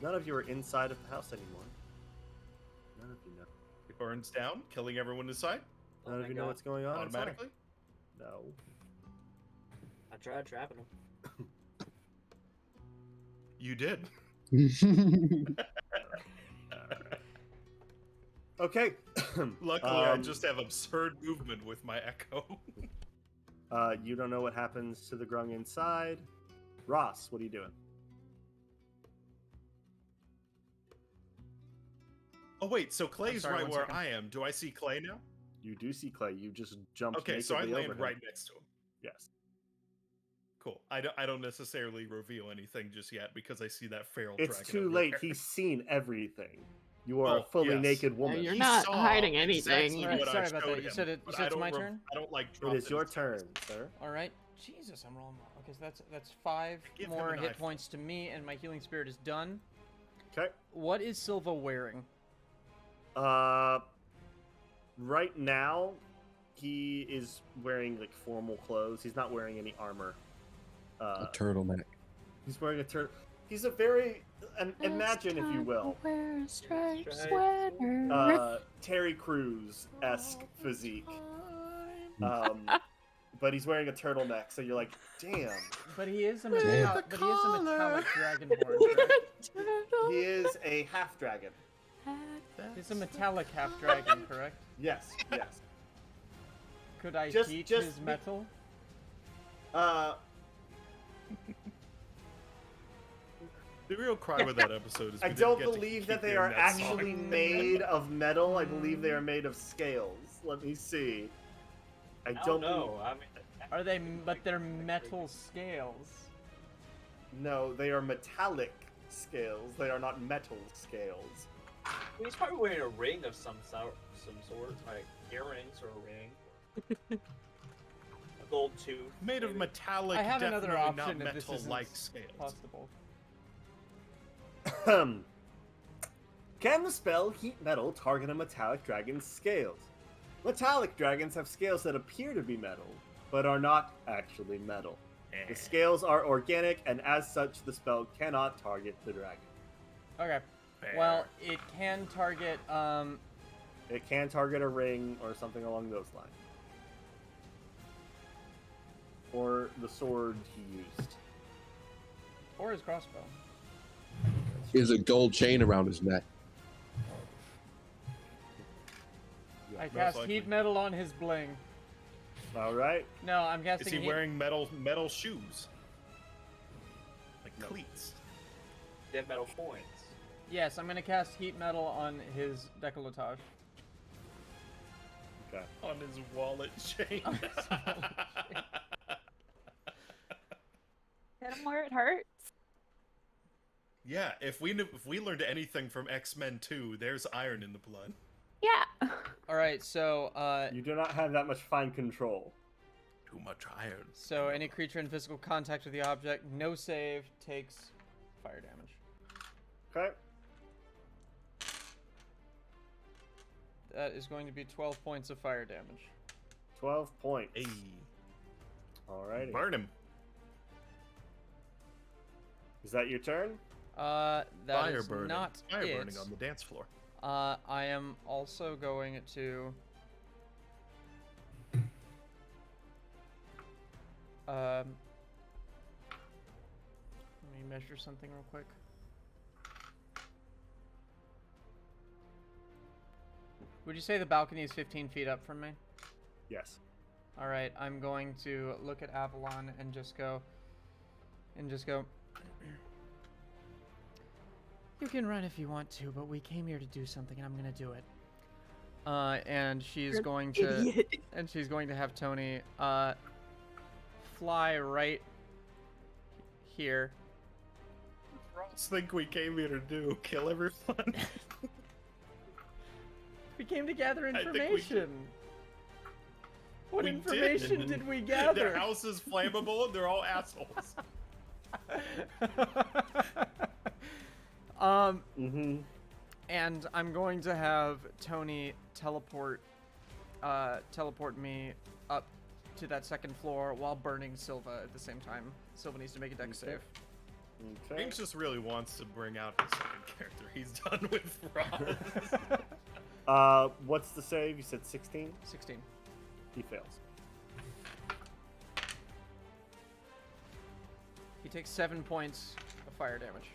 None of you are inside of the house anymore. None of you know. It burns down, killing everyone inside? None of you know what's going on automatically? Inside. No. I tried trapping him. You did. Okay. Luckily, I just have absurd movement with my echo. You don't know what happens to the grung inside. Ross, what are you doing? Oh wait, so Clay's sorry, right 1 where second. I am. Do I see Clay now? You do see Clay. You just jumped. Okay, so I nakedly land over him. right next to him. Yes. Cool. I don't necessarily reveal anything just yet because I see that feral It's dragon too over late. there. He's seen everything. You are a Oh, fully yes. naked woman. You're He not saw hiding anything. exactly Alright, what I sorry about showed that. You him, said but it's I don't my turn? I don't like It dropping is your his turn, text. sir. All right. Jesus, I'm rolling well. Okay, so that's 5 Give him more an hit eye. points to me, and my healing spirit is done. Okay. What is Silva wearing? Right now, he is wearing like formal clothes. He's not wearing any armor. A turtleneck. He's wearing a He's a very imagine, if you will, Wear a striped sweater. Terry Crews-esque physique. But he's wearing a turtleneck, so you're like, damn. But he is a Damn. metallic dragon horn. Correct? He is a half dragon. He's a metallic half dragon, correct? Yes, yes. Could I Just- heat just his be- metal? The real crime of that episode is I we didn't don't get to believe keep that they hearing are that song. actually made of metal. I believe they are made of scales. Let me see. I I don't don't know. I mean, Are they? But they're metal scales. No, they are metallic scales. They are not metal scales. he's probably wearing a ring of some sort, like earrings or a ring. A gold tooth. Made of maybe. metallic, I have another definitely option not if this isn't metal-like scales. possible. Can the spell Heat Metal target a metallic dragon's scales? Metallic dragons have scales that appear to be metal, but are not actually metal. The scales are organic, and as such, the spell cannot target the dragon. Okay. Fair. Well, it can target. It can target a ring or something along those lines. Or the sword he used. Or his crossbow. He has a gold chain around his neck. Yeah. I most cast likely. heat metal on his bling. All right. No, I'm Is casting. he heat- wearing metal shoes? Like No. cleats? Dead metal coins. Yes, I'm gonna cast heat metal on his decolletage. Okay. On his wallet chain. On his wallet chain. Hit him where it hurts. Yeah, if we learned anything from X-Men 2, there's iron in the blood. Yeah. All right, so You do not have that much fine control. Too much iron. so any creature in physical contact with the object, no save, takes fire damage. Okay. That is going to be 12 points of fire damage. 12 points. Hey, Alrighty. burn him. Is that your turn? That Fire is burning. not Fire it. burning on the dance floor. I am also going to... Let me measure something real quick. Would you say the balcony is 15 feet up from me? Yes. All right, I'm going to look at Avalon and just go. You can run if you want to, but we came here to do something, and I'm gonna do it. And she's You're going an to, idiot. and she's going to have Tony, fly right here. Ross think we came here to do kill everyone. We came to gather I think we information. What We information did. did we gather? Their house is flammable and they're all assholes. And I'm going to have Tony teleport me up to that second floor while burning Silva at the same time. Silva needs to make a dex save. Okay. James just really wants to bring out his second character. He's done with Ross. What's the save? You said 16? 16. He fails. He takes 7 points of fire damage.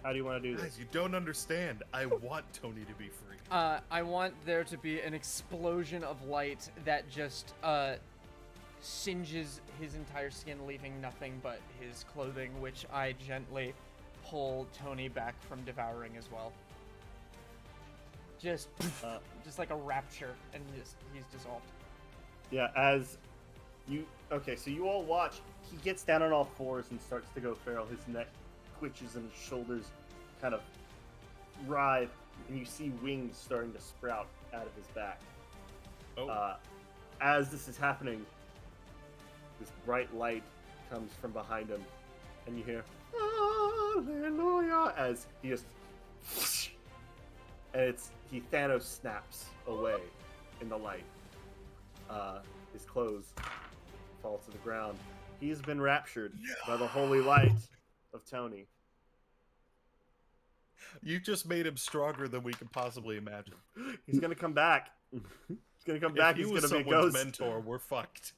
How do you want to do this? Guys, you don't understand. I want Tony to be free. I want there to be an explosion of light that just singes his entire skin, leaving nothing but his clothing, which I gently pull Tony back from devouring as well. Just like a rapture, and he's dissolved. Yeah, as you... Okay, so you all watch. He gets down on all fours and starts to go feral. His neck twitches and his shoulders kind of writhe, and you see wings starting to sprout out of his back. Oh. As this is happening, this bright light comes from behind him, and you hear "Hallelujah" as he just... And he Thanos snaps away in the light. His clothes fall to the ground. He's been raptured by the holy light of Tony. You just made him stronger than we could possibly imagine. He's gonna come back. He's gonna come back. If he He's was gonna be a someone's ghost. mentor, we're fucked.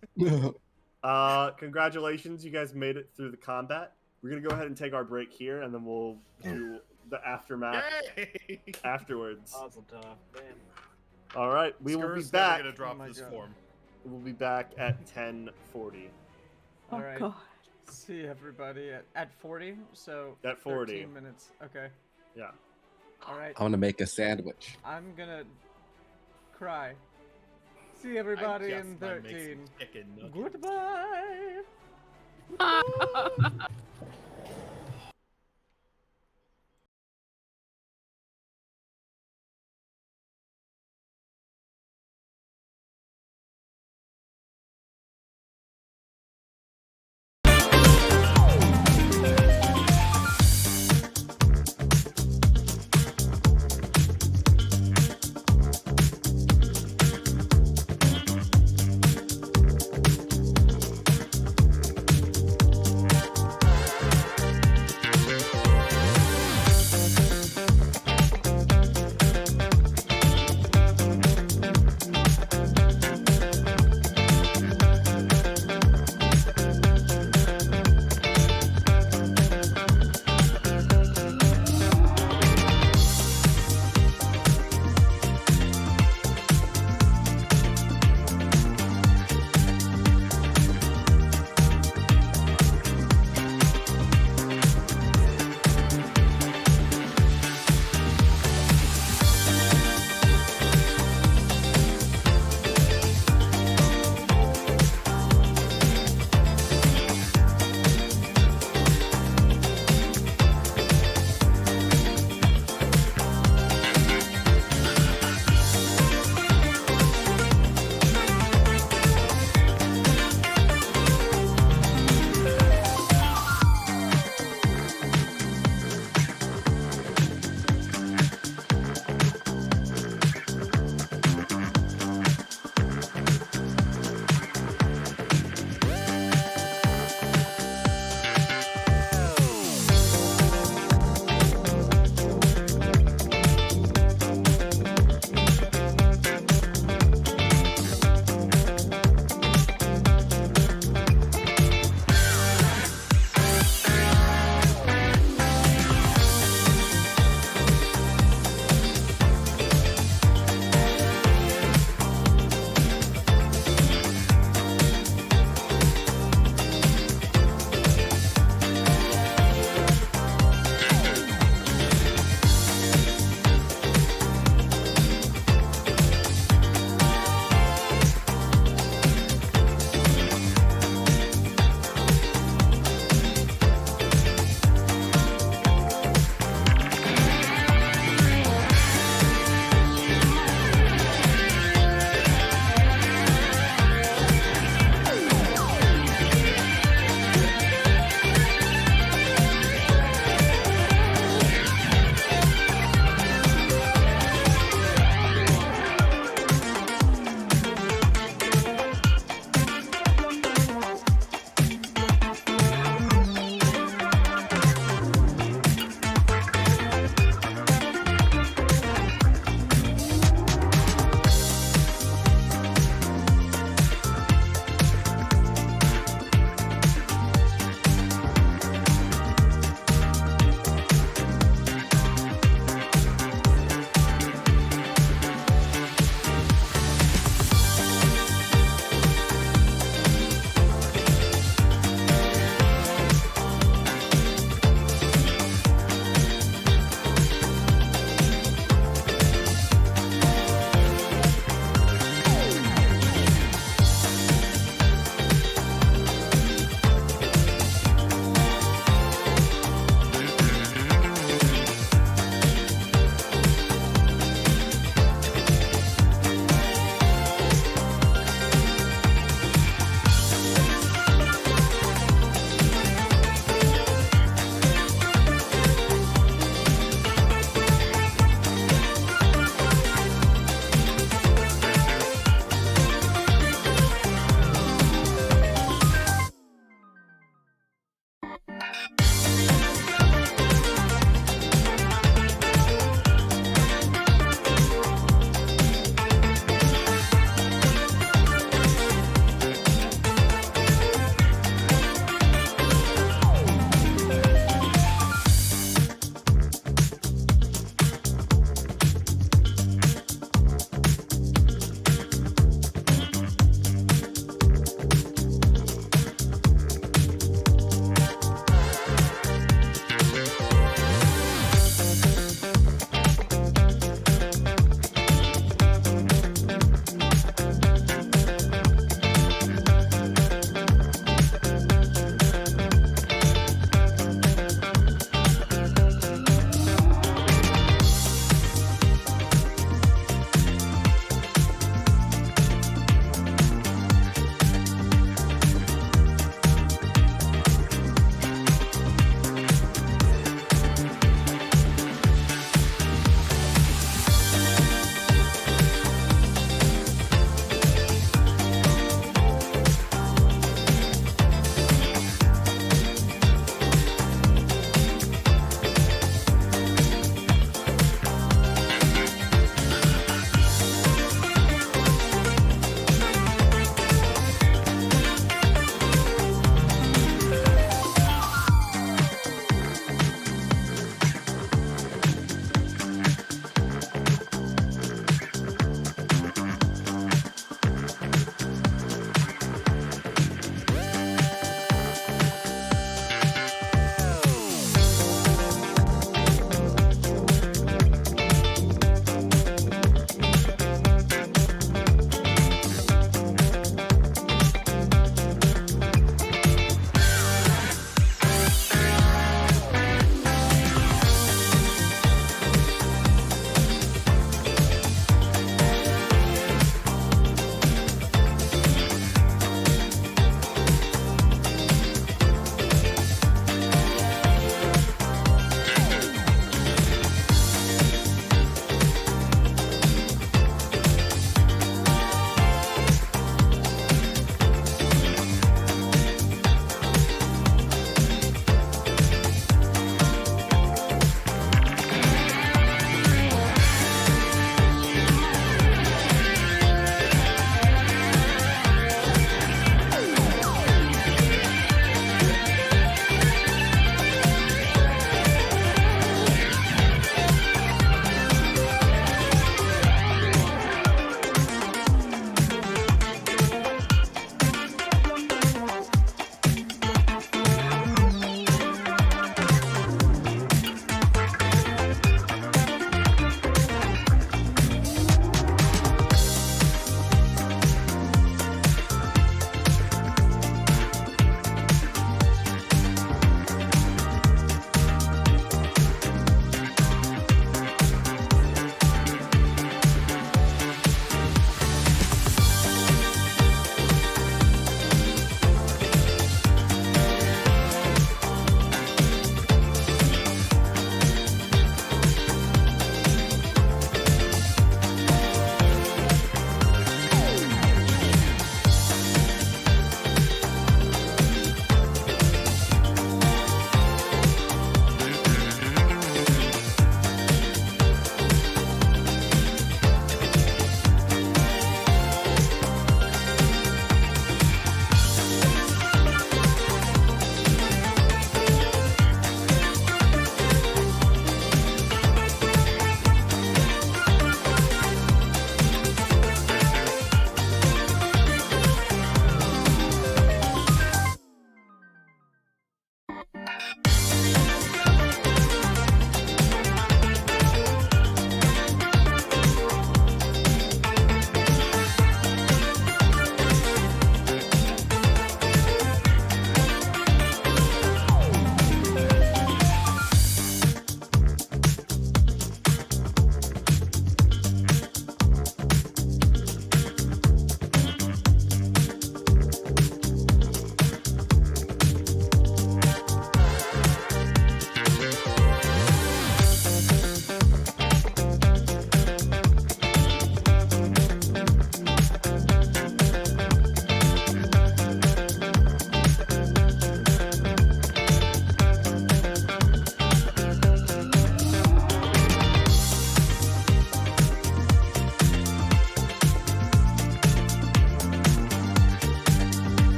Congratulations, you guys made it through the combat. We're gonna go ahead and take our break here, and then we'll do the aftermath Yay! afterwards. Awesome, Tom. Damn. All right, we will be Skur's back. never gonna drop my this God. form. We'll be back at 10:40. Oh, All right. God. See everybody at 40. So At 40. 13 minutes. Okay. Yeah. All right. I want to make a sandwich. I'm gonna cry. See everybody I in just might make 13. some chicken nuggets. Goodbye.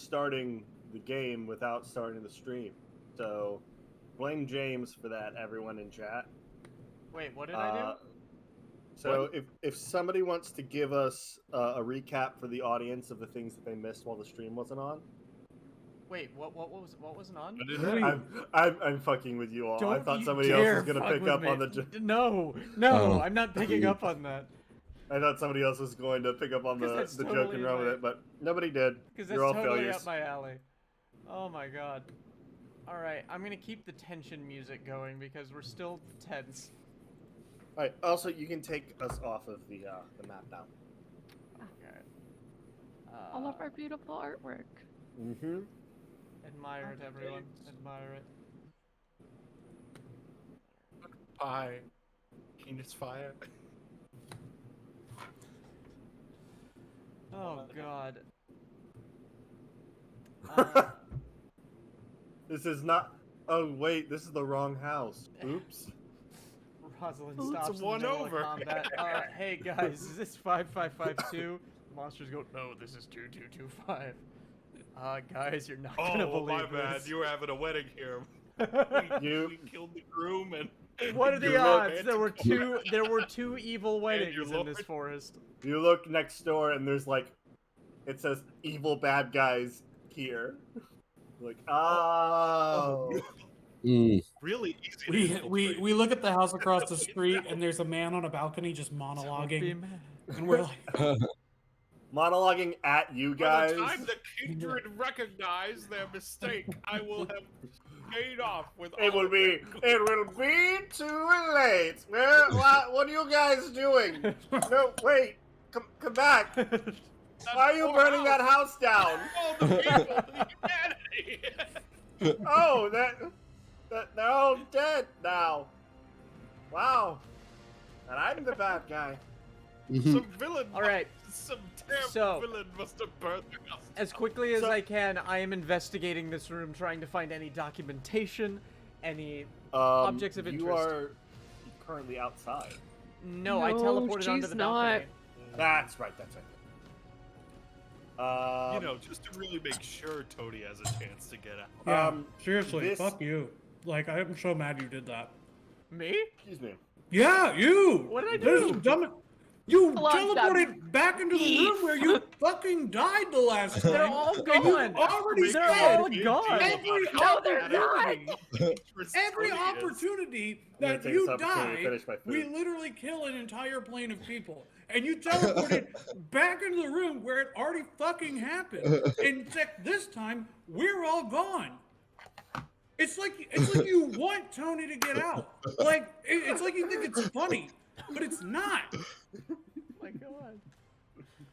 starting the game without starting the stream. So blame James for that, everyone in chat. Wait, what did I do? So if somebody wants to give us a recap for the audience of the things that they missed while the stream wasn't on. Wait, what wasn't on? I'm fucking with you all. I thought somebody else was gonna pick up on the. No, I'm not picking up on that. I thought somebody else was going to pick up on the totally joke and run with it, but nobody did. Because You're that's all totally failures. up my alley. Oh my god. All right, I'm gonna keep the tension music going because we're still tense. All right. Also, you can take us off of the map now. Okay. All of our beautiful artwork. Mm-hmm. Admire it, everyone. Admire it. Pie. Penis fire. Oh god. This is not. Oh wait, this is the wrong house. Oops. Rosalind It's stops in the one middle over. of combat. Hey guys, is this 5552? Monsters go, no, this is 2225. Guys, you're not gonna believe my bad. this. You were having a wedding here. We killed the groom and. What are the odds? There were two evil weddings in this forest. You look next door and there's like, it says evil bad guys here. Like, oh. Really easy. We look at the house across the street and there's a man on a balcony just monologuing, and we're like monologuing at you By guys. the time the Kindred recognize their mistake, I will have paid off with. It will be too late. What are you guys doing? No, wait, come back. Why are you burning that house down? All the people, the humanity. Oh, they're all dead now. Wow. And I'm the bad guy. Some villain. All right. Some damn villain must have burned the house. As quickly as I can, I am investigating this room, trying to find any documentation, any objects of interest. You are currently outside. No, I teleported onto the balcony. That's right. Just to really make sure Tony has a chance to get out. Yeah, seriously, fuck you. Like, I am so mad you did that. Me? Excuse me. Yeah, you! What did I do? You teleported back into the room where you fucking died the last time. They're all gone. They're all gone. Every opportunity that you die, we literally kill an entire plane of people. And you teleported back into the room where it already fucking happened. And this time, we're all gone. It's like you want Tony to get out. Like, it's like you think it's funny, but it's not. Oh my god.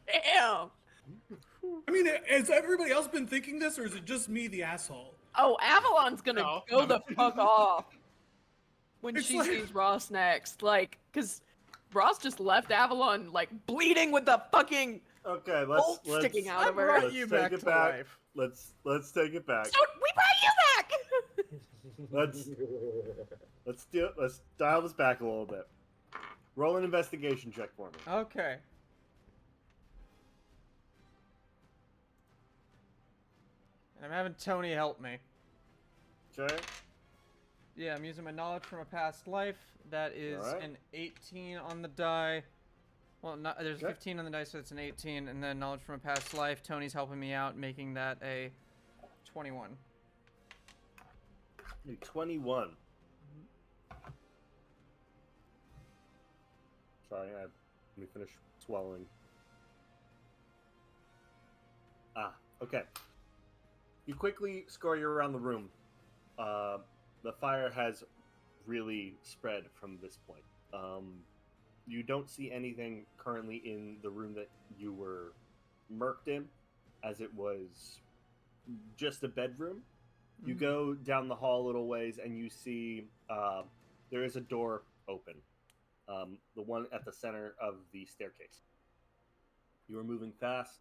Damn. I mean, has everybody else been thinking this, or is it just me, the asshole? Oh, Avalon's gonna go the fuck off when she sees Ross next. Like, cause Ross just left Avalon like bleeding with the fucking bolt sticking out of her. I brought you back to life. Let's take it back. So we brought you back. Let's dial this back a little bit. Roll an investigation check for me. Okay. I'm having Tony help me. Okay. Yeah, I'm using my knowledge from a past life. That is an 18 on the die. Well, there's 15 on the die, so it's an 18. And then knowledge from a past life. Tony's helping me out, making that a 21. 21. Sorry, let me finish swallowing. Okay. You quickly scurry around the room. The fire has really spread from this point. You don't see anything currently in the room that you were murked in, as it was just a bedroom. Mm-hmm. You go down the hall a little ways, and you see there is a door open. The one at the center of the staircase. You are moving fast.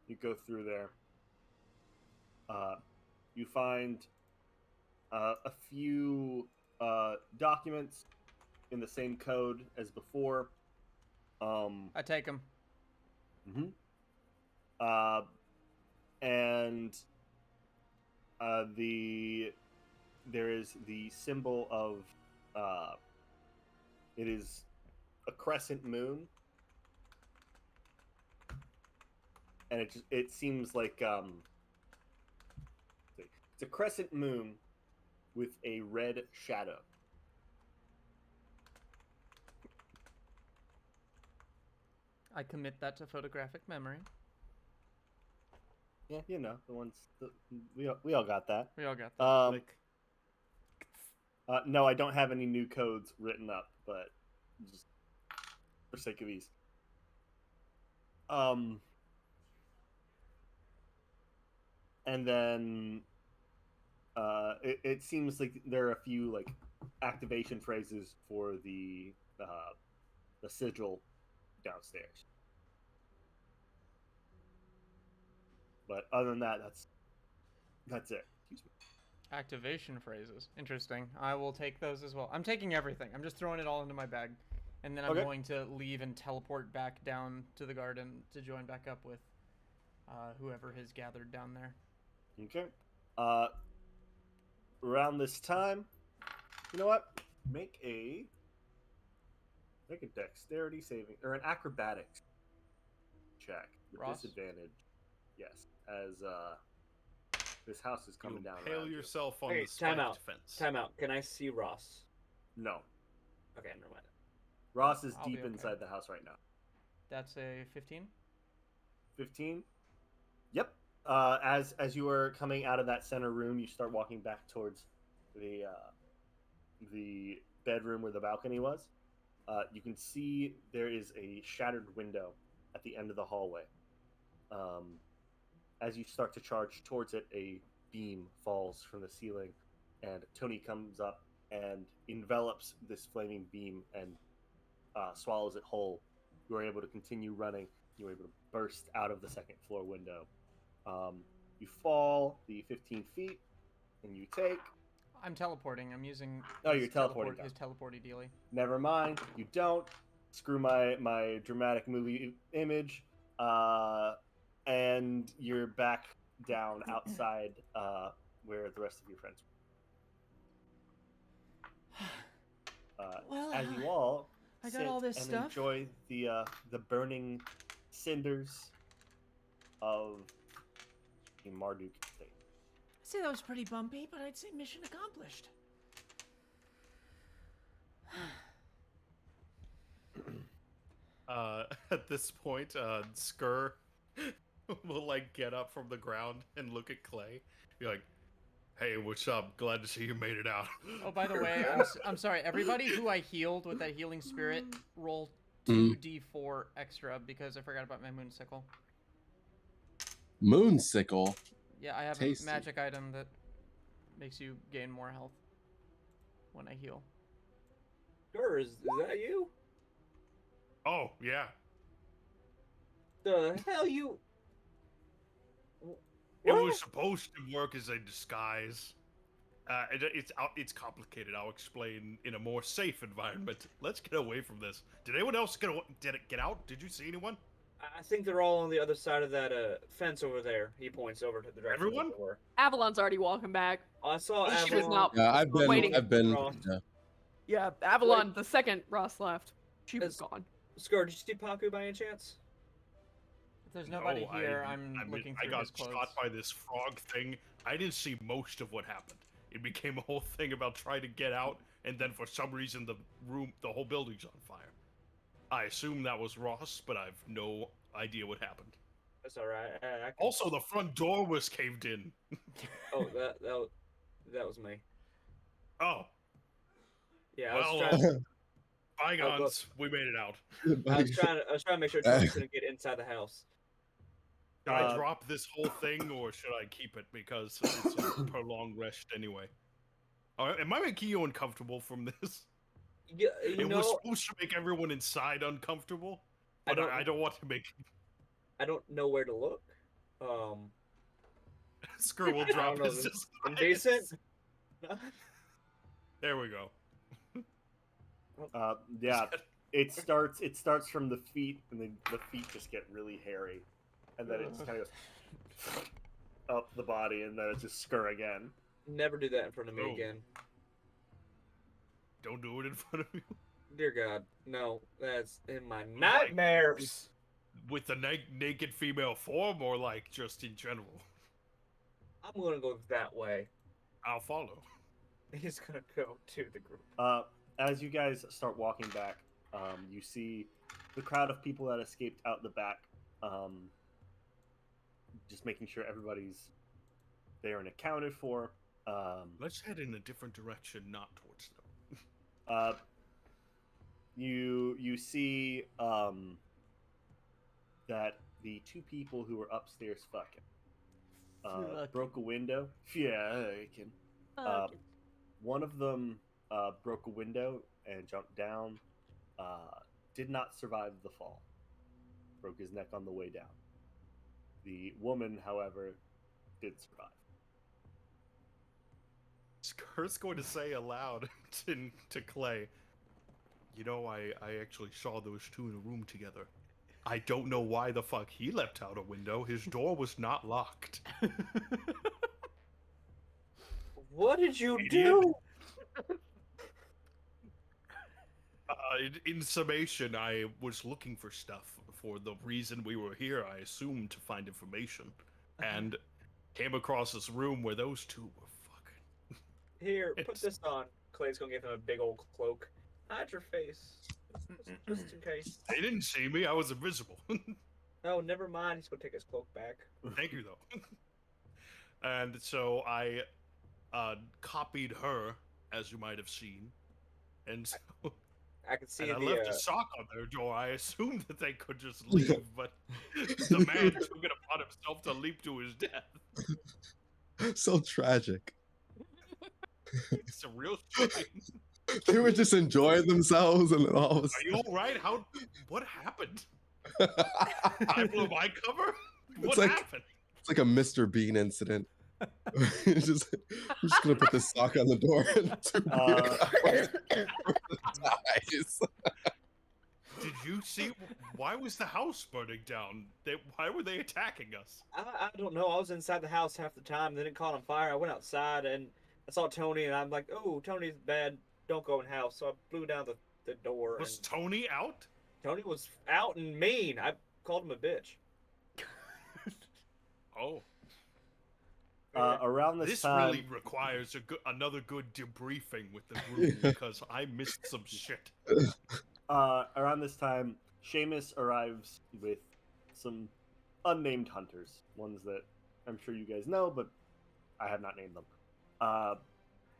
You go through there. You find a few documents in the same code as before. I take them. Mm-hmm. And There is the symbol of it is a crescent moon, and it seems like it's a crescent moon with a red shadow. I commit that to photographic memory. Yeah, you know the ones we all got that. We all got that. No, I don't have any new codes written up, but just for sake of ease. And then it seems like there are a few like activation phrases for the sigil downstairs. But other than that, that's it. Excuse me. Activation phrases. Interesting. I will take those as well. I'm taking everything. I'm just throwing it all into my bag. And then I'm going to leave and teleport back down to the garden to join back up with whoever has gathered down there. Okay. Around this time, you know what? Make a dexterity saving or an acrobatics check with disadvantage. Yes, as this house is coming down. Impale yourself on the time out. fence. Time out. Can I see Ross? No. Okay, never mind. Ross is deep inside the house right now. That's a 15? 15? Yep. As you are coming out of that center room, you start walking back towards the bedroom where the balcony was. You can see there is a shattered window at the end of the hallway. As you start to charge towards it, a beam falls from the ceiling, and Tony comes up and envelops this flaming beam and swallows it whole. You are able to continue running. You are able to burst out of the second floor window. You fall the 15 feet, and you take... I'm teleporting. I'm using... Oh, you're teleporting. His teleporty dealy. Never mind. You don't. Screw my dramatic movie image. And you're back down outside where the rest of your friends were. As you all I got all this stuff. Enjoy the burning cinders of the Marduk estate. I'd say that was pretty bumpy, but I'd say mission accomplished. At this point, Skur will like get up from the ground and look at Clay. Be like, "Hey, what's up? Glad to see you made it out." Oh, by the way, I'm sorry. Everybody who I healed with that healing spirit, roll 2d4 extra because I forgot about my moonsicle. Moonsicle? Yeah, I have a magic item that makes you gain more health when I heal. Sure, is that you? Oh, yeah. The hell you... It was supposed to work as a disguise. It's complicated. I'll explain in a more safe environment. Let's get away from this. Did anyone else get out? Did you see anyone? I think they're all on the other side of that fence over there. He points over to the direction Everyone? of the door. Avalon's already walking back. I saw Avalon. She was not I've been. Yeah, Avalon. The second Ross left, she was gone. Scar, did you see Paku by any chance? If there's nobody here, I'm looking through his clothes. I got shot by this frog thing. I didn't see most of what happened. It became a whole thing about trying to get out, and then for some reason the whole building's on fire. I assume that was Ross, but I've no idea what happened. That's all right. Also, the front door was caved in. Oh, that was me. Oh. Yeah. Well, bygones. We made it out. I was trying to make sure Tony couldn't get inside the house. Should I drop this whole thing, or should I keep it because it's a prolonged rest anyway? Am I making you uncomfortable from this? Yeah, it was supposed to make everyone inside uncomfortable, but I don't want to make. I don't know where to look. Screw will drop his indecent. There we go. Yeah, it starts from the feet, and then the feet just get really hairy, and then it just kind of goes. up the body, and then it's just scur again. Never do that in front of me again. Don't do it in front of me. Dear God, no. That's in my nightmares. With the naked female form, or like just in general? I'm gonna go that way. I'll follow. He's gonna go to the group. As you guys start walking back, you see the crowd of people that escaped out the back. Just making sure everybody's there and accounted for. Let's head in a different direction, not towards them. You see that the two people who were upstairs fucking broke a window. Yeah, I can. One of them broke a window and jumped down. Did not survive the fall. Broke his neck on the way down. The woman, however, did survive. Kurt's going to say aloud to Clay, you know, I actually saw those two in a room together. I don't know why the fuck he leapt out a window. His door was not locked. What did you do? In summation, I was looking for stuff for the reason we were here. I assumed to find information, and came across this room where those two were fucking. Here, put this on. Clay's gonna give him a big old cloak. Hide your face, just in case. They didn't see me. I was invisible. Oh, never mind. He's gonna take his cloak back. Thank you, though. And so I copied her, as you might have seen, and so. I can see and I left a sock on their door. I assumed that they could just leave, but the man took it upon himself to leap to his death. So tragic. It's a real shame. They were just enjoying themselves, and then all of a sudden... Are you all right? What happened? I blew my cover? What happened? It's like a Mr. Bean incident. I'm just gonna put this sock on the door and dies. Did you see? Why was the house burning down? Why were they attacking us? I don't know. I was inside the house half the time. Then it caught on fire. I went outside and I saw Tony, and I'm like, "Oh, Tony's bad. Don't go in the house." So I blew down the door. Was Tony out? Tony was out and mean. I called him a bitch. Oh. Around this time, really requires another good debriefing with the group because I missed some shit. Around this time, Seamus arrives with some unnamed hunters, ones that I'm sure you guys know, but I have not named them.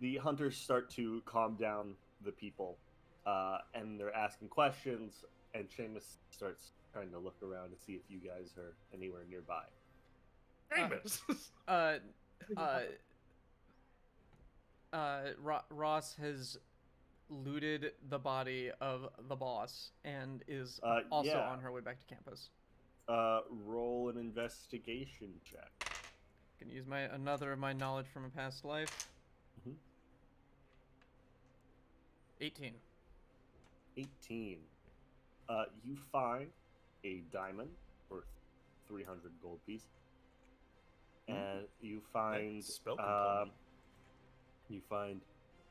The hunters start to calm down the people, and they're asking questions, and Seamus starts trying to look around to see if you guys are anywhere nearby. Ross has looted the body of the boss and is also on her way back to campus. Roll an investigation check. Can use another of my knowledge from a past life. 18. 18. You find a diamond worth 300 gold piece. And you find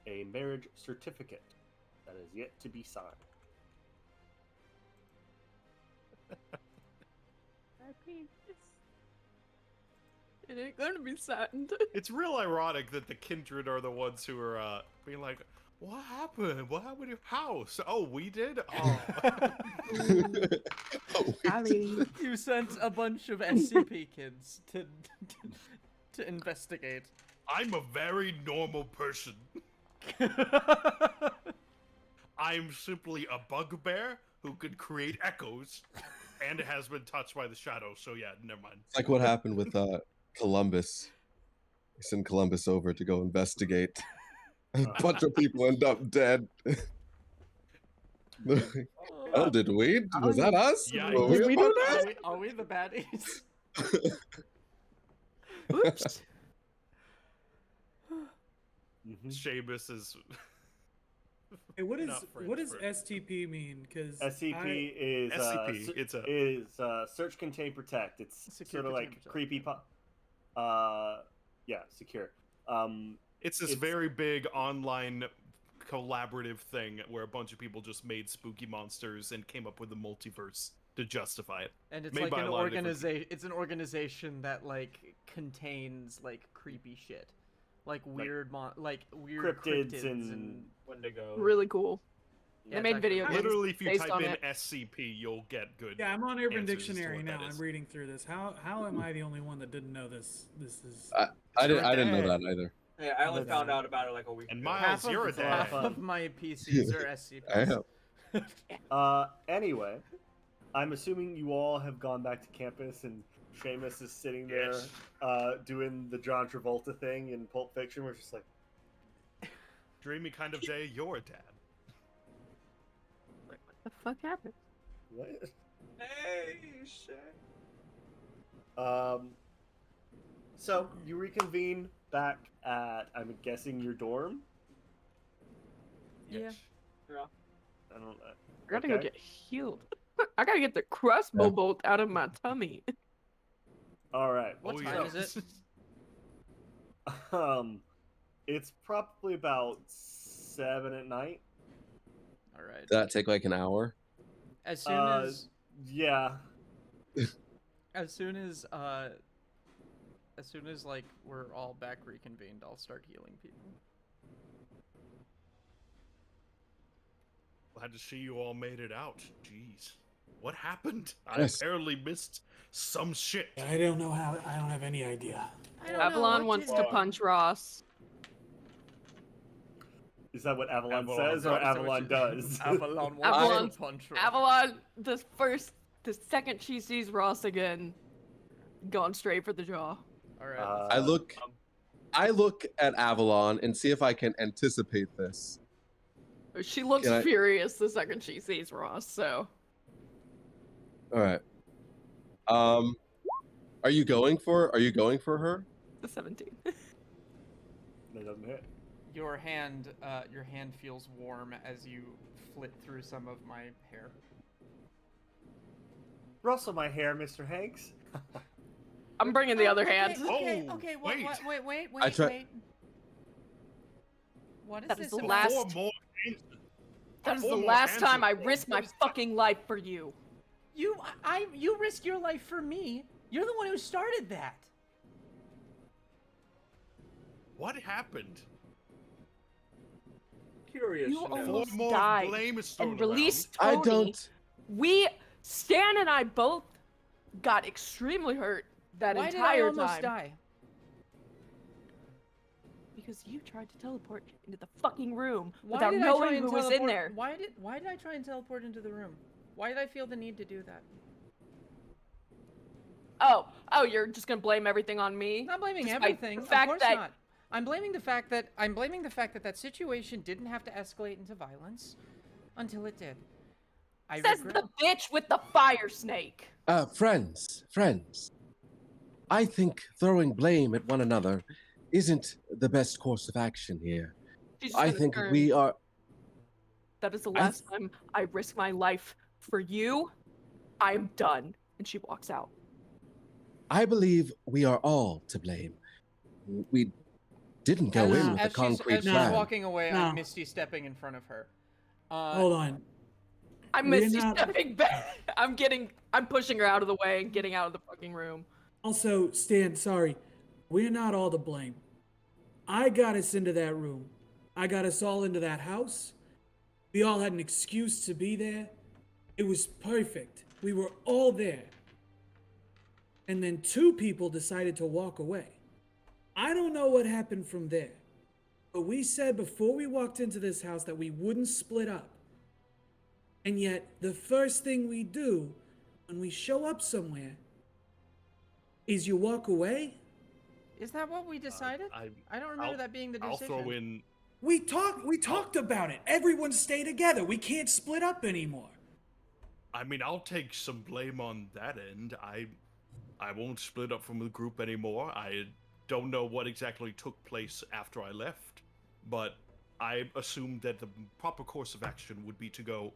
a marriage certificate that is yet to be signed. It ain't gonna be signed. It's real ironic that the Kindred are the ones who are being like, "What happened? What happened to your house? Oh, we did? Oh." I mean, you sent a bunch of SCP kids to investigate. I'm a very normal person. I'm simply a bugbear who could create echoes and has been touched by the shadow, so yeah, never mind. It's like what happened with Columbus. They send Columbus over to go investigate. A bunch of people end up dead. Oh, did we? Was that us? Yeah, did we do that? Are we the baddies? Oops. Seamus is. Hey, what does STP mean? Because SCP is SCP. is search, contain, protect. It's Secure, sort of contain, like protect. creepy. secure. It's this very big online collaborative thing where a bunch of people just made spooky monsters and came up with a multiverse to justify it. And it's made like by an a lot of different organization. It's an organization that like contains like creepy shit, like weird weird cryptids and Wendigo. Really cool. Yeah, they made video games. Literally, if you based type on in it. SCP, you'll get good. Yeah, I'm on Urban answers as to Dictionary what now. that is. I'm reading through this. How am I the only one that didn't know this? This is. I didn't know that either. Yeah, I only found out about it like a week And ago. Miles, you're a dad. half of my PCs are SCPs. I am. Anyway, I'm assuming you all have gone back to campus and Seamus is sitting there doing the John Travolta thing in Pulp Fiction, where it's just like, Dreamy kind of day, you're a dad. What the fuck happened? what? Hey, shit. So you reconvene back at, I'm guessing, your dorm. Yeah. I don't know. I gotta go get healed. I gotta get the crossbow bolt out of my tummy. All right. What time is it? It's probably about 7 at night. All right. Did that take like an hour? As soon as Yeah. as soon as like we're all back reconvened, I'll start healing people. Glad to see you all made it out. Jeez. What happened? Yes. I apparently missed some shit. I don't know how. I don't have any idea. Avalon wants to punch Ross. Is that what Avalon Avalon. says, or Avalon does? Avalon wants Avalon, to punch Ross. Avalon, the second she sees Ross again, going straight for the jaw. All right. I look at Avalon and see if I can anticipate this. She looks furious the second she sees Ross, so. All right. Are you going for her? The 17. That doesn't hit. Your hand feels warm as you flit through some of my hair. Rustle my hair, Mr. Hanks. I'm bringing the other hand. Okay, Oh, wait. try- What is That this? is the about? last. Four more hands. That is Four the more last hands time are I full. risk my fucking life for you. You risk your life for me. You're the one who started that. What happened? Curious. You to know. almost Four more died blame is thrown and released I Tony. don't. Stan and I both got extremely hurt that Why did I entire almost time. die? Because you tried to teleport into the fucking room Why without did I try knowing and who was in teleport- there. Why did I try and teleport into the room? Why did I feel the need to do that? Oh, you're just gonna blame everything on me? I'm not blaming Despite everything. the Of fact course that- not. I'm blaming the fact that that situation didn't have to escalate into violence until it did. Says the bitch with the fire snake. Friends. I think throwing blame at one another isn't the best course of action here. She's I gonna think turn. we are. That is the last time I risk my life for you. I'm done. And she walks out. I believe we are all to blame. We didn't go in with a concrete as she's plan. walking away, No. I'm Misty stepping in front of her. Hold on. I'm We're Misty not- stepping back. I'm pushing her out of the way and getting out of the fucking room. Also, Stan, sorry, we're not all to blame. I got us into that room. I got us all into that house. We all had an excuse to be there. It was perfect. We were all there. And then 2 people decided to walk away. I don't know what happened from there. But we said before we walked into this house that we wouldn't split up. And yet, the first thing we do when we show up somewhere is you walk away. Is that what we decided? I don't remember that being the decision. I'll throw in. We talked about it. Everyone stay together. We can't split up anymore. I mean, I'll take some blame on that end. I won't split up from the group anymore. I don't know what exactly took place after I left, but I assumed that the proper course of action would be to go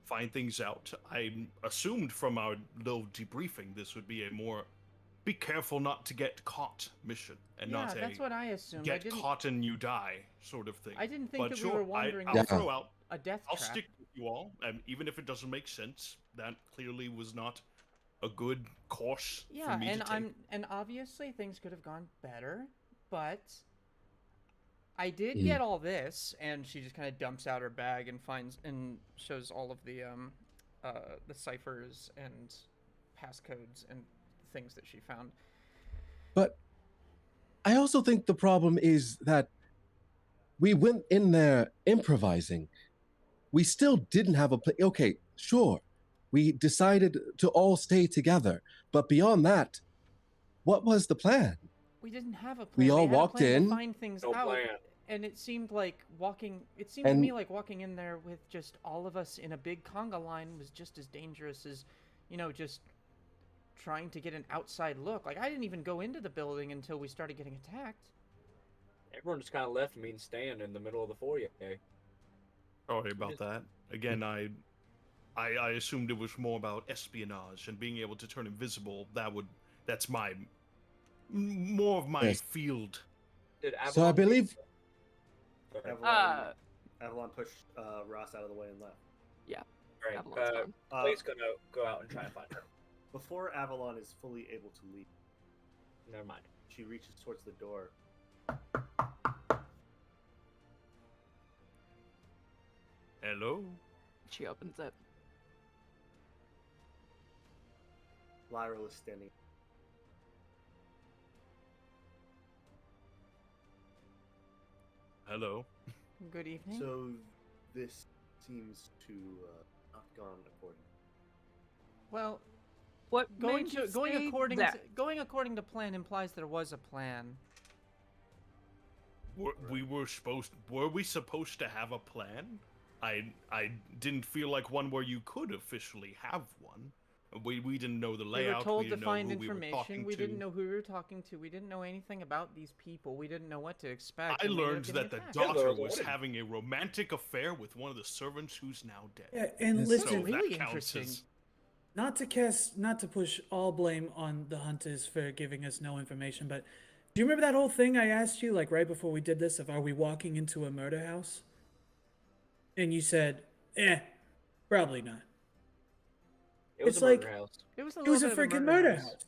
find things out. I assumed from our little debriefing this would be a more be careful not to get caught mission, and not that's what I assumed. get caught and you die sort of thing. I didn't think but that we were wandering I'll throw out a death I'll trap. stick with you all, and even if it doesn't make sense, that clearly was not a good course for me to take. And obviously things could have gone better, but I did get all this, and she just kind of dumps out her bag and shows all of the ciphers and passcodes and things that she found. But I also think the problem is that we went in there improvising. We still didn't have a plan. Okay, sure. We decided to all stay together. But beyond that, what was the plan? We didn't have a plan. We all had walked a plan in. to find things out. Plan. And it seemed like to me like walking in there with just all of us in a big conga line was just as dangerous as, just trying to get an outside look. Like, I didn't even go into the building until we started getting attacked. Everyone just kind of left me and stand in the middle of the foyer. Sorry about that. Again, I assumed it was more about espionage and being able to turn invisible. That's more of my field. So I believe... Avalon pushed Ross out of the way and left. Yeah. Right. Blake's gonna go out and try and find her. Before Avalon is fully able to leave, Never mind. she reaches towards the door. Hello? She opens it. Lyra is standing. Hello. Good evening. So this seems to not gone according. Well, what going according to plan implies there was a plan. Were we supposed to have a plan? I didn't feel like one where you could officially have one. We didn't know the layout. We were told to find information. We didn't know who we were talking to. We didn't know anything about these people. We didn't know what to expect. I learned that the daughter was having a romantic affair with one of the servants who's now dead. Yeah, and listen, really interesting. Not to push all blame on the hunters for giving us no information, but do you remember that whole thing I asked you, like right before we did this, of are we walking into a murder house? And you said, probably not. It was It's a murder like- house. It was It was a freaking murder house.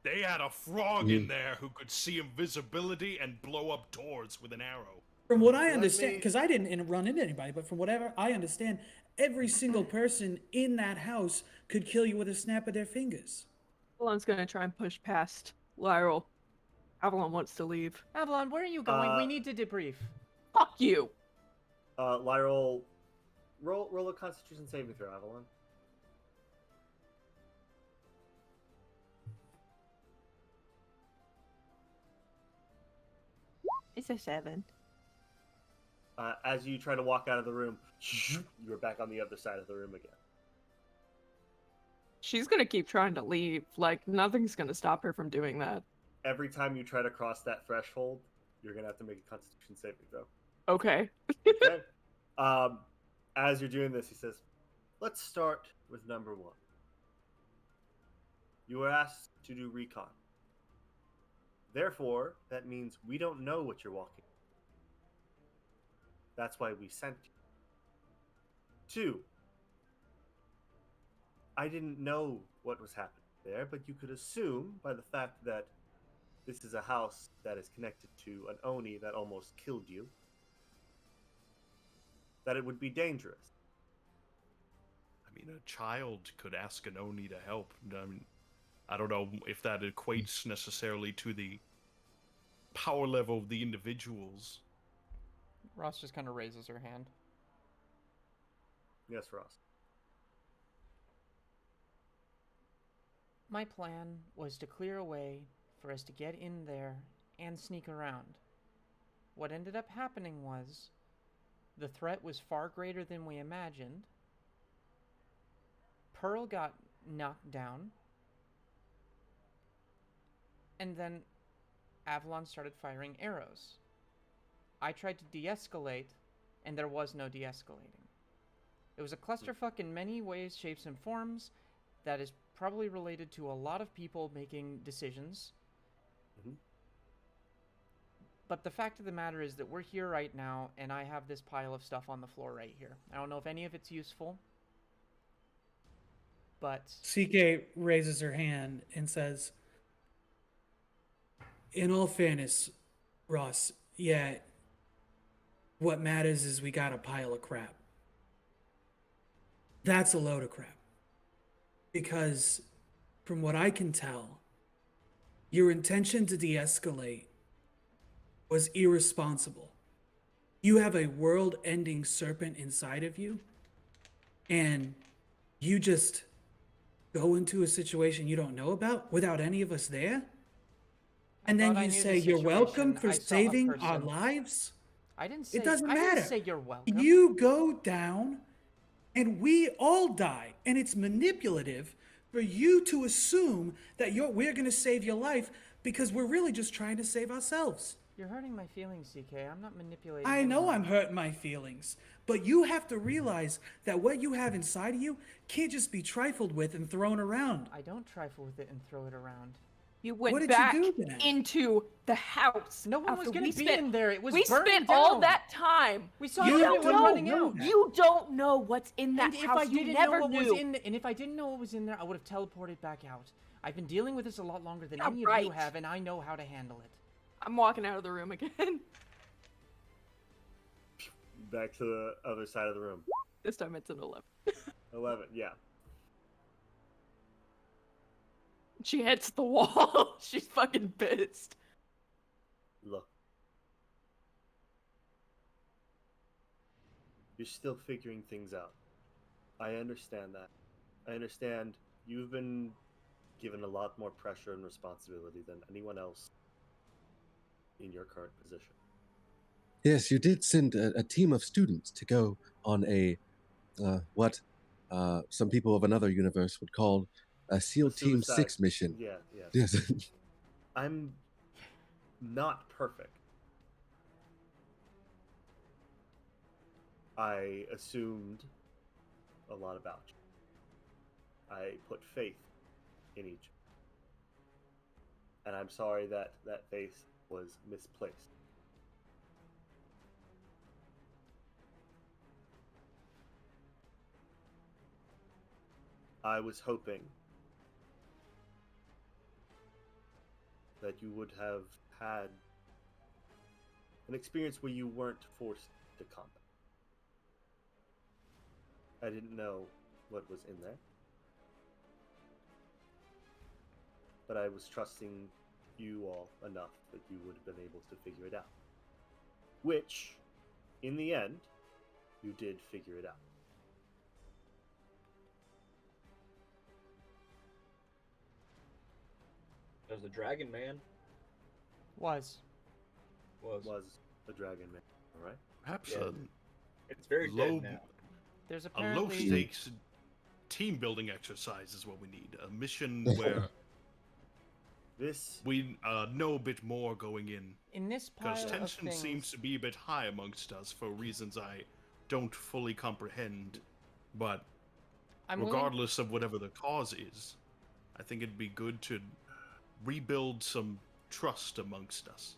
They had a frog in there who could see invisibility and blow up doors with an arrow. From what I understand, because I didn't run into anybody, but from whatever I understand, every single person in that house could kill you with a snap of their fingers. Avalon's gonna try and push past Lyral. Avalon wants to leave. Avalon, where are you going? We need to debrief. Fuck you! Lyra, roll a Constitution saving throw, Avalon. It's a 7. As you try to walk out of the room, you're back on the other side of the room again. She's gonna keep trying to leave. Like, nothing's gonna stop her from doing that. Every time you try to cross that threshold, you're gonna have to make a Constitution saving throw. Okay. Okay. As you're doing this, he says, "Let's start with number 1. You were asked to do recon. Therefore, that means we don't know what you're walking. That's why we sent you. 2, I didn't know what was happening there, but you could assume by the fact that this is a house that is connected to an Oni that almost killed you, that it would be dangerous. I mean, a child could ask an Oni to help. I mean, I don't know if that equates necessarily to the power level of the individuals. Ross just kind of raises her hand. Yes, Ross. My plan was to clear a way for us to get in there and sneak around. What ended up happening was the threat was far greater than we imagined. Pearl got knocked down. And then Avalon started firing arrows. I tried to de-escalate, and there was no de-escalating. It was a clusterfuck in many ways, shapes, and forms, that is probably related to a lot of people making decisions. Mm-hmm. But the fact of the matter is that we're here right now, and I have this pile of stuff on the floor right here. I don't know if any of it's useful, but... CK raises her hand and says, in all fairness, Ross, yeah, what matters is we got a pile of crap. That's a load of crap. Because from what I can tell, your intention to de-escalate was irresponsible. You have a world-ending serpent inside of you, and you just go into a situation you don't know about without any of us there? And then you say you're welcome for saving our lives? I didn't say, it doesn't matter. I didn't say you're welcome. You go down and we all die, and it's manipulative for you to assume that we're going to save your life because we're really just trying to save ourselves. You're hurting my feelings, CK. I'm not manipulating I know anyone. I'm hurting my feelings, but you have to realize that what you have inside of you can't just be trifled with and thrown around. I don't trifle with it and throw it around. You went back into the house. No one was going to be in there. It was we burning spent down. all that time. We saw everyone running out. You don't know what's in that and house. If I didn't never know what knew. was in, and if I didn't know what was in there, I would have teleported back out. I've been dealing with this a lot longer than any of you have, and I know how to handle it. I'm walking out of the room again. Back to the other side of the room. This time it's an 11. 11, yeah. She hits the wall. She's fucking pissed. Look. You're still figuring things out. I understand that. I understand you've been given a lot more pressure and responsibility than anyone else in your current position. Yes, you did send a team of students to go on a, what some people of another universe would call a SEAL Team 6 mission. Yeah, yes. I'm not perfect. I assumed a lot about you. I put faith in each. And I'm sorry that that faith was misplaced. I was hoping that you would have had an experience where you weren't forced to combat. I didn't know what was in there, but I was trusting you all enough that you would have been able to figure it out. Which, in the end, you did figure it out. There's a dragon man. Was a dragon man, all right? Perhaps yeah. It's very dead now. There's a low stakes team building exercise is what we need. A mission where we know a bit more going in. In this pile because tension seems to be a bit high amongst us for reasons I don't fully comprehend. But regardless of whatever the cause is, I think it'd be good to rebuild some trust amongst us.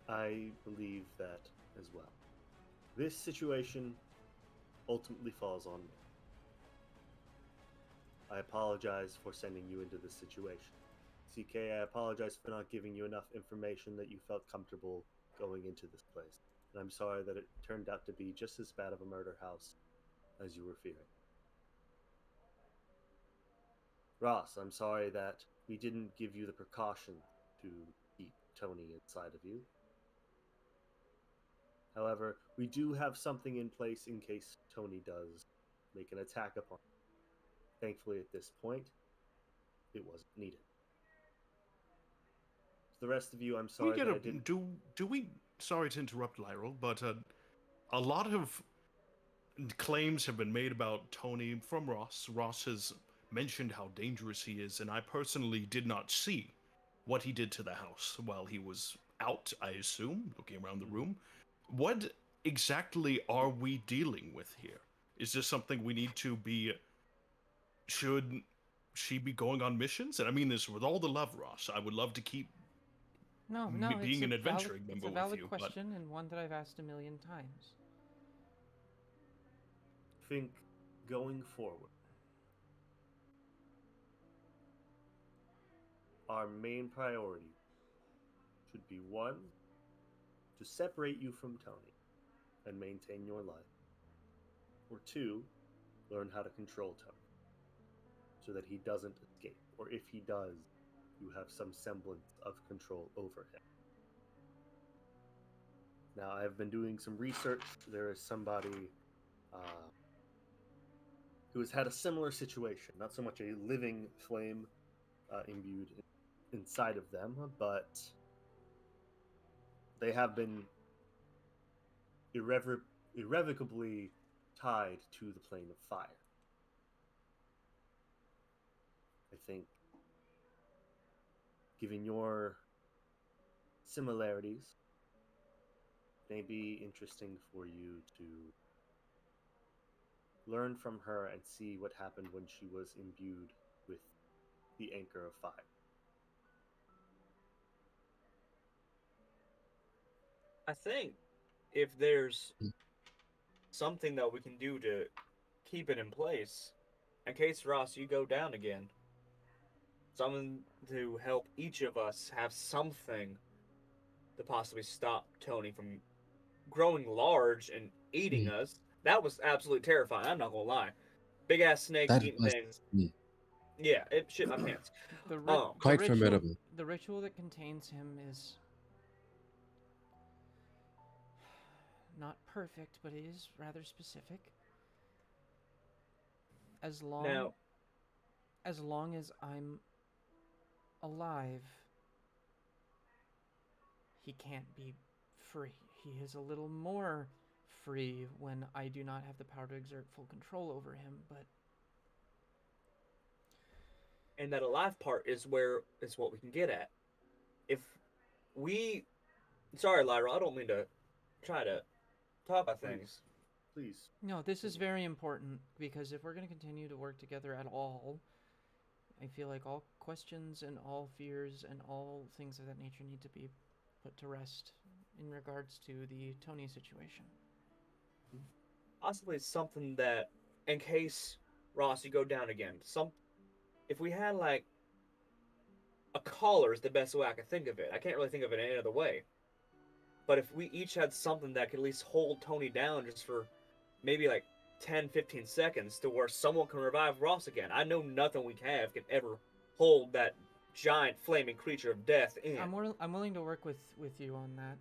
I believe that as well. This situation ultimately falls on me. I apologize for sending you into this situation. CK, I apologize for not giving you enough information that you felt comfortable going into this place. And I'm sorry that it turned out to be just as bad of a murder house as you were fearing. Ross, I'm sorry that we didn't give you the precaution to keep Tony inside of you. However, we do have something in place in case Tony does make an attack upon you. Thankfully, at this point, it wasn't needed. To the rest of you, I'm sorry that I didn't... Do we... Sorry to interrupt, Lyral, but a lot of claims have been made about Tony from Ross. Ross has mentioned how dangerous he is, and I personally did not see what he did to the house while he was out, I assume, looking around the room. What exactly are we dealing with here? Is this something we need to be... Should she be going on missions? And I mean this with all the love, Ross. I would love to keep being an adventuring member with you. It's a valid question, and one that I've asked a million times. I think going forward, our main priority should be, one, to separate you from Tony and maintain your life, or two, learn how to control Tony so that he doesn't escape, or if he does, you have some semblance of control over him. Now, I've been doing some research. There is somebody who has had a similar situation, not so much a living flame imbued inside of them, but they have been irrevocably tied to the plane of fire. I think, given your similarities, it may be interesting for you to learn from her and see what happened when she was imbued with the anchor of fire. I think if there's something that we can do to keep it in place, in case, Ross, you go down again, something to help each of us have something to possibly stop Tony from growing large and eating us. That was absolutely terrifying, I'm not gonna lie. Big ass snake eating things. Yeah, it shit my pants. Quite formidable. The ritual that contains him is not perfect, but it is rather specific. As long as I'm alive, he can't be free. He is a little more free when I do not have the power to exert full control over him, but... And that alive part is what we can get at. If we... Sorry, Lyra, I don't mean to try to talk about things. Please. No, this is very important, because if we're going to continue to work together at all, I feel like all questions and all fears and all things of that nature need to be put to rest in regards to the Tony situation. Possibly something that, in case, Ross, you go down again, if we had, like, a collar is the best way I can think of it. I can't really think of it any other way. But if we each had something that could at least hold Tony down just for maybe like 10, 15 seconds to where someone can revive Ross again. I know nothing we have can ever hold that giant flaming creature of death in. I'm willing to work with you on that.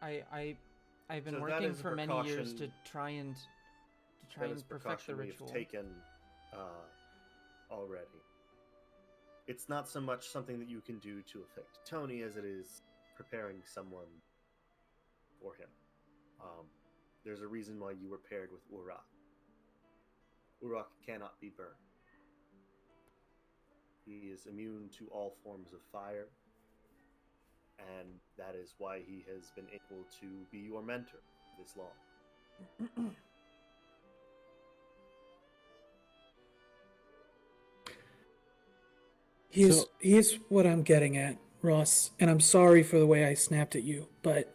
I've been working for many years to try and perfect the ritual. We've taken already. It's not so much something that you can do to affect Tony as it is preparing someone for him. There's a reason why you were paired with Uruk. Uruk cannot be burned. He is immune to all forms of fire, and that is why he has been able to be your mentor this long. Here's what I'm getting at, Ross, and I'm sorry for the way I snapped at you, but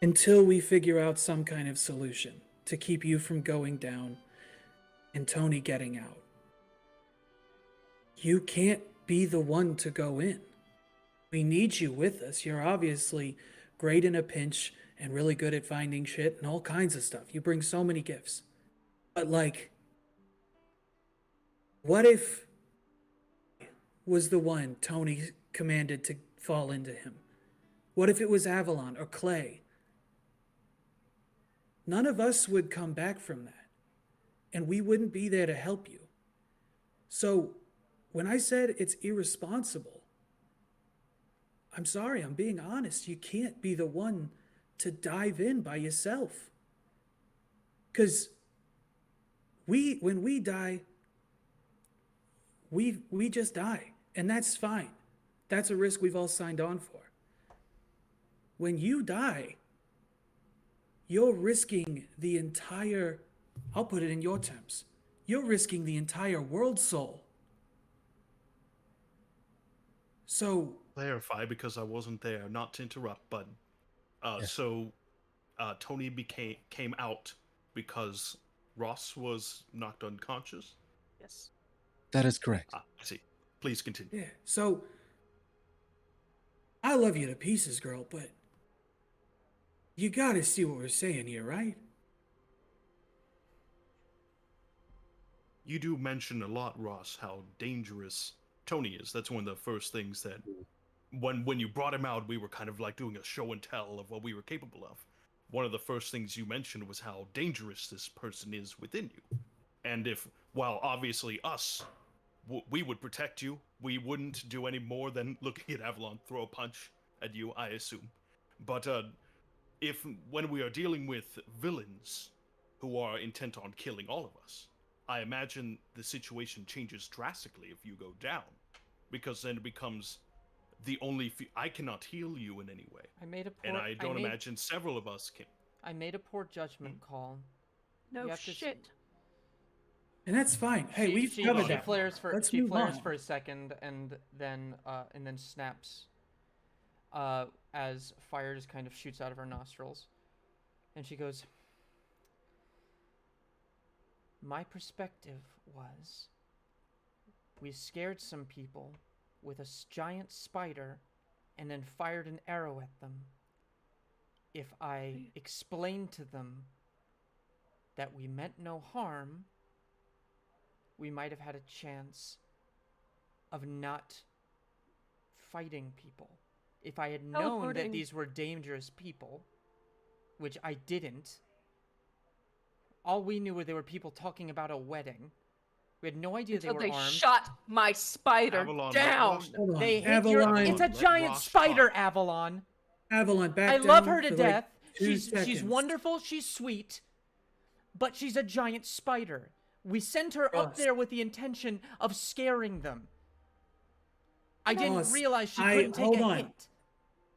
until we figure out some kind of solution to keep you from going down and Tony getting out, you can't be the one to go in. We need you with us. You're obviously great in a pinch and really good at finding shit and all kinds of stuff. You bring so many gifts. But like, what if was the one Tony commanded to fall into him? What if it was Avalon or Clay? None of us would come back from that, and we wouldn't be there to help you. So when I said it's irresponsible, I'm sorry, I'm being honest. You can't be the one to dive in by yourself. Because when we die, we just die, and that's fine. That's a risk we've all signed on for. When you die, you're risking the entire, I'll put it in your terms, you're risking the entire world's soul. So Clarify, because I wasn't there, not to interrupt, but Yes. so Tony came out because Ross was knocked unconscious. Yes. That is correct. I see. Please continue. yeah, so I love you to pieces, girl, but you gotta see what we're saying here, right? You do mention a lot, Ross, how dangerous Tony is. That's one of the first things that when you brought him out, we were kind of like doing a show and tell of what we were capable of. One of the first things you mentioned was how dangerous this person is within you. And if, while obviously us, we would protect you, we wouldn't do any more than looking at Avalon throw a punch at you, I assume. But if when we are dealing with villains who are intent on killing all of us, I imagine the situation changes drastically if you go down, because then it becomes the only I cannot heal you in any way. And I don't imagine several of us can. I made a poor judgment call. No shit. And that's fine. Hey, we've covered that. She flares for a second and then snaps as fire just kind of shoots out of her nostrils. And she goes, my perspective was we scared some people with a giant spider and then fired an arrow at them. If I explained to them that we meant no harm, we might have had a chance of not fighting people. If I had known that these were dangerous people, which I didn't, all we knew were there were people talking about a wedding. We had no idea they were armed. Shot my spider down. They hit your. It's a giant spider, Avalon. Avalon, back I down. love her to death. Like she's wonderful. She's sweet, but she's a giant spider. We sent her up there with the intention of scaring them. I didn't realize she couldn't take a hit.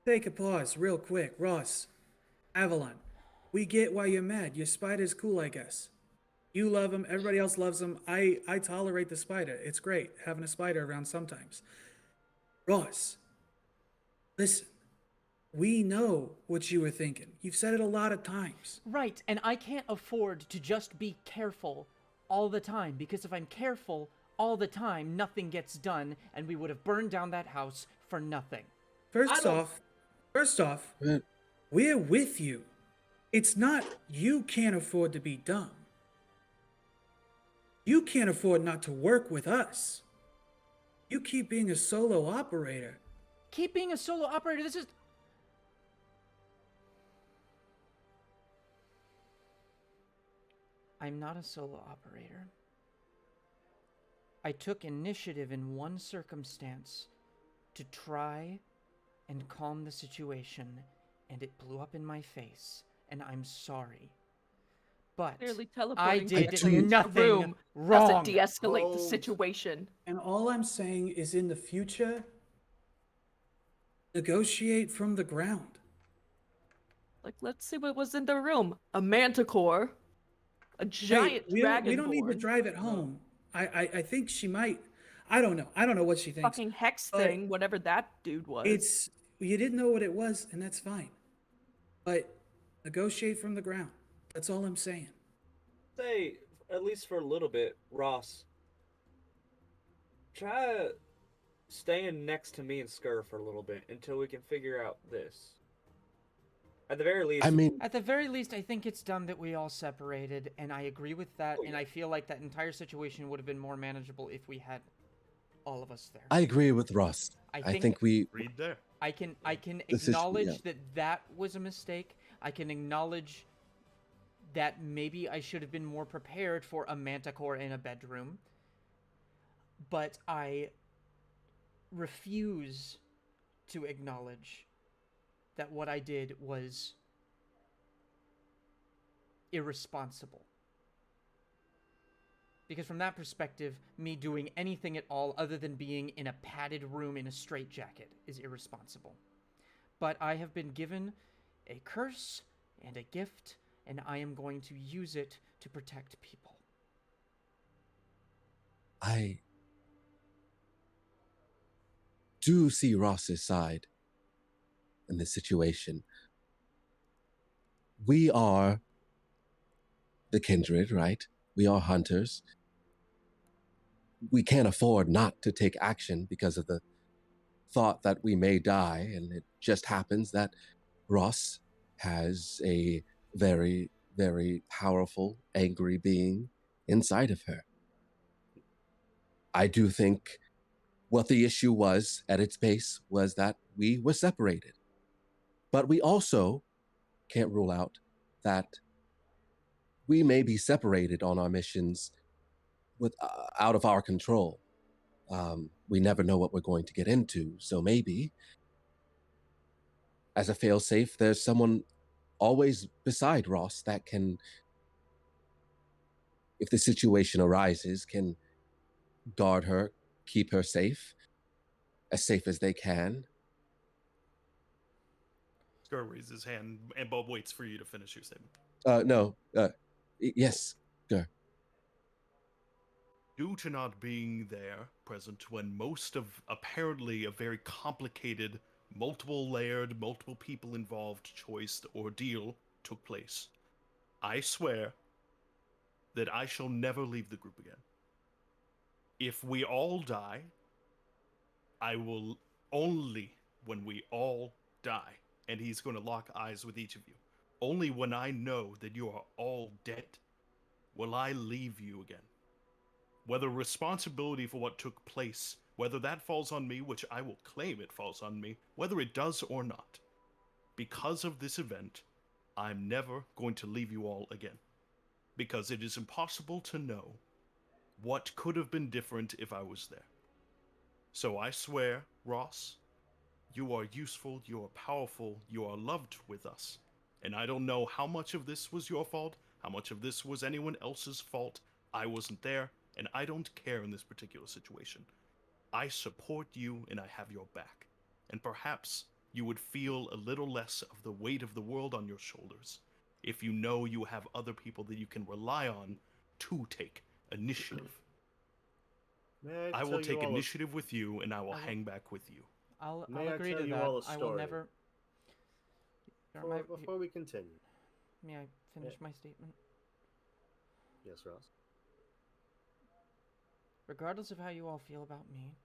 Take a pause, real quick, Ross. Avalon, we get why you're mad. Your spider's cool, I guess. You love him. Everybody else loves him. I tolerate the spider. It's great having a spider around sometimes. Ross, listen. We know what you were thinking. You've said it a lot of times. Right, and I can't afford to just be careful all the time, because if I'm careful all the time, nothing gets done, and we would have burned down that house for nothing. First off, we're with you. It's not you can't afford to be dumb. You can't afford not to work with us. You keep being a solo operator. Keep being a solo operator? This is... I'm not a solo operator. I took initiative in one circumstance to try and calm the situation, and it blew up in my face, and I'm sorry. But I did nothing wrong. Doesn't de-escalate the situation. And all I'm saying is in the future, negotiate from the ground. Like, let's see what was in the room. A manticore. A giant dragon. We don't need to drive it home. I think she might. I don't know. I don't know what she thinks. Fucking hex thing, whatever that dude was. You didn't know what it was, and that's fine. But negotiate from the ground. That's all I'm saying. Say, at least for a little bit, Ross, try staying next to me and Skur for a little bit until we can figure out this. At the very least, at the very least, I think it's dumb that we all separated, and I agree with that, and I feel like that entire situation would have been more manageable if we had all of us there. I agree with Ross. I think we read there. I can acknowledge that was a mistake. I can acknowledge that maybe I should have been more prepared for a manticore in a bedroom, but I refuse to acknowledge that what I did was irresponsible. Because from that perspective, me doing anything at all other than being in a padded room in a straitjacket is irresponsible. But I have been given a curse and a gift, and I am going to use it to protect people. I do see Ross's side in this situation. We are the Kindred, right? We are hunters. We can't afford not to take action because of the thought that we may die, and it just happens that Ross has a very, very powerful, angry being inside of her. I do think what the issue was at its base was that we were separated. But we also can't rule out that we may be separated on our missions with out of our control. We never know what we're going to get into, so maybe as a failsafe, there's someone always beside Ross that can, if the situation arises, can guard her, keep her safe as they can. Scar raises his hand, and Bob waits for you to finish your statement. No. Yes, Scar. Due to not being there, present, when most of apparently a very complicated, multiple layered, multiple people involved choice ordeal took place, I swear that I shall never leave the group again. If we all die, I will only when we all die, and he's going to lock eyes with each of you, only when I know that you are all dead will I leave you again. Whether responsibility for what took place, whether that falls on me, which I will claim it falls on me, whether it does or not, because of this event, I'm never going to leave you all again. Because it is impossible to know what could have been different if I was there. So I swear, Ross, you are useful, you are powerful, you are loved with us. And I don't know how much of this was your fault, how much of this was anyone else's fault. I wasn't there, and I don't care in this particular situation. I support you, and I have your back. And perhaps you would feel a little less of the weight of the world on your shoulders if you know you have other people that you can rely on to take initiative. I will take initiative with you, and I will hang back with you. I'll agree to that. I will never. Before we continue, may I finish my statement? Yes, Ross. Regardless of how you all feel about me,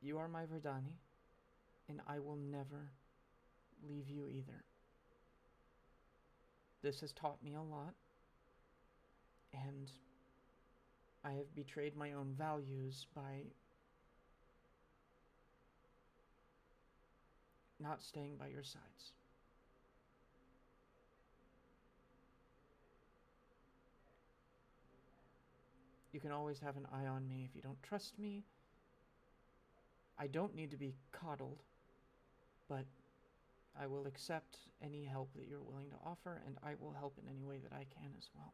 you are my Verdani, and I will never leave you either. This has taught me a lot, and I have betrayed my own values by not staying by your sides. You can always have an eye on me if you don't trust me. I don't need to be coddled, but I will accept any help that you're willing to offer, and I will help in any way that I can as well.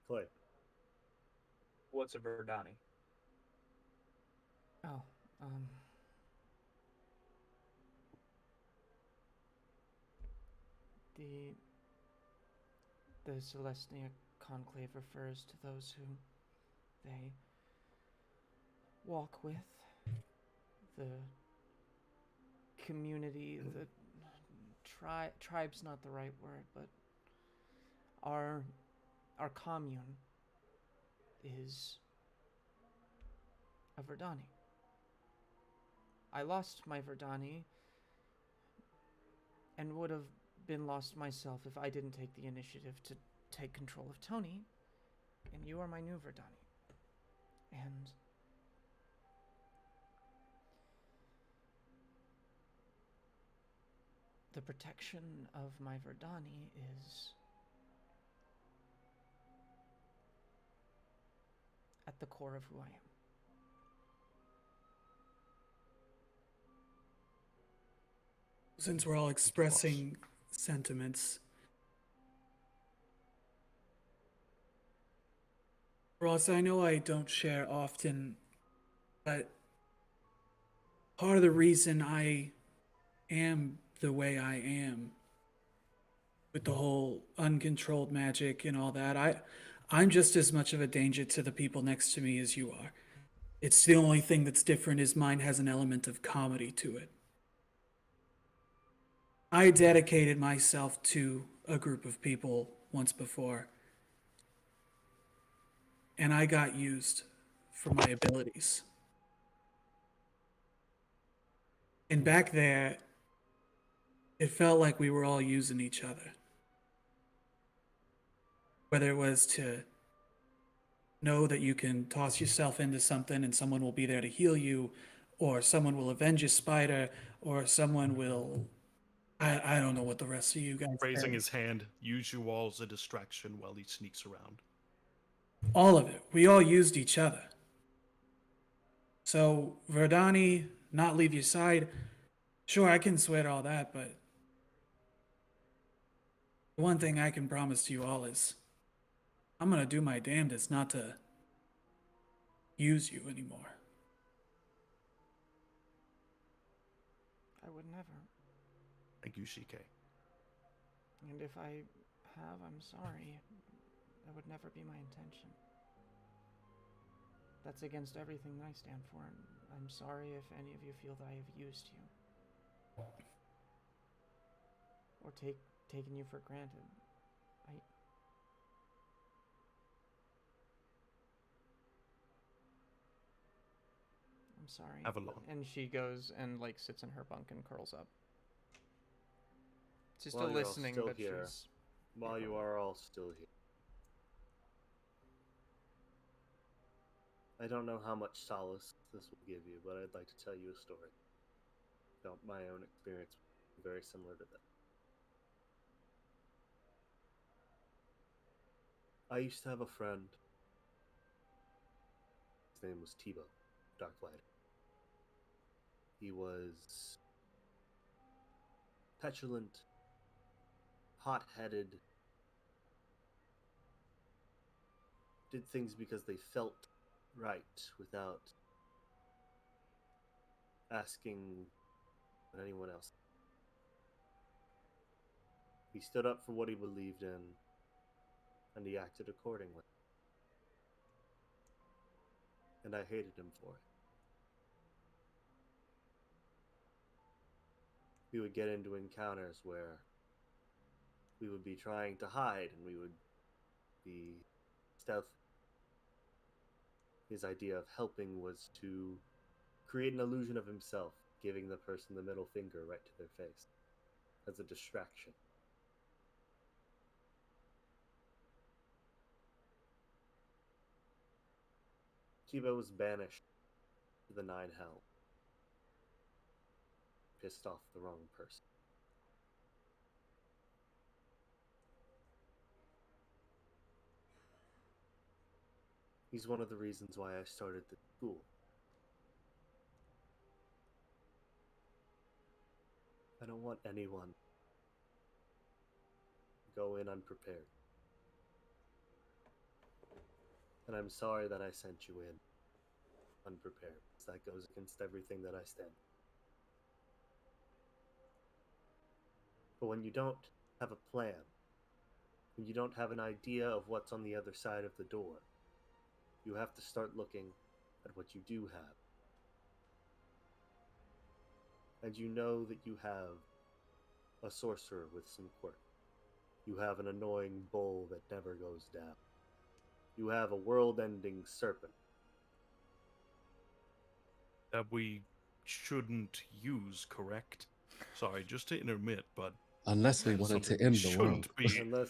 Clay. What's a Verdani? Oh, the Celestia Conclave refers to those who they walk with, the community, the tribe's not the right word, but our commune is a Verdani. I lost my Verdani and would have been lost myself if I didn't take the initiative to take control of Tony, and you are my new Verdani. And the protection of my Verdani is at the core of who I am. Since we're all expressing sentiments, Ross, I know I don't share often, but part of the reason I am the way I am with the whole uncontrolled magic and all that. I'm just as much of a danger to the people next to me as you are. It's the only thing that's different is mine has an element of comedy to it. I dedicated myself to a group of people once before, and I got used for my abilities. And back there, it felt like we were all using each other. Whether it was to know that you can toss yourself into something and someone will be there to heal you, or someone will avenge a spider, or someone will. I don't know what the rest of you guys Raising said. his hand, use you all as a distraction while he sneaks around. All of it. We all used each other. So, Verdani, not leave your side. Sure, I can swear to all that, but the one thing I can promise to you all is I'm gonna do my damnedest not to use you anymore. I would never. Thank you, CK. And if I have, I'm sorry. That would never be my intention. That's against everything I stand for, and I'm sorry if any of you feel that I have used you. Or taken you for granted. I'm sorry. Avalon. And she goes and like sits in her bunk and curls up. She's While still you're all listening, still but here, she's... While you are all still here. I don't know how much solace this will give you, but I'd like to tell you a story about my own experience, very similar to that. I used to have a friend. His name was Tebow, Darklight. He was petulant, hot-headed, did things because they felt right without asking what anyone else. He stood up for what he believed in, and he acted accordingly. And I hated him for it. We would get into encounters where we would be trying to hide and we would be stealthy. His idea of helping was to create an illusion of himself, giving the person the middle finger right to their face as a distraction. Tebow was banished to the Nine Hell. Pissed off the wrong person. He's one of the reasons why I started the school. I don't want anyone to go in unprepared. And I'm sorry that I sent you in unprepared, because that goes against everything that I stand for. But when you don't have a plan, when you don't have an idea of what's on the other side of the door, you have to start looking at what you do have. And you know that you have a sorcerer with some quirk. You have an annoying bull that never goes down. You have a world-ending serpent. That we shouldn't use, correct? Sorry, just to intermit, but... Unless we wanted to end the world. Unless...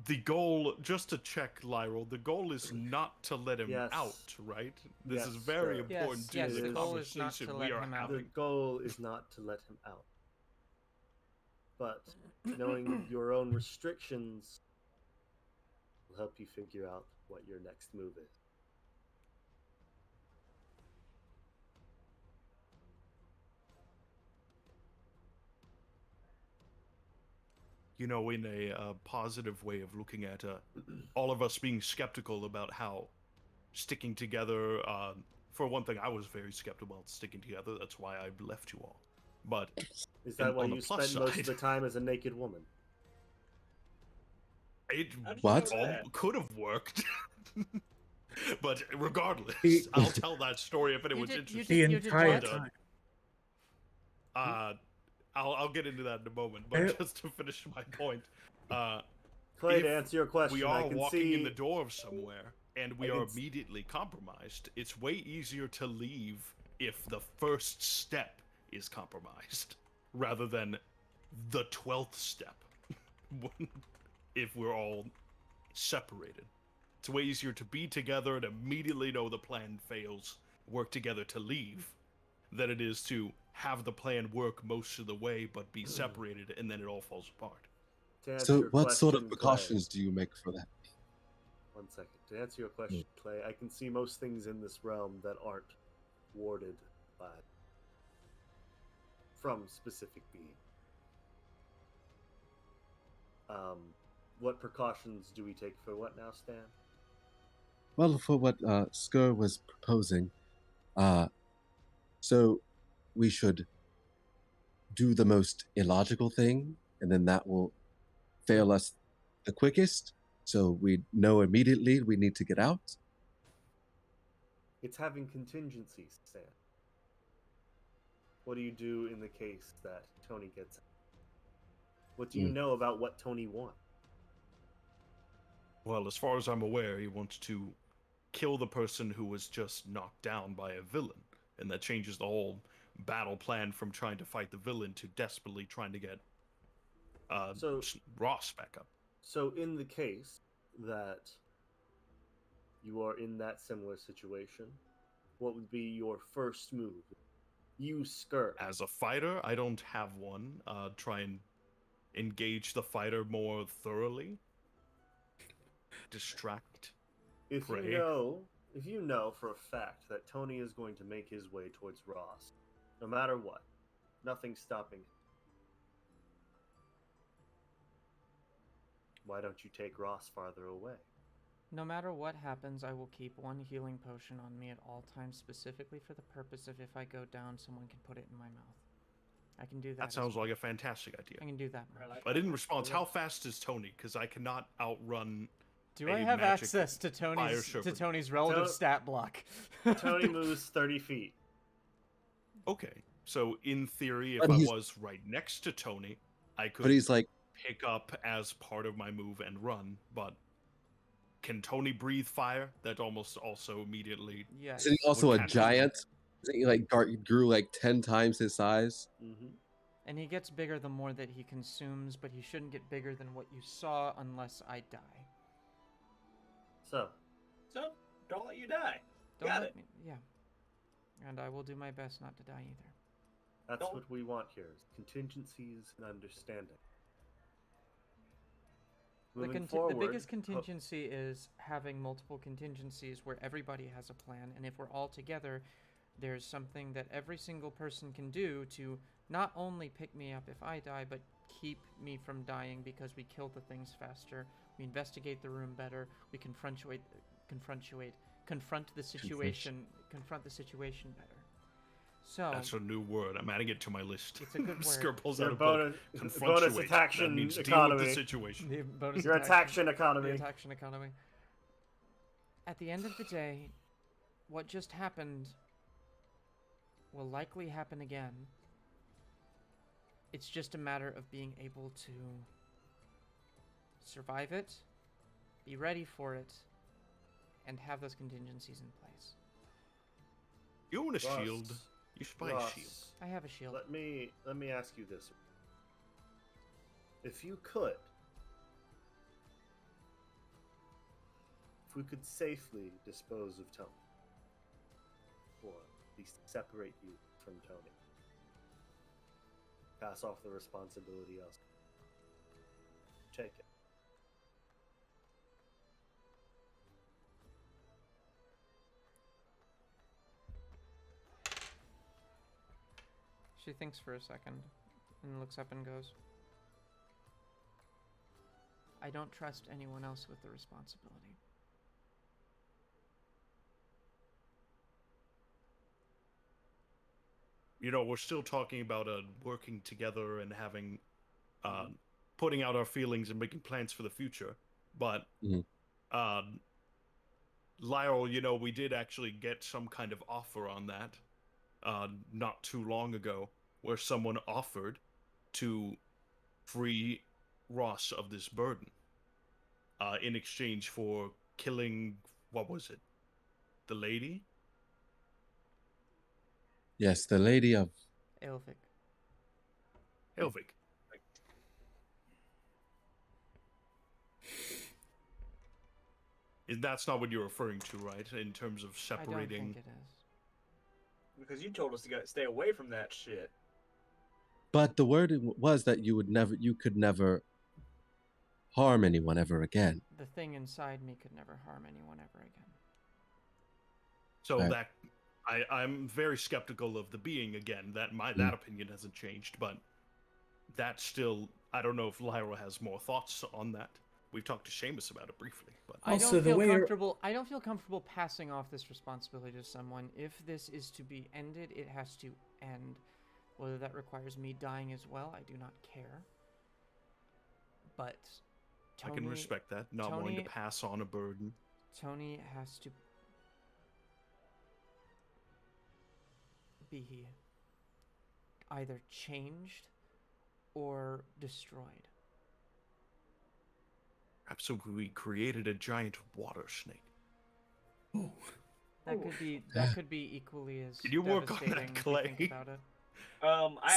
The goal, just to check, Lyral, the goal is not to let him out, right? This is very important to the conversation we are having. The goal is not to let him out. But knowing your own restrictions will help you figure out what your next move is. You know, in a positive way of looking at all of us being skeptical about how sticking together, for one thing, I was very skeptical about sticking together. That's why I left you all. But is that why you spend most of the time as a naked woman? It What? could have worked. But regardless, I'll tell that story if anyone's interested. The entire time. I'll get into that in a moment, but just to finish my point, Clay, to answer your question, we are I can walking in the see... door of somewhere, and we are immediately compromised. It's way easier to leave if the first step is compromised, rather than the 12th step, if we're all separated. It's way easier to be together and immediately know the plan fails, work together to leave, than it is to have the plan work most of the way but be separated and then it all falls apart. So what sort of precautions do you make for that? 1 second. To answer your question, Clay, I can see most things in this realm that aren't warded from specific beings. What precautions do we take for what now, Stan? Well, for what Skur was proposing, so we should do the most illogical thing, and then that will fail us the quickest, so we know immediately we need to get out. It's having contingencies, Stan. What do you do in the case that Tony gets out? What do you know about what Tony wants? Well, as far as I'm aware, he wants to kill the person who was just knocked down by a villain, and that changes the whole battle plan from trying to fight the villain to desperately trying to get Ross back up. So in the case that you are in that similar situation, what would be your first move? You Skur. As a fighter, I don't have one. Try and engage the fighter more thoroughly. Distract. If you know for a fact that Tony is going to make his way towards Ross, no matter what, nothing's stopping him. Why don't you take Ross farther away? No matter what happens, I will keep one healing potion on me at all times, specifically for the purpose of if I go down, someone can put it in my mouth. I can do that. That sounds like a fantastic idea. I can do that. I didn't respond. How fast is Tony? Because I cannot outrun. Do I have access to Tony's relative stat block? Tony moves 30 feet. Okay, so in theory, if I was right next to Tony, I could. But he's like pick up as part of my move and run. But can Tony breathe fire? That almost also immediately. Yeah. Isn't he also a giant? Isn't he like grew like 10 times his size? Mm-hmm. And he gets bigger the more that he consumes, but he shouldn't get bigger than what you saw unless I die. So, don't let you die. Got it. Yeah. And I will do my best not to die either. That's what we want here, is contingencies and understanding. The biggest contingency is having multiple contingencies where everybody has a plan, and if we're all together, there's something that every single person can do to not only pick me up if I die, but keep me from dying because we kill the things faster, we investigate the room better, we confront the situation better. So that's a new word. I'm adding it to my list. It's a good word. Skur pulls out a bonus attack that means economy. deal with the situation. Your attack economy. The attack economy. At the end of the day, what just happened will likely happen again. It's just a matter of being able to survive it, be ready for it, and have those contingencies in place. You own a shield. You should buy a shield. I have a shield. Let me ask you this. If we could safely dispose of Tony, or at least separate you from Tony, pass off the responsibility elsewhere, take it. She thinks for a second, and looks up and goes, I don't trust anyone else with the responsibility. You know, we're still talking about working together and having, putting out our feelings and making plans for the future. But Lyle, we did actually get some kind of offer on that not too long ago, where someone offered to free Ross of this burden in exchange for killing, what was it? The lady? Yes, the lady of Elvic. That's not what you're referring to, right? In terms of separating. I don't think it is. Because you told us to stay away from that shit. But the word was that you could never harm anyone ever again. The thing inside me could never harm anyone ever again. So I'm very skeptical of the being again. That opinion hasn't changed, but that's still, I don't know if Lyra has more thoughts on that. We've talked to Seamus about it briefly, but I don't feel comfortable passing off this responsibility to someone. If this is to be ended, it has to end. Whether that requires me dying as well, I do not care. But Tony, I can respect that. Not wanting to pass on a burden. Tony has to be either changed or destroyed. Perhaps we created a giant water snake. Oh. That could be equally as Can you work on that, Clay? If you think about it.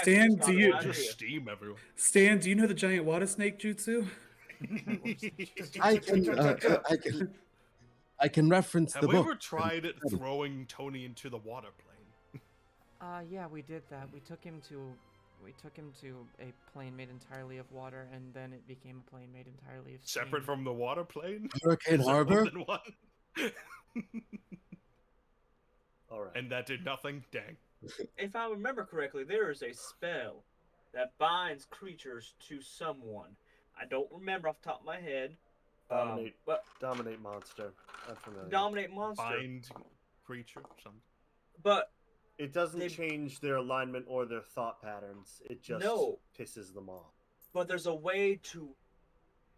Stan, do you just steam everyone? Stan, do you know the giant water snake jutsu? I can reference the book. Have we ever tried throwing Tony into the water plane? Yeah, we did that. We took him to a plane made entirely of water, and then it became a plane made entirely of steam. Separate from the water plane? Hurricane Harbor? All right. And that did nothing? Dang. If I remember correctly, there is a spell that binds creatures to someone. I don't remember off the top of my head. Dominate monster. I'm familiar. Dominate monster. Bind creature, something. But it doesn't change their alignment or their thought patterns. It just pisses them off. But there's a way to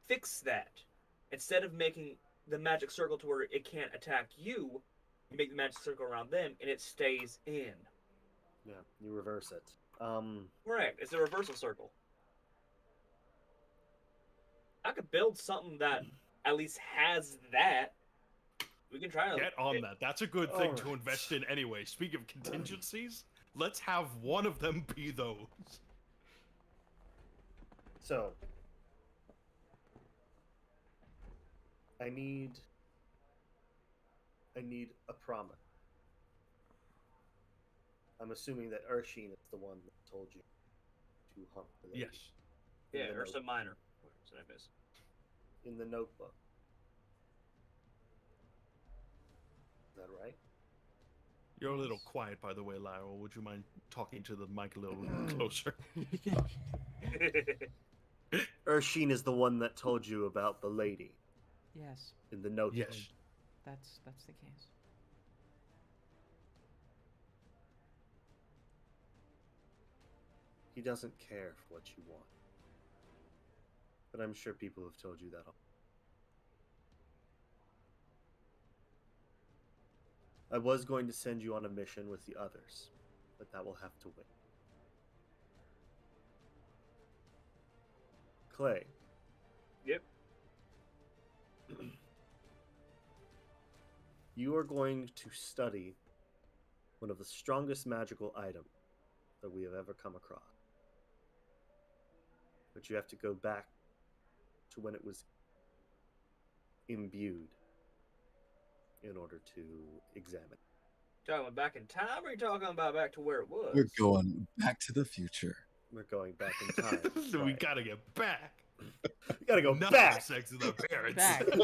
fix that. Instead of making the magic circle to where it can't attack you, you make the magic circle around them and it stays in. Yeah, you reverse it. Correct. It's a reversal circle. I could build something that at least has that. We can try to get on that. That's a good thing to invest in anyway. Speaking of contingencies, let's have one of them be those. So, I need a promise. I'm assuming that Urshin is the one that told you to hunt the lady. Yes. Yeah, Ursa Minor. What's the name is? In the notebook. Is that right? You're a little quiet, by the way, Lyra. Would you mind talking to the mic a little closer? Urshin is the one that told you about the lady. Yes. In the notebook. Yes. That's the case. He doesn't care for what you want. But I'm sure people have told you that all. I was going to send you on a mission with the others, but that will have to wait. Clay. Yep. You are going to study one of the strongest magical items that we have ever come across. But you have to go back to when it was imbued in order to examine it. Talking about back in time, or are you talking about back to where it was? We're going back to the future. We're going back in time. So we gotta get back. We gotta go back. Sex with our parents.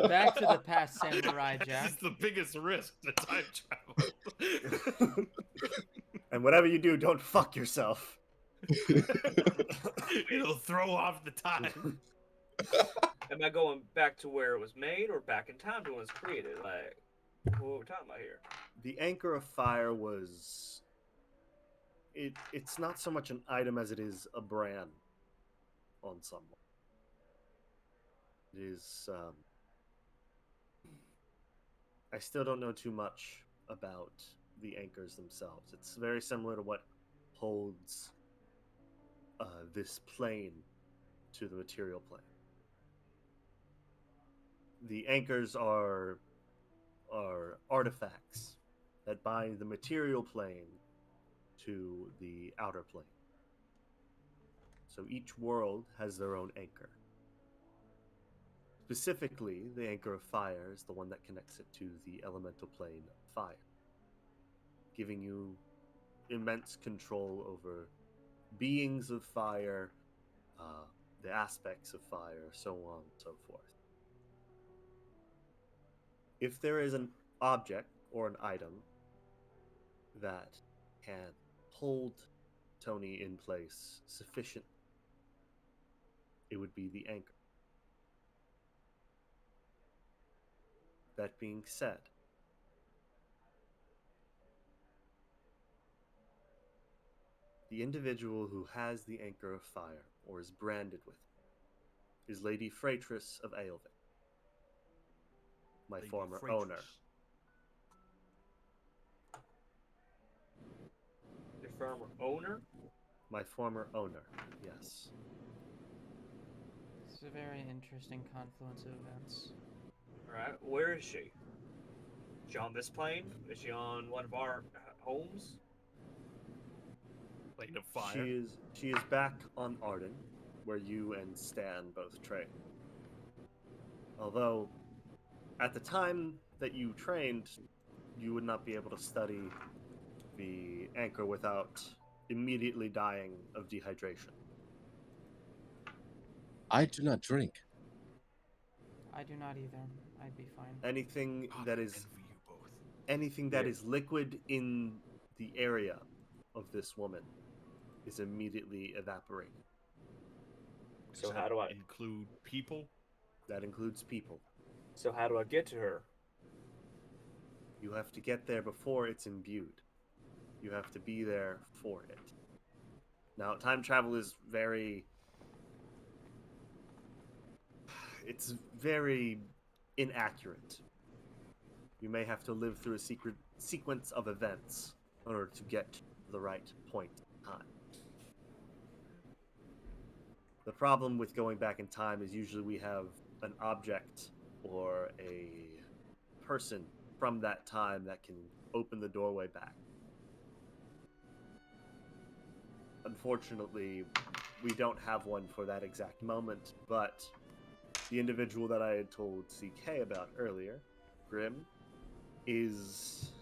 Back to the past, Samurai Jack. This is the biggest risk to time travel. And whatever you do, don't fuck yourself. It'll throw off the time. Am I going back to where it was made, or back in time to when it was created? Like, what are we talking about here? The Anchor of Fire was... It's not so much an item as it is a brand on someone. It is I still don't know too much about the anchors themselves. It's very similar to what holds this plane to the material plane. The anchors are artifacts that bind the material plane to the outer plane. So each world has their own anchor. Specifically, the anchor of fire is the one that connects it to the elemental plane of fire, giving you immense control over beings of fire, the aspects of fire, so on and so forth. If there is an object or an item that can hold Tony in place sufficiently, it would be the anchor. That being said, the individual who has the anchor of fire, or is branded with it, is Lady Freitress of Aelvin, my Lady former Freitress. owner. Your former owner? My former owner, yes. It's a very interesting confluence of events. Alright, where is she? Is she on this plane? Is she on one of our homes? Plane of fire. She is back on Arden, where you and Stan both train. Although, at the time that you trained, you would not be able to study the anchor without immediately dying of dehydration. I do not drink. I do not either. I'd be fine. Anything God, that I is envy you both. anything that Yeah. is liquid in the area of this woman is immediately evaporated. So Does how that do I include people? That includes people. So how do I get to her? You have to get there before it's imbued. You have to be there for it. Now, time travel is it's very inaccurate. You may have to live through a secret sequence of events in order to get to the right point in time. The problem with going back in time is usually we have an object or a person from that time that can open the doorway back. Unfortunately, we don't have one for that exact moment, but the individual that I had told CK about earlier, Grim, is...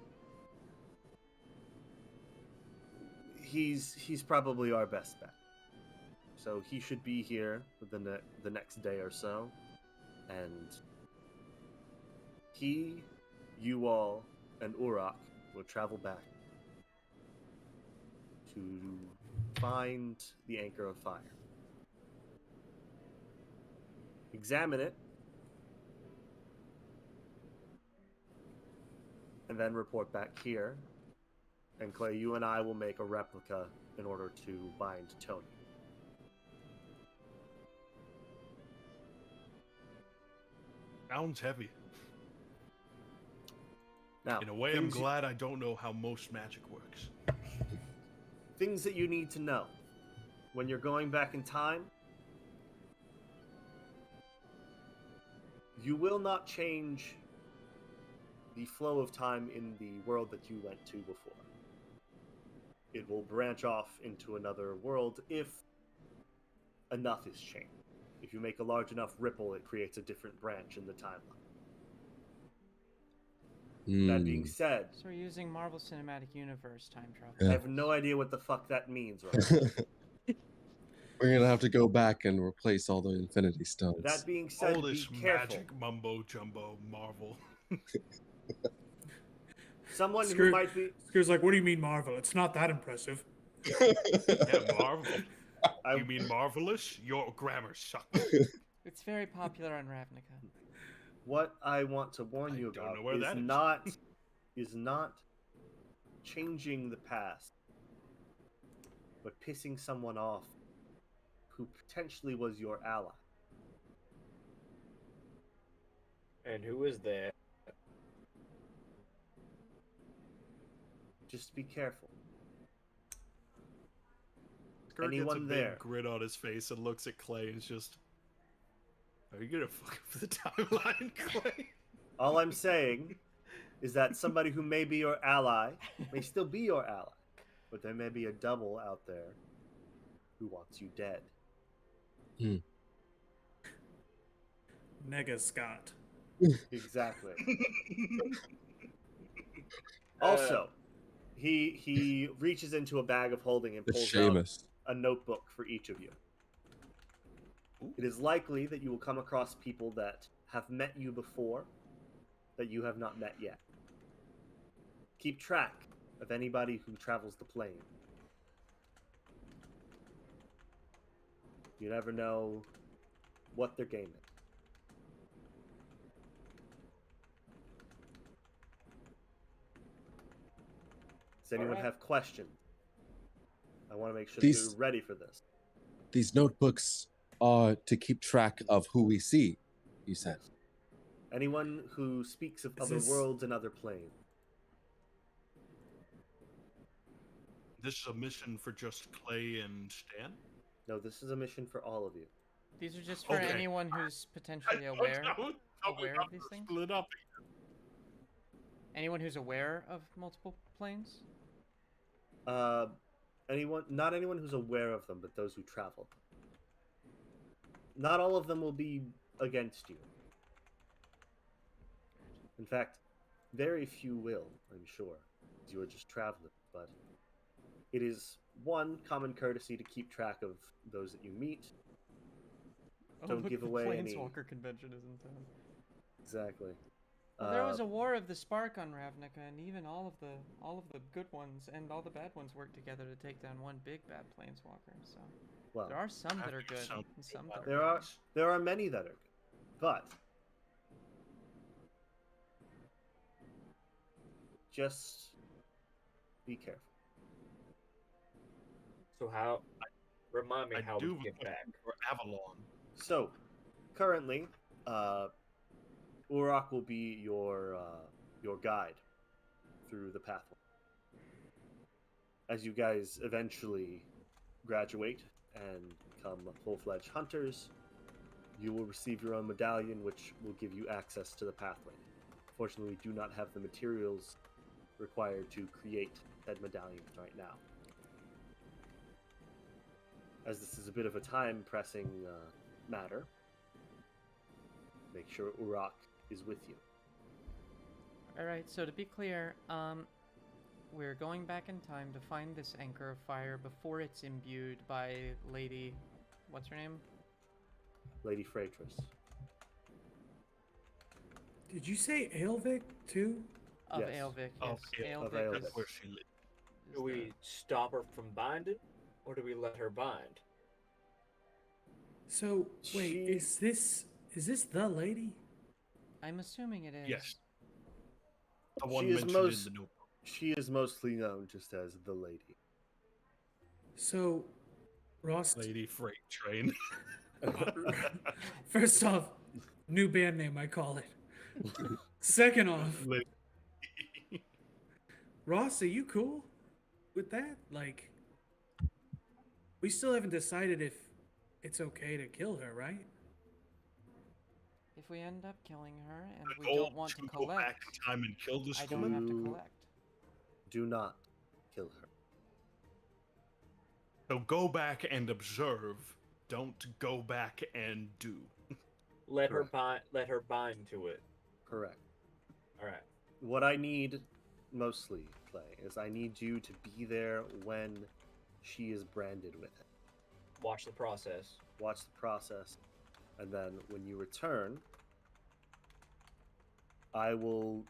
He's probably our best bet. So he should be here within the next day or so, and he, you all, and Uruk will travel back to find the Anchor of Fire. Examine it, and then report back here. And Clay, you and I will make a replica in order to bind Tony. Sounds heavy. Now, In a way, I'm glad I don't know how most magic works. Things that you need to know. When you're going back in time, you will not change the flow of time in the world that you went to before. It will branch off into another world if enough is changed. If you make a large enough ripple, it creates a different branch in the timeline. That being said... So we're using Marvel Cinematic Universe time travel. I have no idea what the fuck that means right now. We're gonna have to go back and replace all the Infinity Stones. That being said, all this be careful. magic mumbo jumbo Marvel. Someone Screw, who might be... Screw's like, what do you mean Marvel? It's not that impressive. Yeah, Marvel. You mean marvelous? Your grammar sucks. It's very popular on Ravnica. What I want to warn you about is not changing the past, but pissing someone off who potentially was your ally. And who is that? Just be careful. Skirt Anyone gets a there? big grin on his face and looks at Clay and is just, are you gonna fuck up the timeline, Clay? All I'm saying is that somebody who may be your ally may still be your ally, but there may be a double out there who wants you dead. Mega Scott. Exactly. Also, he reaches into a bag of holding and The pulls Seamus. out a notebook for each of you. It is likely that you will come across people that have met you before, that you have not met yet. Keep track of anybody who travels the plane. You never know what they're gaming. Does anyone have questions? I want to make sure that you're ready for this. These notebooks are to keep track of who we see, you said. Anyone who speaks of other worlds and other planes. This is a mission for just Clay and Stan? No, this is a mission for all of you. These are just for anyone who's potentially aware of these things? Split up. Anyone who's aware of multiple planes? Not anyone who's aware of them, but those who travel. Not all of them will be against you. In fact, very few will, I'm sure, as you are just traveling, but it is one common courtesy to keep track of those that you meet. Don't give away any. Planeswalker convention is in town. Exactly. Well, there was a war of the spark on Ravnica, and even all of the good ones and all the bad ones worked together to take down one big bad planeswalker. So well, there are some that are good, and some that are there are many that are good, but just be careful. So remind me how we get back. For Avalon. So, currently, Urok will be your guide through the pathway. As you guys eventually graduate and become full-fledged hunters, you will receive your own medallion, which will give you access to the pathway. Fortunately, we do not have the materials required to create said medallion right now. As this is a bit of a time-pressing matter, make sure Urok is with you. Alright, so to be clear, we're going back in time to find this Anchor of Fire before it's imbued by Lady... What's her name? Lady Freitress. Did you say Aelvic, too? Of Yes. Aelvic, Of yes. Of Aelvic Aelvic. is- That's where she lives. Do we stop her from binding, or do we let her bind? So, wait, is this the lady? I'm assuming it is. Yes. The one She is mentioned most- in the notebook. She is mostly known just as the Lady. So, Ross. Lady Freight Train. First off, new band name, I call it. Second off, Ross, are you cool with that? Like, we still haven't decided if it's okay to kill her, right? If we end up killing her and The we goal don't want to go back collect, in time and kill this I don't woman? have to You- collect. Do not kill her. So go back and observe. Don't go back and do. Let her Correct. bind to it. Correct. All right. What I need mostly, Clay, is I need you to be there when she is branded with it. Watch the process. Watch the process, and then when you return, I will...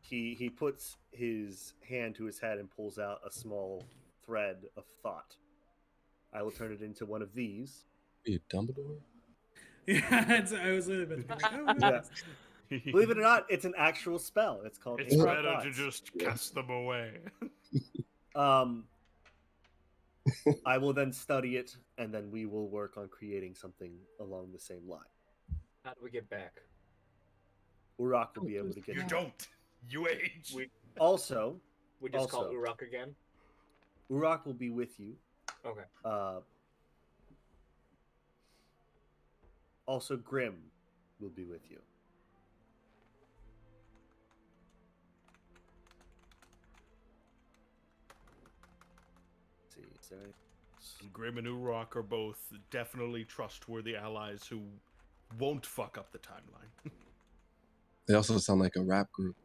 He puts his hand to his head and pulls out a small thread of thought. I will turn it into one of these. Are you Dumbledore? Yeah, I was literally about to be like, oh, no. Yeah. Believe it or not, it's an actual spell. It's called It's Ancient better to Thoughts. just cast them away. I will then study it, and then we will work on creating something along the same line. How do we get back? Urok will be able to get You it. don't. You age. Also, We just call Uruk again? Uruk will be with you. Okay. Also, Grim will be with you. Let's see, is there any... Grim and Uruk are both definitely trustworthy allies who won't fuck up the timeline. They also sound like a rap group.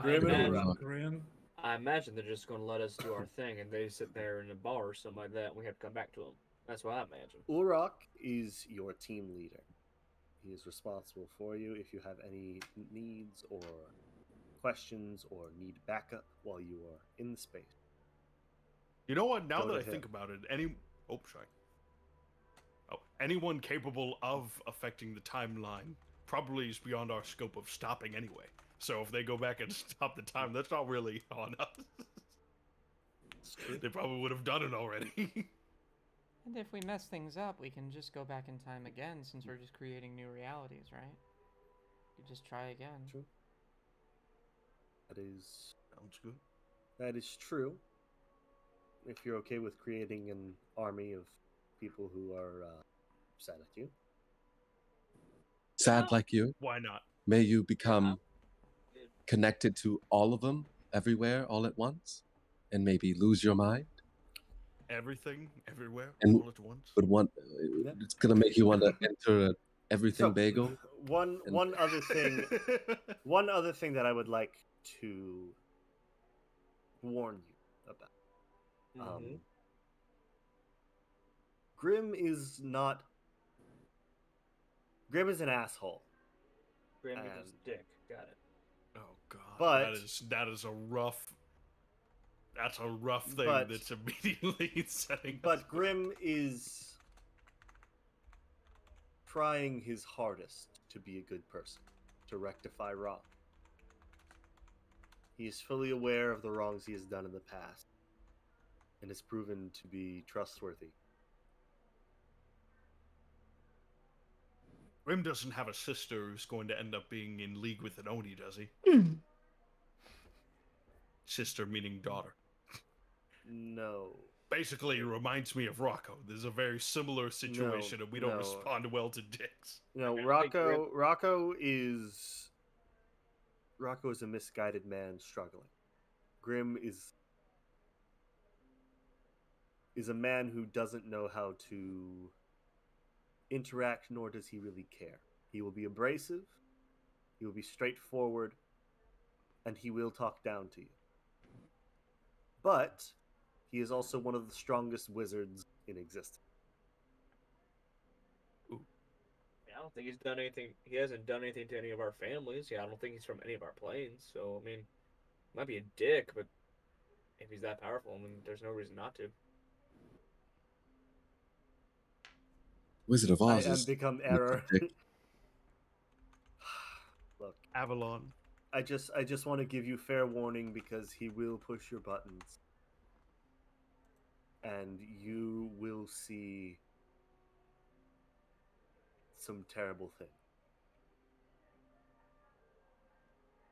Grim and Uruk. Grim. I imagine they're just going to let us do our thing, and they sit there in a bar or something like that, and we have to come back to them. That's what I imagine. Uruk is your team leader. He is responsible for you if you have any needs or questions or need backup while you are in the space. You know what? Now Go that to I him. think about it, anyone capable of affecting the timeline probably is beyond our scope of stopping anyway. So if they go back and stop the time, that's not really on us. They probably would have done it already. And if we mess things up, we can just go back in time again, since we're just creating new realities, right? You just try again. True. That is... Sounds good. That is true. If you're okay with creating an army of people who are sad at you. Sad like you. Why not? May you become connected to all of them, everywhere, all at once, and maybe lose your mind. Everything, everywhere, And all at once. But it's gonna make you want to enter a everything bagel. One other thing that I would like to warn you about. Grim is an asshole. Grim is dick. Got it. Oh god. But that is a rough. That's a rough thing. That's immediately setting. But Grim is trying his hardest to be a good person, to rectify wrong. He is fully aware of the wrongs he has done in the past, and has proven to be trustworthy. Grim doesn't have a sister who's going to end up being in league with an Oni, does he? Sister meaning daughter. No. Basically, it reminds me of Rocco. There's a very similar situation, and we don't respond well to dicks. No, Rocco is a misguided man struggling. Grim is a man who doesn't know how to interact, nor does he really care. He will be abrasive, he will be straightforward, and he will talk down to you. But he is also one of the strongest wizards in existence. Ooh. I don't think he's done anything. He hasn't done anything to any of our families. Yeah, I don't think he's from any of our planes. So, I mean, might be a dick, but if he's that powerful, I mean, there's no reason not to. Wizard of Oz I have become error. Look, Avalon. I just want to give you fair warning because he will push your buttons. And you will see some terrible things.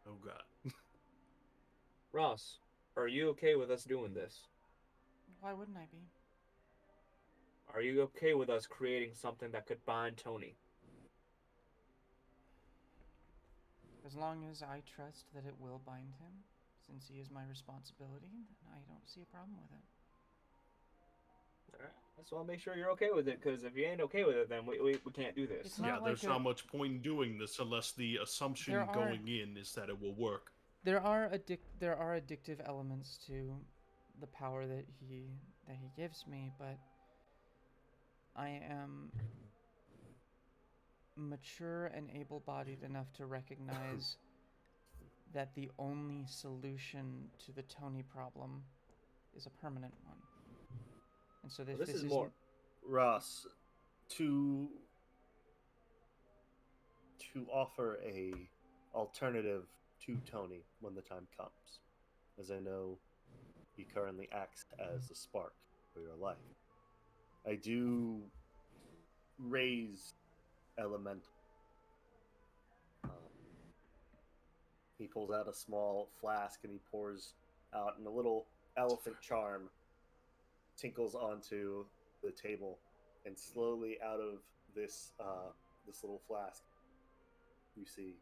Oh god. Ross, are you okay with us doing this? Why wouldn't I be? Are you okay with us creating something that could bind Tony? As long as I trust that it will bind him, since he is my responsibility, then I don't see a problem with it. Alright, I just want to make sure you're okay with it, because if you ain't okay with it, then we can't do this. There's not much point in doing this unless the assumption going in is that it will work. There are addictive elements to the power that he gives me, but I am mature and able-bodied enough to recognize that the only solution to the Tony problem is a permanent one. And so this is more... Ross, to offer a alternative to Tony when the time comes, as I know he currently acts as a spark for your life. I do raise elemental. He pulls out a small flask and he pours out, and a little elephant charm tinkles onto the table, and slowly out of this this little flask, you see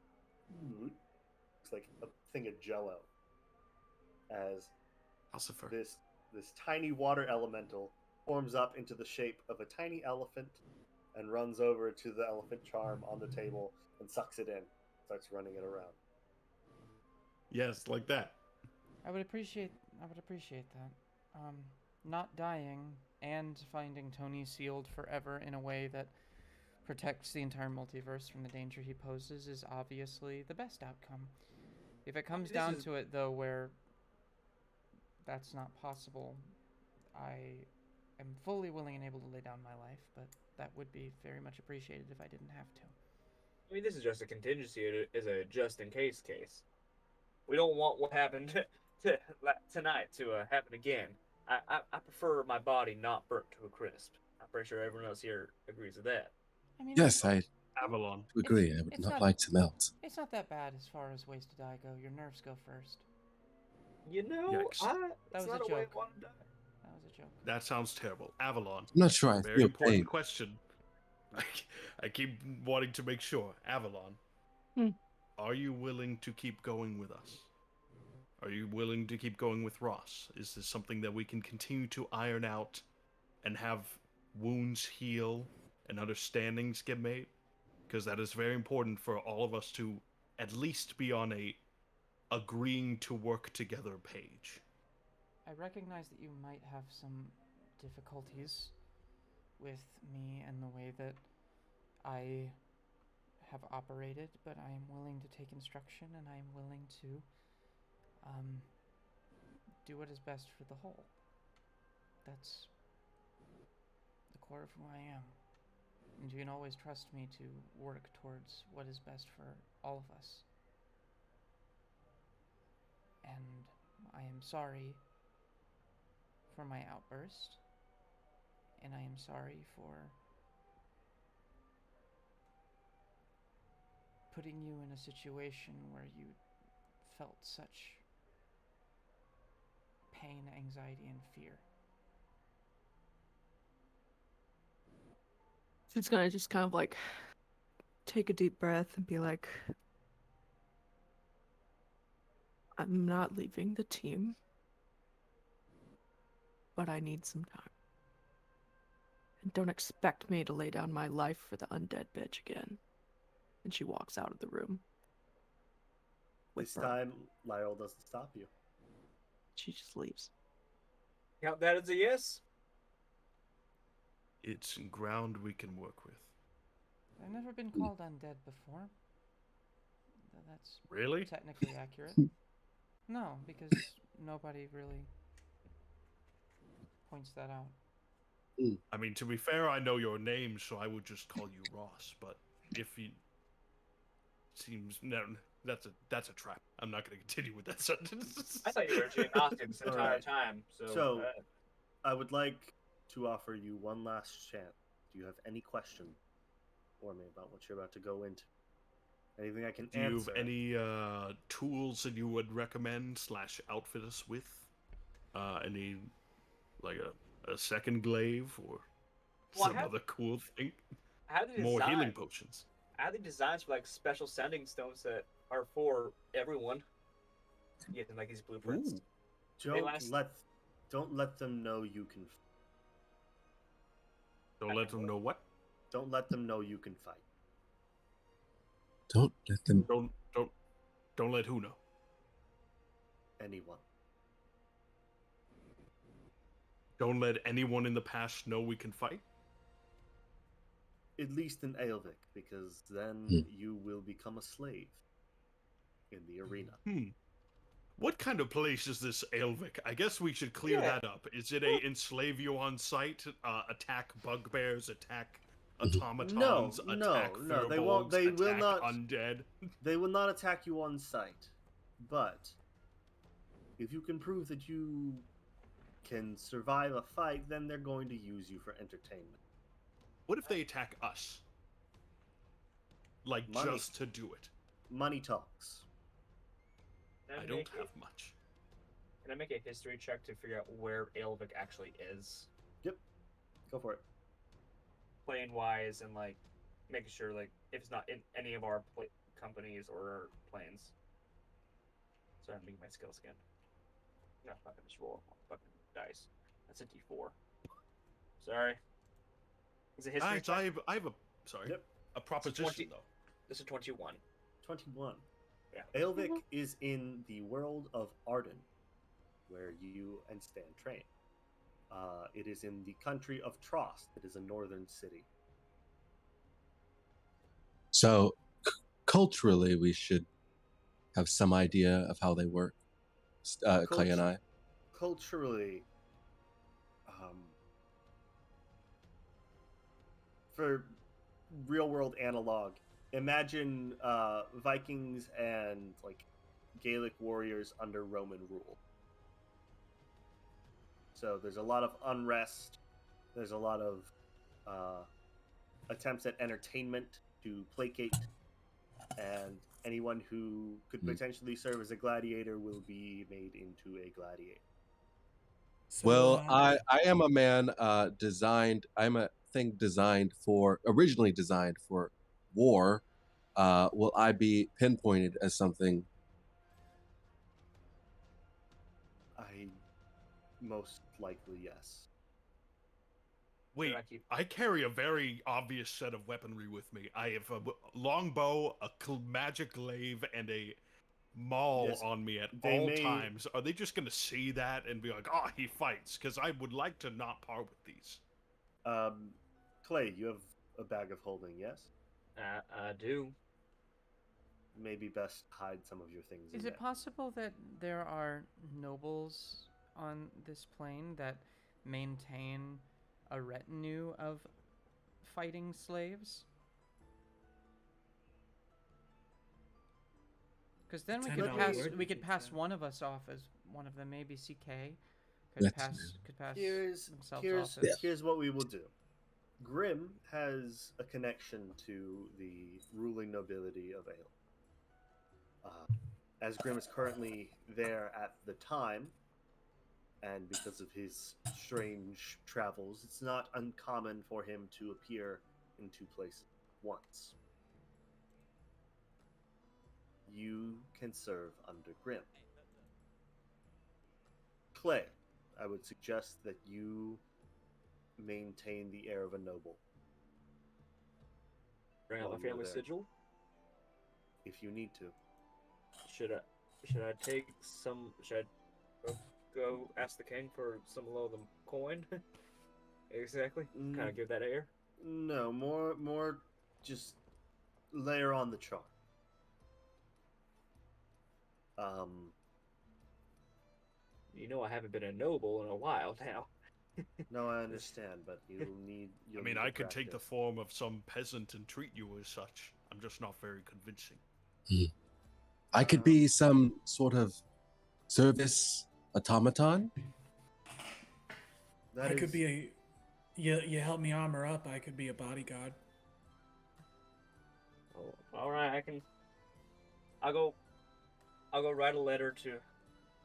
looks like a thing of Jello, as this tiny water elemental forms up into the shape of a tiny elephant and runs over to the elephant charm on the table and sucks it in, starts running it around. Yes, like that. I would appreciate that. Not dying and finding Tony sealed forever in a way that protects the entire multiverse from the danger he poses is obviously the best outcome. If it comes down to it, though, where that's not possible, I am fully willing and able to lay down my life, but that would be very much appreciated if I didn't have to. I mean, this is just a contingency. It is a just-in-case case. We don't want what happened tonight to happen again. I prefer my body not burnt to a crisp. I'm pretty sure everyone else here agrees with that. I mean, Yes, I Avalon. agree. I would not like to melt. It's not that bad as far as ways to die go. Your nerves go first. You know, that was a joke. That was a joke. That sounds terrible. Avalon. I'm not sure I Very feel important pain. question. I keep wanting to make sure. Avalon, are you willing to keep going with us? Are you willing to keep going with Ross? Is this something that we can continue to iron out and have wounds heal and understandings get made? Because that is very important for all of us to at least be on a agreeing to work together page. I recognize that you might have some difficulties with me and the way that I have operated, but I am willing to take instruction and I am willing to do what is best for the whole. That's the core of who I am. And you can always trust me to work towards what is best for all of us. And I am sorry for my outburst, and I am sorry for putting you in a situation where you felt such pain, anxiety, and fear. She's gonna just kind of like take a deep breath and be like, I'm not leaving the team, but I need some time. And don't expect me to lay down my life for the undead bitch again. And she walks out of the room. This time, Lyle doesn't stop you. She just leaves. Count that as a yes? It's ground we can work with. I've never been called undead before. That's really technically accurate. No, because nobody really points that out. I mean, to be fair, I know your name, so I would just call you Ross. But if you no, that's a trap. I'm not going to continue with that sentence. I thought you were Jane Austen this entire time. So I would like to offer you one last chance. Do you have any question for me about what you're about to go into? Anything I can answer? Do you have any tools that you would recommend / outfit us with? Any, like a second glaive or some other cool thing? More healing potions. I have the designs for like special sending stones that are for everyone. You have like these blueprints. Don't let them know you can. Don't let them know what? Don't let them know you can fight. Don't let them. Don't let who know? Anyone. Don't let anyone in the past know we can fight? At least in Aelvik, because then you will become a slave in the arena. What kind of place is this Aelvik? I guess we should clear that up. Is it a enslave you on sight, attack bugbears, attack automatons, attack no, they won't. They will not. Undead. They will not attack you on sight, but if you can prove that you can survive a fight, then they're going to use you for entertainment. What if they attack us? Like, money. Just to do it? Money talks. I don't have much. Can I make a history check to figure out where Aelvik actually is? Yep. Go for it. Plane-wise, and like making sure like if it's not in any of our companies or planes. So I'm making my skills again. No, fucking just roll fucking dice. That's a D4. Sorry. Is it history? Guys, I have a sorry. Yep. A proposition though. This is 21. 21. Yeah. Aelvik is in the world of Arden, where you and Stan train. It is in the country of Trost. It is a northern city. So, culturally, we should have some idea of how they work. Clay and I. Culturally, for real-world analog, imagine Vikings and like Gaelic warriors under Roman rule. So there's a lot of unrest. There's a lot of attempts at entertainment to placate, and anyone who could potentially serve as a gladiator will be made into a gladiator. So, well, I am a man designed. I'm a thing originally designed for war. Will I be pinpointed as something? Most likely, yes. Wait, I carry a very obvious set of weaponry with me. I have a longbow, a magic glaive, and a maul on me at all times. Are they just going to see that and be like, oh, he fights? Because I would like to not part with these. Clay, you have a bag of holding, yes? I do. Maybe best hide some of your things. Is it possible that there are nobles on this plane that maintain a retinue of fighting slaves? Because then we could pass one of us off as one of them. Maybe CK could pass themselves off. Here's what we will do. Grim has a connection to the ruling nobility of Ale. As Grim is currently there at the time, and because of his strange travels, it's not uncommon for him to appear in two places once. You can serve under Grim. Clay, I would suggest that you maintain the air of a noble. Bring out my family sigil? If you need to. Should I take some? Should I go ask the king for some of the coin? Exactly. Kind of give that air. No, more. Just layer on the charm. You know, I haven't been a noble in a while now. No, I understand, but you'll need. I mean, I could take the form of some peasant and treat you as such. I'm just not very convincing. I could be some sort of service automaton. I could be a. You help me armor up. I could be a bodyguard. Oh, all right, I'll go write a letter to.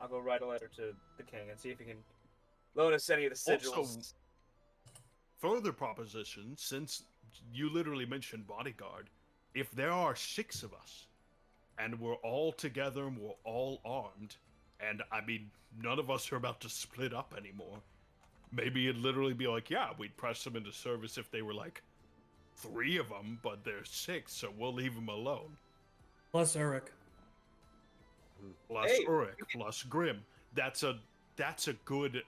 I'll go write a letter to the king and see if he can loan us any of the sigils. Also, further proposition, since you literally mentioned bodyguard, if there are 6 of us, and we're all together and we're all armed, and I mean, none of us are about to split up anymore, maybe it'd literally be like, yeah, we'd press them into service if they were like 3 of them, but there's 6, so we'll leave them alone. Plus Uruk. Plus Uruk, plus Grim. That's a good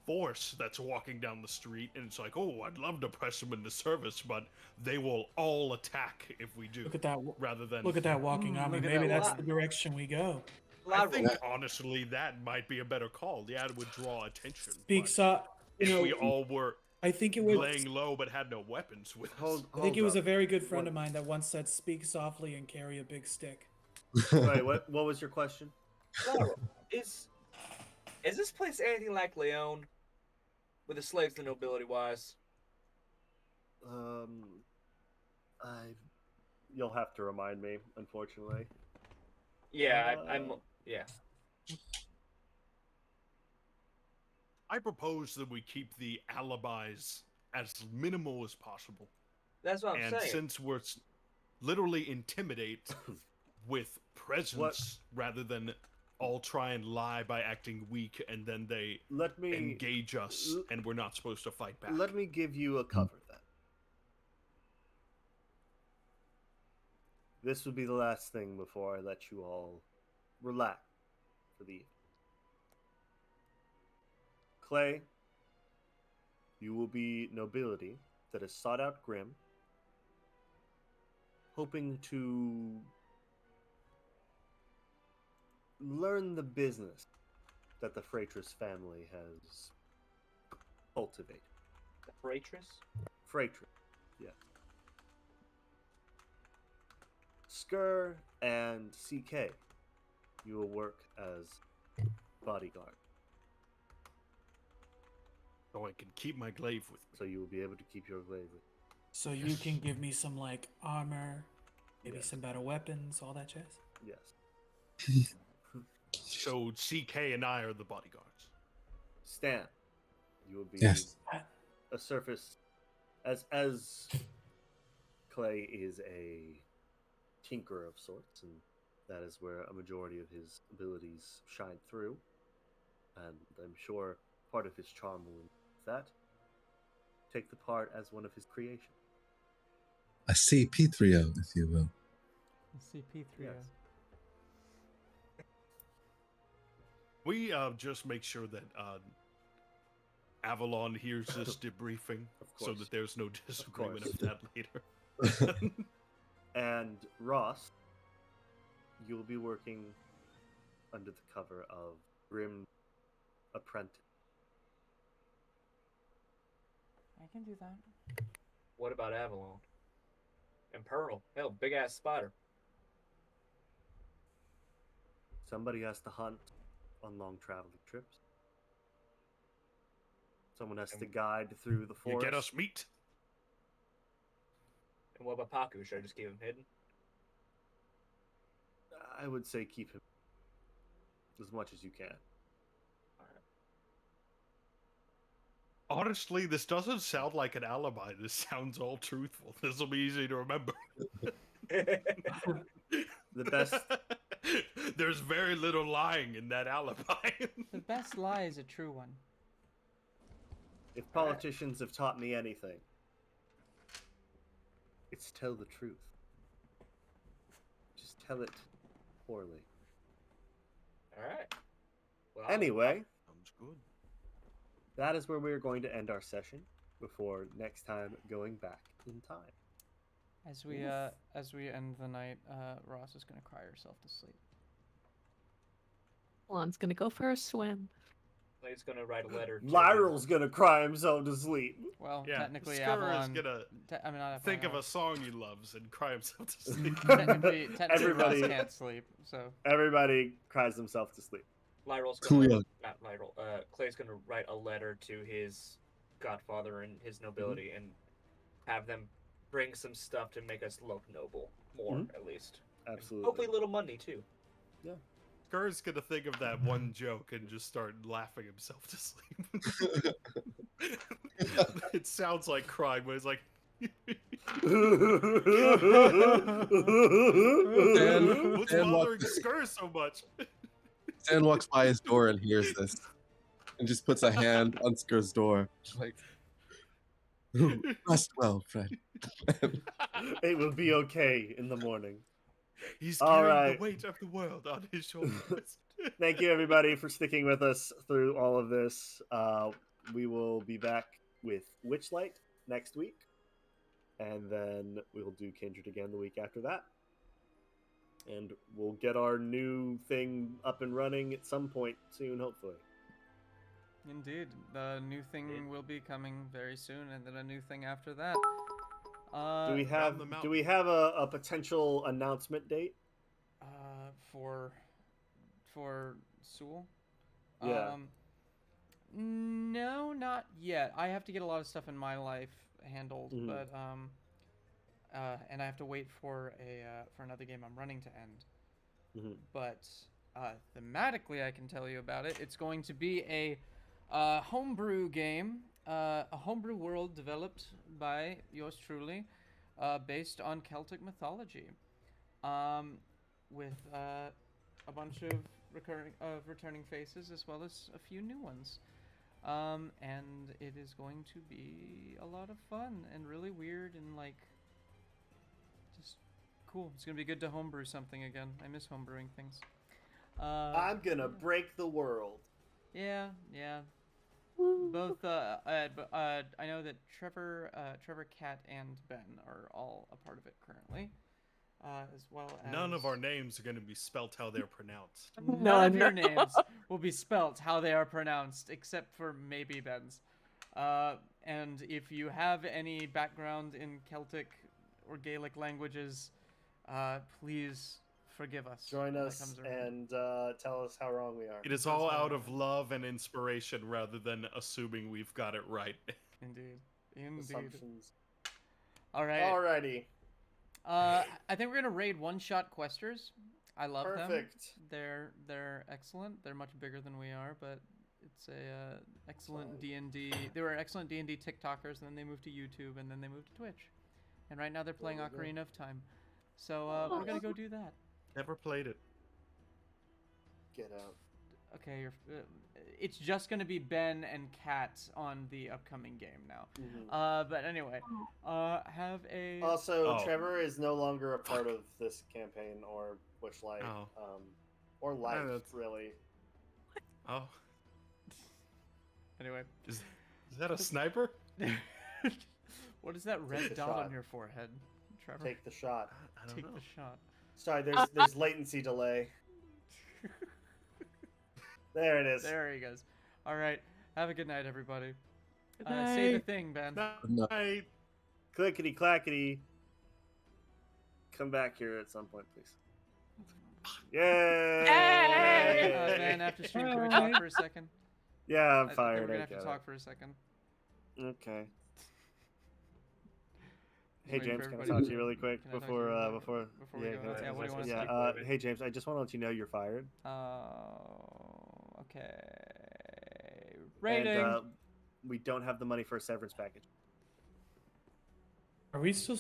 force that's walking down the street, and it's like, oh, I'd love to press them into service, but they will all attack if we do. Look at that! Rather than look at that walking army. Maybe that's the direction we go. I think honestly that might be a better call. Yeah, it would draw attention. If we all were, I think it was laying low but had no weapons with us. I think it was a very good friend of mine that once said, "Speak softly and carry a big stick." Right. What was your question? Is this place anything like Leon, with the slaves to nobility wise? You'll have to remind me, unfortunately. Yeah, I'm. Yeah. I propose that we keep the alibis as minimal as possible. That's what I'm saying. And since we're literally intimidate with presence rather than all try and lie by acting weak, and then they engage us, and we're not supposed to fight back. Let me give you a cover then. This would be the last thing before I let you all relax for the evening. Clay, you will be nobility that has sought out Grim, hoping to learn the business that the Freitress family has cultivated. The Freitress? Freitress, yes. Skur and CK, you will work as bodyguard. So I can keep my glaive with me. So you will be able to keep your glaive with you. So you can give me some like armor, maybe some better weapons, all that jazz. Yes. So CK and I are the bodyguards. Stan, you will be a surface as Clay is a tinkerer of sorts, and that is where a majority of his abilities shine through. And I'm sure part of his charm will that take the part as one of his creations. A CP3O, if you will. A CP3O. Yes. We just make sure that Avalon hears this debriefing, so that there's no disagreement of that later. And Ross, you will be working under the cover of Grim Apprentice. I can do that. What about Avalon? And Pearl? Hell, big ass spider. Somebody has to hunt on long traveling trips. Someone has to guide through the forest. You get us meat. And what about Paku? Should I just keep him hidden? I would say keep him as much as you can. Honestly, this doesn't sound like an alibi. This sounds all truthful. This will be easy to remember. The best. There's very little lying in that alibi. The best lie is a true one. If politicians have taught me anything, it's tell the truth. Just tell it poorly. Alright. Well, anyway. Sounds good. That is where we're going to end our session before next time going back in time. As we end the night, Ross is gonna cry herself to sleep. Lon's gonna go for a swim. He's gonna write a letter. Lyral's gonna cry himself to sleep. Well, yeah, technically, Skur Avalon is gonna think of a song he loves and cry himself to sleep. technically Everybody Ross can't sleep, so everybody cries themselves to sleep. Lyral's gonna Clay's gonna write a letter to his godfather and his nobility and have them bring some stuff to make us look noble more, at least. Absolutely. And hopefully a little money too. Yeah. Skur's gonna think of that one joke and just start laughing himself to sleep. It sounds like crying, but it's like what's bothering Skur so much? Stan walks by his door and hears this, and just puts a hand on Skur's door, like, "Rest well, friend." It will be okay in the morning. He's carrying the weight of the world on his shoulders. Thank you, everybody, for sticking with us through all of this. We will be back with Witchlight next week, and then we'll do Kindred again the week after that. And we'll get our new thing up and running at some point soon, hopefully. indeed, the new thing will be coming very soon, and then a new thing after that. Do we have a potential announcement date? For Sewell? Yeah. No, not yet. I have to get a lot of stuff in my life handled, but and I have to wait for another game I'm running to end. But thematically, I can tell you about it. It's going to be Homebrew game, a homebrew world developed by yours truly, based on Celtic mythology, with a bunch of returning faces as well as a few new ones. And it is going to be a lot of fun and really weird and like just cool. It's gonna be good to homebrew something again. I miss homebrewing things. I'm gonna break the world. Yeah. Both. I know that Trevor, Kat, and Ben are all a part of it currently, as well as. None of our names are going to be spelt how they're pronounced. None of your names will be spelt how they are pronounced, except for maybe Ben's. And if you have any background in Celtic or Gaelic languages, please forgive us. Join us and tell us how wrong we are. It is all out of love and inspiration rather than assuming we've got it right. Indeed. Assumptions. All right. Alrighty. I think we're gonna raid one-shot questers. I love them. Perfect. They're excellent. They're much bigger than we are, but it's a excellent D&D. They were excellent D&D TikTokers, and then they moved to YouTube, and then they moved to Twitch, and right now they're playing Ocarina of Time. So we're gonna go do that. Never played it. Get out. Okay, it's just gonna be Ben and Kat on the upcoming game now. Mm-hmm. But anyway, have a. Also, Trevor is no longer a part of this campaign or Wishlight, or life, really. Oh. Anyway, is that a sniper? What is that red dot on your forehead, Trevor? Take the shot. I don't know. Take the shot. Sorry, there's latency delay. There it is. There he goes. All right. Have a good night, everybody. Say the thing, Ben. Night. Clickety clackety. Come back here at some point, please. Yay! Hey! Ben, after stream, can we talk for a second? Yeah, I'm fired. I think we're gonna have to talk for a second. Okay. Hey James, can I talk to you really quick before we go? Yeah, what do you want to say? Hey James, I just want to let you know you're fired. Okay. Rating. And we don't have the money for a severance package. Are we still